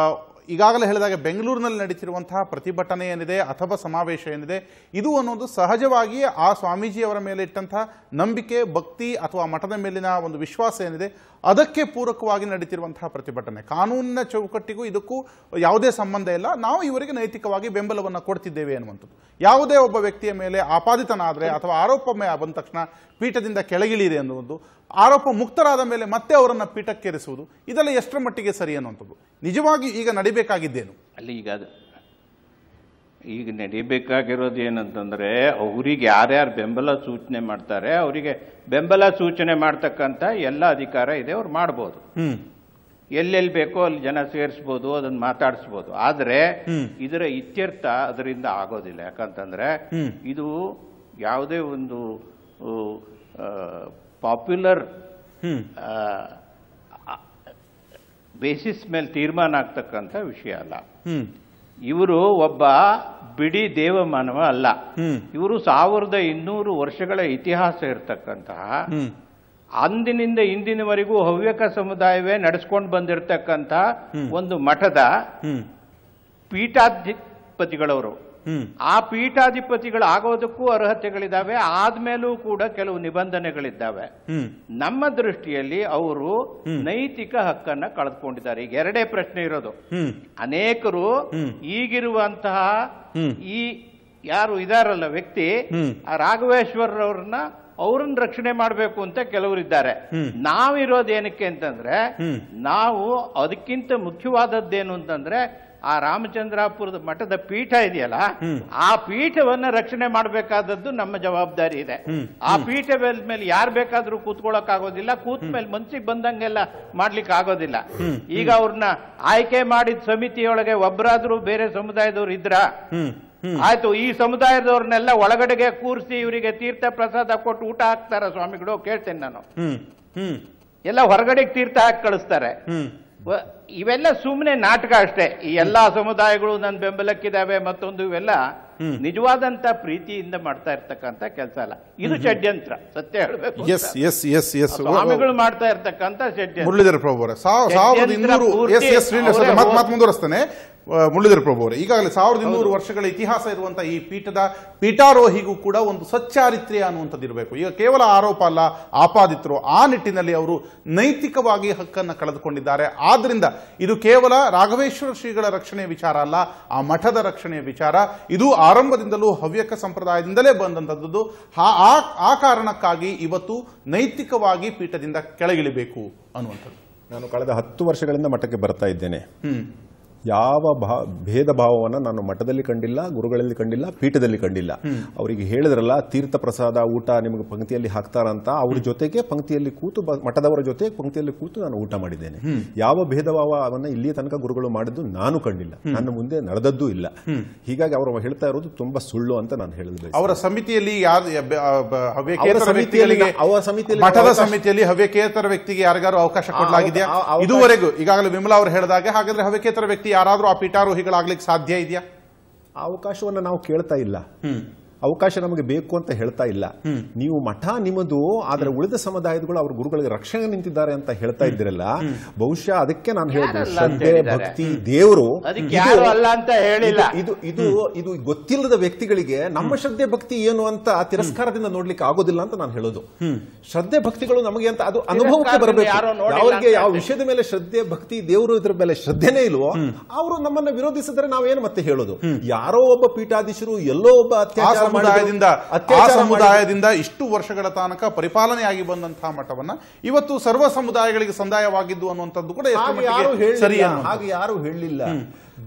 ಈಗಾಗಲೇ ಹೇಳಿದಾಗ ಬೆಂಗಳೂರಿನಲ್ಲಿ ನಡೀತಿರುವಂತಹ ಪ್ರತಿಭಟನೆ ಏನಿದೆ ಅಥವಾ ಸಮಾವೇಶ ಏನಿದೆ, ಇದು ಅನ್ನೋದು ಸಹಜವಾಗಿ ಆ ಸ್ವಾಮೀಜಿಯವರ ಮೇಲೆ ಇಟ್ಟಂತಹ ನಂಬಿಕೆ, ಭಕ್ತಿ ಅಥವಾ ಮಠದ ಮೇಲಿನ ಒಂದು ವಿಶ್ವಾಸ ಏನಿದೆ ಅದಕ್ಕೆ ಪೂರಕವಾಗಿ ನಡೀತಿರುವಂತಹ ಪ್ರತಿಭಟನೆ. ಕಾನೂನಿನ ಚೌಕಟ್ಟಿಗೂ ಇದಕ್ಕೂ ಯಾವುದೇ ಸಂಬಂಧ ಇಲ್ಲ. ನಾವು ಇವರಿಗೆ ನೈತಿಕವಾಗಿ ಬೆಂಬಲವನ್ನು ಕೊಡ್ತಿದ್ದೇವೆ ಅನ್ನುವಂಥದ್ದು. ಯಾವುದೇ ಒಬ್ಬ ವ್ಯಕ್ತಿಯ ಮೇಲೆ ಆಪಾದಿತನಾದರೆ ಅಥವಾ ಆರೋಪ ಬಂದ ತಕ್ಷಣ ಪೀಠದಿಂದ ಕೆಳಗಿಳಿಯಿದೆ ಅನ್ನುವುದು, ಆರೋಪ ಮುಕ್ತರಾದ ಮೇಲೆ ಮತ್ತೆ ಅವರನ್ನ ಪೀಠಕ್ಕೇರಿಸುವುದು, ಇದೆಲ್ಲ ಎಷ್ಟರ ಮಟ್ಟಿಗೆ ಸರಿ ಅನ್ನುವಂಥದ್ದು ನಿಜವಾಗಿ ಈಗ ನಡಿಬೇಕಾಗಿದ್ದೇನು? ಅಲ್ಲಿ ಈಗ ನಡಿಬೇಕಾಗಿರೋದು ಏನಂತಂದ್ರೆ, ಅವರಿಗೆ ಯಾರ್ಯಾರು ಬೆಂಬಲ ಸೂಚನೆ ಮಾಡ್ತಾರೆ ಅವರಿಗೆ ಬೆಂಬಲ ಸೂಚನೆ ಮಾಡ್ತಕ್ಕಂಥ ಎಲ್ಲ ಅಧಿಕಾರ ಇದೆ, ಅವ್ರು ಮಾಡ್ಬೋದು. ಎಲ್ಲೆಲ್ಲಿ ಬೇಕೋ ಅಲ್ಲಿ ಜನ ಸೇರಿಸ್ಬೋದು, ಅದನ್ನ ಮಾತಾಡಿಸ್ಬೋದು. ಆದ್ರೆ ಇದರ ಇತ್ಯರ್ಥ ಅದರಿಂದ ಆಗೋದಿಲ್ಲ. ಯಾಕಂತಂದ್ರೆ ಇದು ಯಾವುದೇ ಒಂದು ಪಾಪ್ಯುಲರ್ ಬೇಸಿಸ್ ಮೇಲೆ ತೀರ್ಮಾನ ಆಗ್ತಕ್ಕಂಥ ವಿಷಯ ಅಲ್ಲ. ಇವರು ಒಬ್ಬ ಬಿಡಿ ದೇವಮಾನವ ಅಲ್ಲ. ಇವರು 1200 ವರ್ಷಗಳ ಇತಿಹಾಸ ಇರತಕ್ಕಂತಹ, ಅಂದಿನಿಂದ ಇಂದಿನವರೆಗೂ ಹವ್ಯಕ ಸಮುದಾಯವೇ ನಡೆಸ್ಕೊಂಡು ಬಂದಿರತಕ್ಕಂಥ ಒಂದು ಮಠದ ಪೀಠಾಧಿಪತಿಗಳವರು. ಆ ಪೀಠಾಧಿಪತಿಗಳು ಆಗೋದಕ್ಕೂ ಅರ್ಹತೆಗಳಿದ್ದಾವೆ, ಆದ್ಮೇಲೂ ಕೂಡ ಕೆಲವು ನಿಬಂಧನೆಗಳಿದ್ದಾವೆ. ನಮ್ಮ ದೃಷ್ಟಿಯಲ್ಲಿ ಅವರು ನೈತಿಕ ಹಕ್ಕನ್ನ ಕಳೆದುಕೊಂಡಿದ್ದಾರೆ. ಈಗ ಎರಡೇ ಪ್ರಶ್ನೆ ಇರೋದು. ಅನೇಕರು ಈಗಿರುವಂತಹ ಈ ಯಾರು ಇದಾರಲ್ಲ ವ್ಯಕ್ತಿ, ಆ ರಾಘವೇಶ್ವರರವ್ರನ್ನ ರಕ್ಷಣೆ ಮಾಡಬೇಕು ಅಂತ ಕೆಲವರಿದ್ದಾರೆ. ನಾವಿರೋದೇನಕ್ಕೆ ಅಂತಂದ್ರೆ, ನಾವು ಅದಕ್ಕಿಂತ ಮುಖ್ಯವಾದದ್ದೇನು ಅಂತಂದ್ರೆ ಆ ರಾಮಚಂದ್ರಾಪುರದ ಮಠದ ಪೀಠ ಇದೆಯಲ್ಲ, ಆ ಪೀಠವನ್ನ ರಕ್ಷಣೆ ಮಾಡಬೇಕಾದದ್ದು ನಮ್ಮ ಜವಾಬ್ದಾರಿ ಇದೆ. ಆ ಪೀಠ ಮೇಲೆ ಯಾರು ಬೇಕಾದ್ರೂ ಕೂತ್ಕೊಳ್ಳಕ್ ಆಗೋದಿಲ್ಲ, ಕೂತ್ ಮೇಲೆ ಮನ್ಸಿಗೆ ಬಂದಂಗೆಲ್ಲ ಮಾಡ್ಲಿಕ್ಕೆ ಆಗೋದಿಲ್ಲ. ಈಗ ಅವ್ರನ್ನ ಆಯ್ಕೆ ಮಾಡಿದ ಸಮಿತಿಯೊಳಗೆ ಒಬ್ಬರಾದ್ರೂ ಬೇರೆ ಸಮುದಾಯದವ್ರು ಇದ್ರ ಆಯ್ತು, ಈ ಸಮುದಾಯದವ್ರನ್ನೆಲ್ಲ ಒಳಗಡೆಗೆ ಕೂರಿಸಿ ಇವರಿಗೆ ತೀರ್ಥ ಪ್ರಸಾದ ಕೊಟ್ಟು ಊಟ ಹಾಕ್ತಾರ ಸ್ವಾಮಿಗಳು? ಕೇಳ್ತೇನೆ ನಾನು. ಎಲ್ಲ ಹೊರಗಡೆಗೆ ತೀರ್ಥ ಹಾಕಿ ಕಳಿಸ್ತಾರೆ. ಇವೆಲ್ಲ ಸುಮ್ಮನೆ ನಾಟಕ ಅಷ್ಟೇ. ಈ ಎಲ್ಲಾ ಸಮುದಾಯಗಳು ನನ್ನ ಬೆಂಬಲಕ್ಕಿದ್ದಾವೆ ಮತ್ತೊಂದು, ಇವೆಲ್ಲ ನಿಜವಾದಂತ ಪ್ರೀತಿಯಿಂದ ಮಾಡ್ತಾ ಇರ್ತಕ್ಕಂಥ ಕೆಲಸ ಅಲ್ಲ. ಇದು ಷಡ್ಯಂತ್ರ, ಸತ್ಯ ಹೇಳಬೇಕು. ಸ್ವಾಮಿಗಳು ಮಾಡ್ತಾ ಇರ್ತಕ್ಕಂಥ ಷಡ್ಯಂತ್ರ. ಮುರಳೀಧರ ಪ್ರಭು ಅವರೇ, 1200 ಮುಂದುವರಿಸ್ತೇನೆ. ಮುರಳೀಧರ ಪ್ರಭು ಅವರೇ, ಈಗಾಗಲೇ 1200 ವರ್ಷಗಳ ಇತಿಹಾಸ ಇರುವಂತಹ ಈ ಪೀಠದ ಪೀಠಾರೋಹಿಗೂ ಕೂಡ ಒಂದು ಸಚ್ಚಾರಿತ್ರ್ಯ ಅನ್ನುವಂಥದ್ದು ಇರಬೇಕು. ಈಗ ಕೇವಲ ಆರೋಪ ಅಲ್ಲ, ಆಪಾದಿತರು. ಆ ನಿಟ್ಟಿನಲ್ಲಿ ಅವರು ನೈತಿಕವಾಗಿ ಹಕ್ಕನ್ನು ಕಳೆದುಕೊಂಡಿದ್ದಾರೆ. ಆದ್ರಿಂದ ಇದು ಕೇವಲ ರಾಘವೇಶ್ವರ ಶ್ರೀಗಳ ರಕ್ಷಣೆಯ ವಿಚಾರ ಅಲ್ಲ, ಆ ಮಠದ ರಕ್ಷಣೆಯ ವಿಚಾರ. ಇದು ಆರಂಭದಿಂದಲೂ ಹವ್ಯಕ ಸಂಪ್ರದಾಯದಿಂದಲೇ ಬಂದಂಥದ್ದು. ಆ ಕಾರಣಕ್ಕಾಗಿ ಇವತ್ತು ನೈತಿಕವಾಗಿ ಪೀಠದಿಂದ ಕೆಳಗಿಳಿಬೇಕು ಅನ್ನುವಂಥದ್ದು. ನಾನು ಕಳೆದ 10 ವರ್ಷಗಳಿಂದ ಮಠಕ್ಕೆ ಬರ್ತಾ ಇದ್ದೇನೆ. ಯಾವ ಭೇದ ಭಾವವನ್ನು ನಾನು ಮಠದಲ್ಲಿ ಕಂಡಿಲ್ಲ, ಗುರುಗಳಲ್ಲಿ ಕಂಡಿಲ್ಲ, ಪೀಠದಲ್ಲಿ ಕಂಡಿಲ್ಲ. ಅವರಿಗೆ ಹೇಳಿದ್ರಲ್ಲ, ತೀರ್ಥ ಪ್ರಸಾದ ಊಟ ನಿಮಗೆ ಪಂಕ್ತಿಯಲ್ಲಿ ಹಾಕ್ತಾರಂತ, ಅವ್ರ ಜೊತೆಗೆ ಪಂಕ್ತಿಯಲ್ಲಿ ಕೂತು, ಮಠದವರ ಜೊತೆ ಪಂಕ್ತಿಯಲ್ಲಿ ಕೂತು ನಾನು ಊಟ ಮಾಡಿದ್ದೇನೆ. ಯಾವ ಭೇದ ಭಾವವನ್ನು ಇಲ್ಲಿಯ ತನಕ ಗುರುಗಳು ಮಾಡಿದ್ದು ನಾನು ಕಂಡಿಲ್ಲ, ನನ್ನ ಮುಂದೆ ನಡೆದದ್ದೂ ಇಲ್ಲ. ಹೀಗಾಗಿ ಅವರು ಹೇಳ್ತಾ ಇರೋದು ತುಂಬಾ ಸುಳ್ಳು ಅಂತ ನಾನು ಹೇಳಿದೆ. ಅವರ ಸಮಿತಿಯಲ್ಲಿ ಮಠದ ಸಮಿತಿಯಲ್ಲಿ ಹವ್ಯಕೇತರ ವ್ಯಕ್ತಿಗೆ ಯಾರಿಗಾರು ಅವಕಾಶ ಕೊಡಲಾಗಿದೆಯಾ ಇದುವರೆಗೂ? ಈಗಾಗಲೇ ವಿಮಲಾ ಅವರು ಹೇಳಿದಾಗೆ, ಹಾಗಾದ್ರೆ ಹವ್ಯಕೇತರ ವ್ಯಕ್ತಿ ಯಾರಾದ್ರೂ ಆ ಪೀಠಾರೋಹಿಗಳಾಗ್ಲಿಕ್ಕೆ ಸಾಧ್ಯ ಇದೆಯಾ? ಅವಕಾಶವನ್ನು ನಾವು ಕೇಳ್ತಾ ಇಲ್ಲ, ಅವಕಾಶ ನಮಗೆ ಬೇಕು ಅಂತ ಹೇಳ್ತಾ ಇಲ್ಲ. ನೀವು ಮಠ ನಿಮ್ಮದು, ಆದ್ರೆ ಉಳಿದ ಸಮುದಾಯಗಳು ಅವ್ರ ಗುರುಗಳಿಗೆ ರಕ್ಷಣೆ ನಿಂತಿದ್ದಾರೆ ಅಂತ ಹೇಳ್ತಾ ಇದ್ದೀರಲ್ಲ, ಬಹುಶಃ ಅದಕ್ಕೆ ನಾನು ಹೇಳಿದೆ, ಶ್ರದ್ಧೆ ಭಕ್ತಿ ದೇವರು ಇದು ಗೊತ್ತಿಲ್ಲದ ವ್ಯಕ್ತಿಗಳಿಗೆ ನಮ್ಮ ಶ್ರದ್ಧೆ ಭಕ್ತಿ ಏನು ಅಂತ ತಿರಸ್ಕಾರದಿಂದ ನೋಡ್ಲಿಕ್ಕೆ ಆಗೋದಿಲ್ಲ ಅಂತ ನಾನು ಹೇಳೋದು. ಶ್ರದ್ಧೆ ಭಕ್ತಿಗಳು ನಮಗೆ ಅಂತ ಅದು ಅನುಭವಕ್ಕೆ ಬರಬೇಕು. ಯಾರಿಗೆ ಯಾವ ವಿಷಯದ ಮೇಲೆ ಶ್ರದ್ಧೆ ಭಕ್ತಿ ದೇವರು ಇದ್ರ ಮೇಲೆ ಶ್ರದ್ಧೆನೇ ಇಲ್ವೋ ಅವರು ನಮ್ಮನ್ನ ವಿರೋಧಿಸಿದ್ರೆ ನಾವೇನು ಮತ್ತೆ ಹೇಳೋದು? ಯಾರೋ ಒಬ್ಬ ಪೀಠಾಧೀಶರು ಎಲ್ಲೋ ಒಬ್ಬ ಅತ್ಯಾಚಾರ ಸಮುದಾಯದಿಂದ ಇಷ್ಟು ವರ್ಷಗಳ ತನಕ ಪರಿಪಾಲನೆಯಾಗಿ ಬಂದಂತಹ ಮಠವನ್ನ ಇವತ್ತು ಸರ್ವ ಸಮುದಾಯಗಳಿಗೆ ಸಂದಾಯವಾಗಿದ್ದು ಅನ್ನುವಂಥದ್ದು ಕೂಡ ಸರಿ. ಹಾಗೆ ಯಾರು ಹೇಳಲಿಲ್ಲ.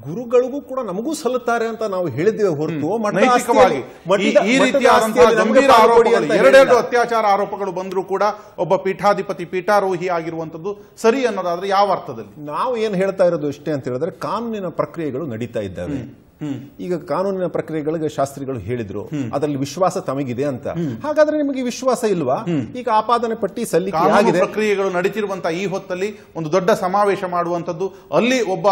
ಗುರುಗಳಿಗೂ ಕೂಡ ನಮಗೂ ಸಲ್ಲುತ್ತಾರೆ ಅಂತ ನಾವು ಹೇಳಿದ್ದೇವೆ ಹೊರತು ಈ ರೀತಿಯಾದಂತಹ ಗಂಭೀರ ಆರೋಪಗಳು, ಎರಡೆರಡು ಅತ್ಯಾಚಾರ ಆರೋಪಗಳು ಬಂದರೂ ಕೂಡ ಒಬ್ಬ ಪೀಠಾಧಿಪತಿ ಪೀಠಾರೋಹಿ ಆಗಿರುವಂತದ್ದು ಸರಿ ಅನ್ನೋದಾದ್ರೆ ಯಾವ ಅರ್ಥದಲ್ಲಿ? ನಾವು ಏನ್ ಹೇಳ್ತಾ ಇರೋದು ಇಷ್ಟೇ ಅಂತ ಹೇಳಿದ್ರೆ, ಕಾನೂನಿನ ಪ್ರಕ್ರಿಯೆಗಳು ನಡೀತಾ ಇದ್ದಾವೆ. ಈಗ ಕಾನೂನಿನ ಪ್ರಕ್ರಿಯೆಗಳಿಗೆ ಶಾಸ್ತ್ರಿಗಳು ಹೇಳಿದ್ರು ಅದರಲ್ಲಿ ವಿಶ್ವಾಸ ತಮಗಿದೆ ಅಂತ. ಹಾಗಾದ್ರೆ ನಿಮಗೆ ವಿಶ್ವಾಸ ಇಲ್ವಾ? ಈಗ ಆಪಾದನೆ ಪಟ್ಟಿ ಸಲ್ಲಿಕೆ ಆಗಿದೆ, ಪ್ರಕ್ರಿಯೆಗಳು ನಡೀತಿರುವಂತಹ ಈ ಹೊತ್ತಲ್ಲಿ ಒಂದು ದೊಡ್ಡ ಸಮಾವೇಶ ಮಾಡುವಂತದ್ದು, ಅಲ್ಲಿ ಒಬ್ಬ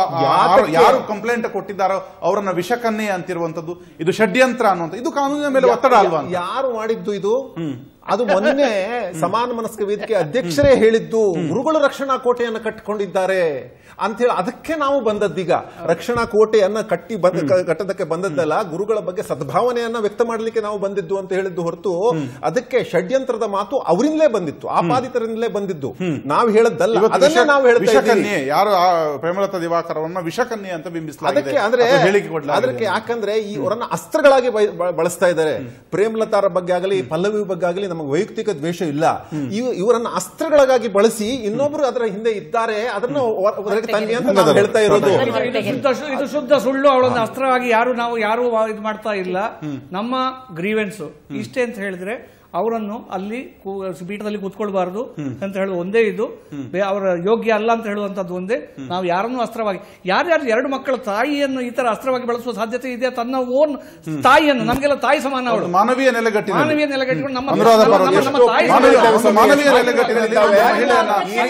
ಯಾರು ಕಂಪ್ಲೇಂಟ್ ಕೊಟ್ಟಿದ್ದಾರೋ ಅವರನ್ನ ವಿಷಕನ್ನೆ ಅಂತಿರುವಂತದ್ದು, ಇದು ಷಡ್ಯಂತ್ರ ಅನ್ನುವಂಥ, ಇದು ಕಾನೂನಿನ ಮೇಲೆ ಒತ್ತಡ ಅಲ್ವಾ? ಯಾರು ಮಾಡಿದ್ದು ಇದು? ಅದು ಮೊನ್ನೆ ಸಮಾನ ಮನಸ್ಕ ವೇದಿಕೆ ಅಧ್ಯಕ್ಷರೇ ಹೇಳಿದ್ದು, ಗುರುಗಳು ರಕ್ಷಣಾ ಕೋಟೆಯನ್ನು ಕಟ್ಟಿಕೊಂಡಿದ್ದಾರೆ ಅಂತ ಹೇಳಿ. ಅದಕ್ಕೆ ನಾವು ಬಂದದ್ದೀಗ ರಕ್ಷಣಾ ಕೋಟೆಯನ್ನ ಕಟ್ಟದಕ್ಕೆ ಬಂದದ್ದಲ್ಲ, ಗುರುಗಳ ಬಗ್ಗೆ ಸದ್ಭಾವನೆಯನ್ನ ವ್ಯಕ್ತ ಮಾಡಲಿಕ್ಕೆ ನಾವು ಬಂದಿದ್ದು ಅಂತ ಹೇಳಿದ್ದು ಹೊರತು ಅದಕ್ಕೆ ಷಡ್ಯಂತ್ರದ ಮಾತು ಅವರಿಂದಲೇ ಬಂದಿತ್ತು, ಆಪಾದಿತರಿಂದಲೇ ಬಂದಿದ್ದು, ನಾವು ಹೇಳದ್ದಲ್ಲ. ಅದನ್ನೇ ನಾವು ಹೇಳ್ತಾ ಇದ್ದೀವಿ. ಯಾರು ಪ್ರೇಮಲತಾ ದಿವಾಕರ್ ಅವರನ್ನ ವಿಷಕನ್ಯೆ ಅಂತ ಬಿಂಬಿಸಲಾಗಿದೆ. ಅದಕ್ಕೆ ಯಾಕಂದ್ರೆ ಇವರನ್ನ ಅಸ್ತ್ರಗಳಾಗಿ ಬಳಸ್ತಾ ಇದ್ದಾರೆ. ಪ್ರೇಮಲತಾರ ಬಗ್ಗೆ ಆಗಲಿ, ಪಲ್ಲವಿ ಬಗ್ಗೆ ಆಗಲಿ ನಮಗೆ ವೈಯಕ್ತಿಕ ದ್ವೇಷ ಇಲ್ಲ. ಇವರನ್ನ ಅಸ್ತ್ರಗಳಾಗಿ ಬಳಸಿ ಇನ್ನೊಬ್ರು ಅದರ ಹಿಂದೆ ಇದ್ದಾರೆ, ಅದನ್ನು ತನ್ನಿ ಅಂತ ನಾವು ಹೇಳ್ತಾ ಇರೋದು. ಇದು ಶುದ್ಧ ಸುಳ್ಳು. ಅವಳೊಂದು ಅಸ್ತ್ರವಾಗಿ ಯಾರು ಇದು ಮಾಡ್ತಾ ಇಲ್ಲ. ನಮ್ಮ ಗ್ರೀವೆನ್ಸ್ ಇಷ್ಟೇ ಅಂತ ಹೇಳಿದ್ರೆ, ಅವರನ್ನು ಅಲ್ಲಿ ಪೀಠದಲ್ಲಿ ಕೂತ್ಕೊಳ್ಬಾರದು ಅಂತ ಹೇಳುವ ಒಂದೇ ಇದು, ಅವರ ಯೋಗ್ಯ ಅಲ್ಲ ಅಂತ ಹೇಳುವಂತದ್ದು ಒಂದೇ. ನಾವು ಯಾರನ್ನೂ ಅಸ್ತ್ರವಾಗಿ, ಯಾರ್ಯಾರು 2 ಮಕ್ಕಳ ತಾಯಿಯನ್ನು ಈ ತರ ಅಸ್ತ್ರವಾಗಿ ಬಳಸುವ ಸಾಧ್ಯತೆ ಇದೆ? ತನ್ನ ಓನ್ ತಾಯಿಯನ್ನು, ನಮಗೆಲ್ಲ ತಾಯಿ ಸಮಾನ ಅವಳು, ಮಾನವೀಯ ನೆಲೆಗಟ್ಟಿಕೊಂಡು ನಮ್ಮ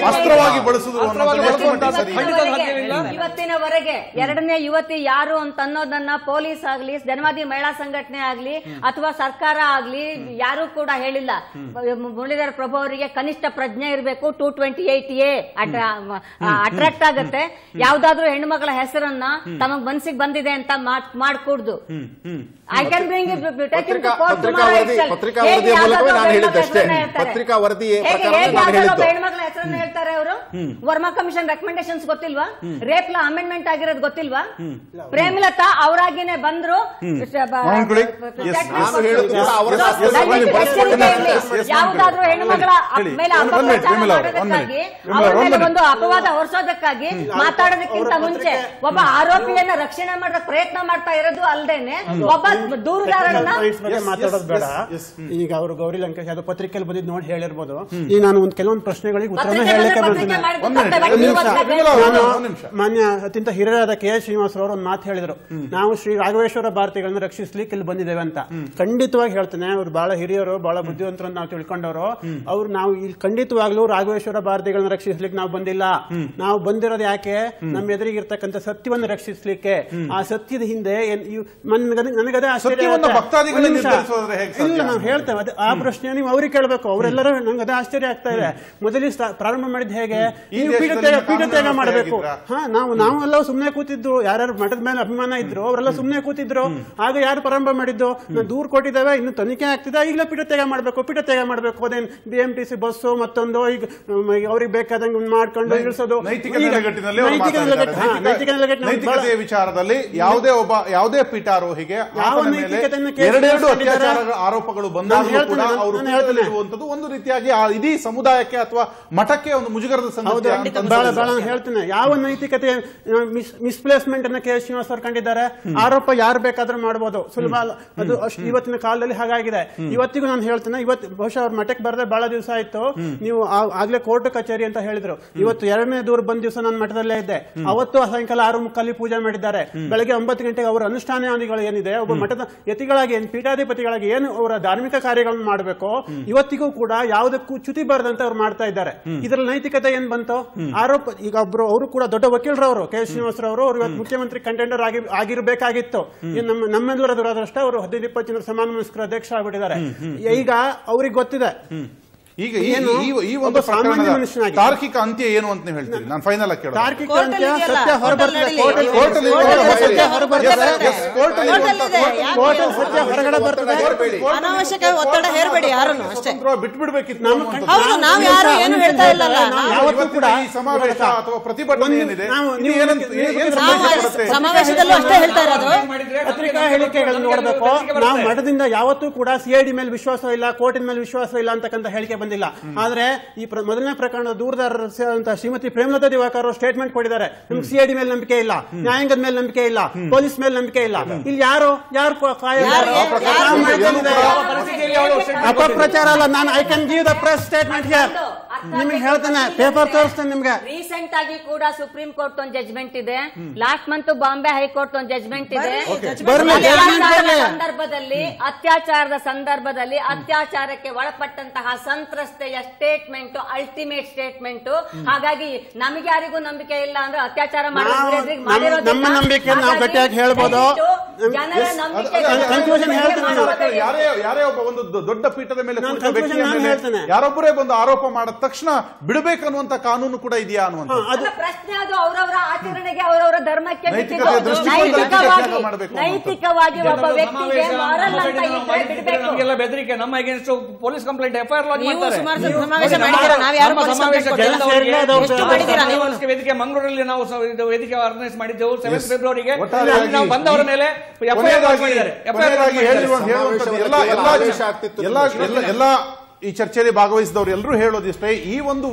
ಅಸ್ತ್ರವಾಗಿ ಬಳಸುವುದು ಇವತ್ತಿನವರೆಗೆ ಎರಡನೇ ಯುವತಿ ಯಾರು ಅಂತ ಅನ್ನೋದನ್ನ ಪೊಲೀಸ್ ಆಗ್ಲಿ, ಜನವಾದಿ ಮಹಿಳಾ ಸಂಘಟನೆ ಆಗ್ಲಿ, ಅಥವಾ ಸರ್ಕಾರ ಆಗ್ಲಿ ಯಾರು ಕೂಡ ಹೇಳಿಲ್ಲ. ಮುರಳೀಧರ ಪ್ರಭು ಅವರಿಗೆ ಕನಿಷ್ಠ ಪ್ರಜ್ಞೆ ಇರಬೇಕು. 228A ಅಟ್ರಾಕ್ಟ್ ಆಗುತ್ತೆ. ಯಾವ್ದಾದ್ರು ಹೆಣ್ಮಗಳ ಹೆಸರನ್ನ ತಮಗ್ ಮನಸ್ಸಿಗೆ ಬಂದಿದೆ ಅಂತ ಮಾಡ್ಕೊಡ್ದು. ಐ ಕ್ಯಾನ್ ಬ್ರಿಂಗ್ ಹೆಣ್ಮಕ್ಳ ಹೆಸರನ್ನ ಹೇಳ್ತಾರೆ ಅವರು. ವರ್ಮಾ ಕಮಿಷನ್ ರೆಕಮೆಂಡೇಶನ್ಸ್ ಗೊತ್ತಿಲ್ವಾ? ರೇಪ್ ಲಾ ಅಮೆಂಡ್ಮೆಂಟ್ ಆಗಿರೋದು ಗೊತ್ತಿಲ್ವಾ? ಪ್ರೇಮಲತಾ ಅವರಾಗಿನೇ ಬಂದ್ರು. ಯಾವುದಾದ್ರೂ ಹೆಣ್ಣುಮಗಳ ಮೇಲೆ ಒಂದು ಅಪವಾದ ಹೊರಿಸೋದಕ್ಕಾಗಿ ಮಾತಾಡೋದಕ್ಕಿಂತ ಮುಂಚೆ ಒಬ್ಬ ಆರೋಪಿಯನ್ನ ರಕ್ಷಣೆ ಮಾಡೋ ಪ್ರಯತ್ನ ಮಾಡ್ತಾ ಇರೋದು ಅಲ್ಲದೇನೆ ಒಬ್ಬ ದೂರುದಾರರನ್ನ ಮಾತಾಡೋದು ಬೇಡ. ಈಗ ಅವರು ಗೌರಿ ಲಂಕೇಶ್ ಅದು ಪತ್ರಿಕೆಯಲ್ಲಿ ಬಂದಿದ್ದು ನೋಡಿ ಹೇಳಿರ್ಬೋದು. ಈಗ ನಾನು ಕೆಲವೊಂದು ಪ್ರಶ್ನೆಗಳಿಗೆ ಉತ್ತರನ ಹೇಳಲಿಕ್ಕೆ ಮಾನ್ಯ ಅತ್ಯಂತ ಹಿರಿಯರಾದ KS ಶ್ರೀನಿವಾಸ್ ಅವರು ಒಂದು ಮಾತು ಹೇಳಿದ್ರು, ನಾವು ಶ್ರೀ ರಾಘವೇಶ್ವರ ಭಾರತಿಗಳನ್ನು ರಕ್ಷಿಸ್ಲಿಕ್ಕೆ ಇಲ್ಲಿ ಬಂದಿದ್ದೇವೆ ಅಂತ. ಖಂಡಿತವಾಗಿ ಹೇಳ್ತೇನೆ, ಅವ್ರು ಬಹಳ ಹಿರಿಯರು, ಬಹಳ ಬುದ್ಧಿವಂತರು ನಾವು ತಿಳ್ಕೊಂಡವರು. ಅವ್ರು ನಾವು ಇಲ್ಲಿ ಖಂಡಿತವಾಗ್ಲೂ ರಾಘವೇಶ್ವರ ಭಾರತಿಗಳನ್ನ ರಕ್ಷಿಸ್ಲಿಕ್ಕೆ ನಾವು ಬಂದಿಲ್ಲ. ನಾವು ಬಂದಿರೋದು ಯಾಕೆ? ನಮ್ಮ ಎದುರಿಗಿರ್ತಕ್ಕಂಥ ಸತ್ಯವನ್ನು ರಕ್ಷಿಸ್ಲಿಕ್ಕೆ. ಆ ಸತ್ಯದ ಹಿಂದೆ ನನಗದೇ ಆಶ್ಚರ್ಯ. ಇಲ್ಲ, ನಾವು ಹೇಳ್ತೇವೆ ಆ ಪ್ರಶ್ನೆ ನೀವು ಅವ್ರಿಗೆ ಕೇಳಬೇಕು. ಅವರೆಲ್ಲರೂ ನಂಗೆ ಅದೇ ಆಶ್ಚರ್ಯ ಆಗ್ತಾ ಇದೆ. ಮೊದಲಿಗೆ ಪ್ರಾರಂಭ ಮಾಡಿದ್ ಹೇಗೆ? ಪೀಠ ತ್ಯಾಗ ಮಾಡಬೇಕು. ನಾವೆಲ್ಲ ಸುಮ್ಮನೆ ಕೂತಿದ್ದು, ಯಾರ್ಯಾರು ಮಠದ ಮೇಲೆ ಅಭಿಮಾನ ಇದ್ರು ಅವರೆಲ್ಲ ಸುಮ್ಮನೆ ಕೂತಿದ್ರು. ಆಗ ಯಾರು ಪ್ರಾರಂಭ ಮಾಡಿದ್ದು? ನಾವು ದೂರ ಕೊಟ್ಟಿದ್ದೇವೆ, ಇನ್ನು ತನಿಖೆ ಆಗ್ತಿದೆ, ಈಗಲೇ ಪೀಠ ತ್ಯಾಗ ತ್ಯಾಗ ಮಾಡಬೇಕು, ಪೀಠ ತ್ಯಾಗ ಮಾಡಬೇಕು. ಅದೇನು BMTC ಬಸ್ಸು ಮತ್ತೊಂದು ಈಗ ಅವ್ರಿಗೆ ಬೇಕಾದಂಗೆ ಮಾಡ್ಕೊಂಡು ಇಳಿಸೋದು. ನೈತಿಕತೆಯ ವಿಚಾರದಲ್ಲಿ ಯಾವುದೇ ಪೀಠಾರೋಹಿಗೆ ಎರಡೆರಡು ಅತ್ಯಾಚಾರ ಆರೋಪಗಳು ಬಂದಾಗಲೂ ಕೂಡ ಅವರು ಹೇಳುವಂತದ್ದು ಒಂದು ರೀತಿಯಾಗಿ ಇಡೀ ಸಮುದಾಯಕ್ಕೆ ಅಥವಾ ಮಠಕ್ಕೆ ಒಂದು ಮುಜುಗರದ ಸಂಗತಿ. ಹೇಳ್ತೇನೆ, ಯಾವ ನೈತಿಕತೆ ಮಿಸ್ಪ್ಲೇಸ್ಮೆಂಟ್ ಅನ್ನ ಕೆ. ಶ್ರೀನಿವಾಸ್ ಅವರು ಕಂಡಿದ್ದಾರೆ. ಆರೋಪ ಯಾರು ಬೇಕಾದ್ರೂ ಮಾಡಬಹುದು, ಸುಲಭ ಅದು ಇವತ್ತಿನ ಕಾಲದಲ್ಲಿ ಹಾಗಾಗಿದೆ. ಇವತ್ತಿಗೂ ನಾನು ಹೇಳ್ತೇನೆ, ಇವತ್ತು ಬಹುಶಃ ಅವ್ರ ಮಠಕ್ಕೆ ಬರದೆ ಬಹಳ ದಿವಸ ಆಯ್ತು. ನೀವು ಆಗ್ಲೇ ಕೋರ್ಟ್ ಕಚೇರಿ ಅಂತ ಹೇಳಿದ್ರು. ಇವತ್ತು 2ನೇ ದೂರ ಬಂದ ದಿವಸ ನಾನು ಮಠದಲ್ಲೇ ಇದ್ದೆ. ಅವತ್ತು ಸಾಯಂಕಾಲ 6:30 ಪೂಜೆ ಮಾಡಿದ್ದಾರೆ. ಬೆಳಗ್ಗೆ 9 ಗಂಟೆಗೆ ಅವರ ಅನುಷ್ಠಾನಾದಿಗಳು ಏನಿದೆ, ಒಬ್ಬ ಮಠದ ಯತಿಗಳಾಗಿ ಪೀಠಾಧಿಪತಿಗಳಾಗಿ ಏನು ಅವರ ಧಾರ್ಮಿಕ ಕಾರ್ಯಗಳನ್ನು ಮಾಡಬೇಕು, ಇವತ್ತಿಗೂ ಕೂಡ ಯಾವುದಕ್ಕೂ ಚ್ಯುತಿ ಬಾರದಂತೆ ಅವ್ರು ಮಾಡ್ತಾ ಇದ್ದಾರೆ. ಇದರಲ್ಲಿ ನೈತಿಕತೆ ಏನ್ ಬಂತು? ಆರೋಪ ಈಗ ಒಬ್ರು ಅವರು ಕೂಡ ದೊಡ್ಡ ವಕೀಲರವರು ಕೆ. ಶ್ರೀನಿವಾಸರವರು, ಅವರು ಇವತ್ತು ಮುಖ್ಯಮಂತ್ರಿ ಕಂಟೆಂಡರ್ ಆಗಿರಬೇಕಾಗಿತ್ತು. ನಮ್ಮೆಲ್ಲರ ದುರಾದೃಷ್ಟ ಅವರು 15-20 ಜನರ ಸಮಾನ ಮನಸ್ಕರ ಅಧ್ಯಕ್ಷ ಆಗ್ಬಿಟ್ಟಿದ್ದಾರೆ. ಈಗ ಅವ್ರಿಗೆ ಗೊತ್ತಿದೆ ಈಗ ಈ ಒಂದು ಸಾಮಾನ್ಯ ಮನುಷ್ಯನಾಗಿ ತಾರ್ಕಿಕ ಅಂತ್ಯ ಏನು ಅಂತ ನೀವು ಹೇಳ್ತೀರಿ? ನಾನು ಫೈನಲ್ ಆಗಿ ಕೇಳೋದು ತಾರ್ಕಿಕ ಅಂತ್ಯ ಸತ್ಯ ಹೊರಗಡೆ ಬರ್ತದೆ. ಅನಾವಶ್ಯಕ ಒತ್ತಡ ಹೇರಬೇಡಿ ಯಾರನ್ನು ಅಷ್ಟೇ. ಬಿಟ್ಬಿಡ್ಬೇಕಿತ್ತು. ನಾವು ಯಾರು ಏನು ಹೇಳ್ತಾ ಇಲ್ಲ. ಯಾವತ್ತೂ ಕೂಡ ಈ ಸಮಾವೇಶ ಅಥವಾ ಪ್ರತಿಭಟನೆ ಏನಿದೆ ಸಮಾವೇಶದಲ್ಲೂ ಅಷ್ಟೇ ಹೇಳ್ತಾ ಇರೋದು. ಪತ್ರಿಕಾ ಹೇಳಿಕೆಗಳನ್ನು ನೋಡಬೇಕು. ನಾವು ಮಠದಿಂದ ಯಾವತ್ತೂ ಕೂಡ CID ಮೇಲೆ ವಿಶ್ವಾಸ ಇಲ್ಲ, ಕೋರ್ಟಿನ ಮೇಲೆ ವಿಶ್ವಾಸ ಇಲ್ಲ ಅಂತಕ್ಕಂಥ ಹೇಳಿಕೆ ಬಂದಿಲ್ಲ. ಆದ್ರೆ ಈ ಮೊದಲನೇ ಪ್ರಕರಣದ ದೂರದಾರರ ಶ್ರೀಮತಿ ಪ್ರೇಮಲತಾ ದಿವಾಕರ್ ಅವರು ಸ್ಟೇಟ್ಮೆಂಟ್ ಕೊಟ್ಟಿದ್ದಾರೆ. ನಮ್ಗೆ CID ಮೇಲೆ ನಂಬಿಕೆ ಇಲ್ಲ, ನ್ಯಾಯಾಂಗದ ಮೇಲೆ ನಂಬಿಕೆ ಇಲ್ಲ, ಪೊಲೀಸ್ ಮೇಲೆ ನಂಬಿಕೆ ಇಲ್ಲ. ಇಲ್ಲಿ ಯಾರು ಅಪಪ್ರಚಾರ ಅಲ್ಲ. ನಾನು I can give the press statement here. ನಿಮ್ಗೆ ಹೇಳ್ತೇನೆ, ಪೇಪರ್ ತೋರಿಸ್ತೇನೆ ನಿಮ್ಗೆ. ರೀಸೆಂಟ್ ಆಗಿ ಕೂಡ ಸುಪ್ರೀಂ ಕೋರ್ಟ್ ಒಂದು ಜಜ್ಮೆಂಟ್ ಇದೆ, ಲಾಸ್ಟ್ ಮಂತ್ ಬಾಂಬೆ ಹೈಕೋರ್ಟ್ ಒಂದು ಜಜ್ಮೆಂಟ್ ಇದೆ. ಸಂದರ್ಭದಲ್ಲಿ ಅತ್ಯಾಚಾರದ ಸಂದರ್ಭದಲ್ಲಿ ಅತ್ಯಾಚಾರಕ್ಕೆ ಒಳಪಟ್ಟಂತಹ ಸಂತ್ರಸ್ತೆಯ ಸ್ಟೇಟ್ಮೆಂಟ್ ಅಲ್ಟಿಮೇಟ್ ಸ್ಟೇಟ್ಮೆಂಟ್. ಹಾಗಾಗಿ ನಮಗೆ ಯಾರಿಗೂ ನಂಬಿಕೆ ಇಲ್ಲ ಅಂದ್ರೆ ಅತ್ಯಾಚಾರ ನಮ್ಮ ನಂಬಿಕೆ ನಾವು ಗಟ್ಟಿಯಾಗಿ ಹೇಳ್ಬೋದು. ಜನರ ನಂಬಿಕೆ ಯಾರೇ ಒಬ್ಬ ಒಂದು ದೊಡ್ಡ ಪೀಠದ ಮೇಲೆ ಯಾರೊಬ್ಬರೇ ಬಂದು ಆರೋಪ ಮಾಡಿದ ತಕ್ಷಣ ಬಿಡಬೇಕನ್ನುವಂತ ಕಾನೂನು ಕೂಡ ಇದೆಯಾ ಅನ್ನುವಂತ ಪ್ರಶ್ನೆ. ಅದು ಅವರವರ ಆಚರಣೆಗೆ ಅವರವರ ಧರ್ಮಕ್ಕೆ ನೈತಿಕವಾಗಿ ಒಬ್ಬ ವ್ಯಕ್ತಿಗೆ ಮಾರಲ್ ಅಂತ ಇದ್ರೆ ಬಿಡಬೇಕು. ನಮಗೆಲ್ಲ ಬೆದರಿಕೆ, ನಮ್ಮ against police complaint FIR launch ಮಾಡ್ತಾರೆ. ವೇದಿಕೆ ಮಂಗಳೂರಲ್ಲಿ ನಾವು ವೇದಿಕೆ ಆರ್ಗನೈಸ್ ಮಾಡಿದ್ದೆವು 7 ಫೆಬ್ರವರಿಗೆ. ನಾವು ಬಂದವರ ಮೇಲೆ FIR ಲಾಂಚ್ ಮಾಡಿದ್ದಾರೆ. ಎಲ್ಲ ಈ ಚರ್ಚೆಯಲ್ಲಿ ಭಾಗವಹಿಸಿದವರು ಎಲ್ಲರೂ ಹೇಳೋದಿಷ್ಟೇ, ಈ ಒಂದು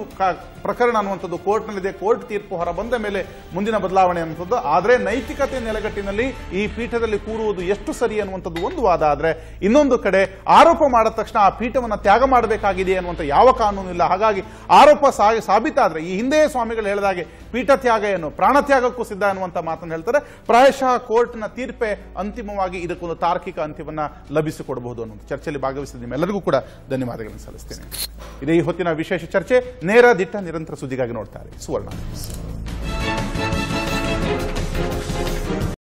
ಪ್ರಕರಣ ಅನ್ನುವಂಥದ್ದು ಕೋರ್ಟ್ನಲ್ಲಿದೆ. ಕೋರ್ಟ್ ತೀರ್ಪು ಹೊರ ಬಂದ ಮೇಲೆ ಮುಂದಿನ ಬದಲಾವಣೆ ಅನ್ನುವಂಥದ್ದು. ಆದರೆ ನೈತಿಕತೆ ನೆಲೆಗಟ್ಟಿನಲ್ಲಿ ಈ ಪೀಠದಲ್ಲಿ ಕೂರುವುದು ಎಷ್ಟು ಸರಿ ಅನ್ನುವಂಥದ್ದು ಒಂದು ವಾದ. ಆದರೆ ಇನ್ನೊಂದು ಕಡೆ ಆರೋಪ ಮಾಡಿದ ತಕ್ಷಣ ಆ ಪೀಠವನ್ನು ತ್ಯಾಗ ಮಾಡಬೇಕಾಗಿದೆ ಅನ್ನುವಂಥ ಯಾವ ಕಾನೂನು ಇಲ್ಲ. ಹಾಗಾಗಿ ಆರೋಪ ಸಾಬೀತಾದ್ರೆ ಈ ಹಿಂದೆ ಸ್ವಾಮಿಗಳು ಹೇಳಿದಾಗೆ ಪೀಠ ತ್ಯಾಗ ಏನು ಪ್ರಾಣತ್ಯಾಗಕ್ಕೂ ಸಿದ್ಧ ಅನ್ನುವಂಥ ಮಾತನ್ನು ಹೇಳ್ತಾರೆ. ಪ್ರಾಯಶಃ ಕೋರ್ಟ್ನ ತೀರ್ಪೇ ಅಂತಿಮವಾಗಿ ಇದಕ್ಕೊಂದು ತಾರ್ಕಿಕ ಅಂತ್ಯವನ್ನ ಲಭಿಸಿಕೊಡಬಹುದು ಅನ್ನುವಂಥ ಚರ್ಚೆಯಲ್ಲಿ ಭಾಗವಹಿಸಿದ ನಿಮ್ಮೆಲ್ಲರಿಗೂ ಕೂಡ ಧನ್ಯವಾದಗಳನ್ನು ಸಲ್ಲಿಸ್ತೇನೆ. ಇದೇ ಈ ಹೊತ್ತಿನ ವಿಶೇಷ ಚರ್ಚೆ. ನೇರ ದಿಟ್ಟ ನಿರಂತರ ಸುದ್ದಿಗಾಗಿ ನೋಡ್ತಾರೆ ಸುವರ್ಣ.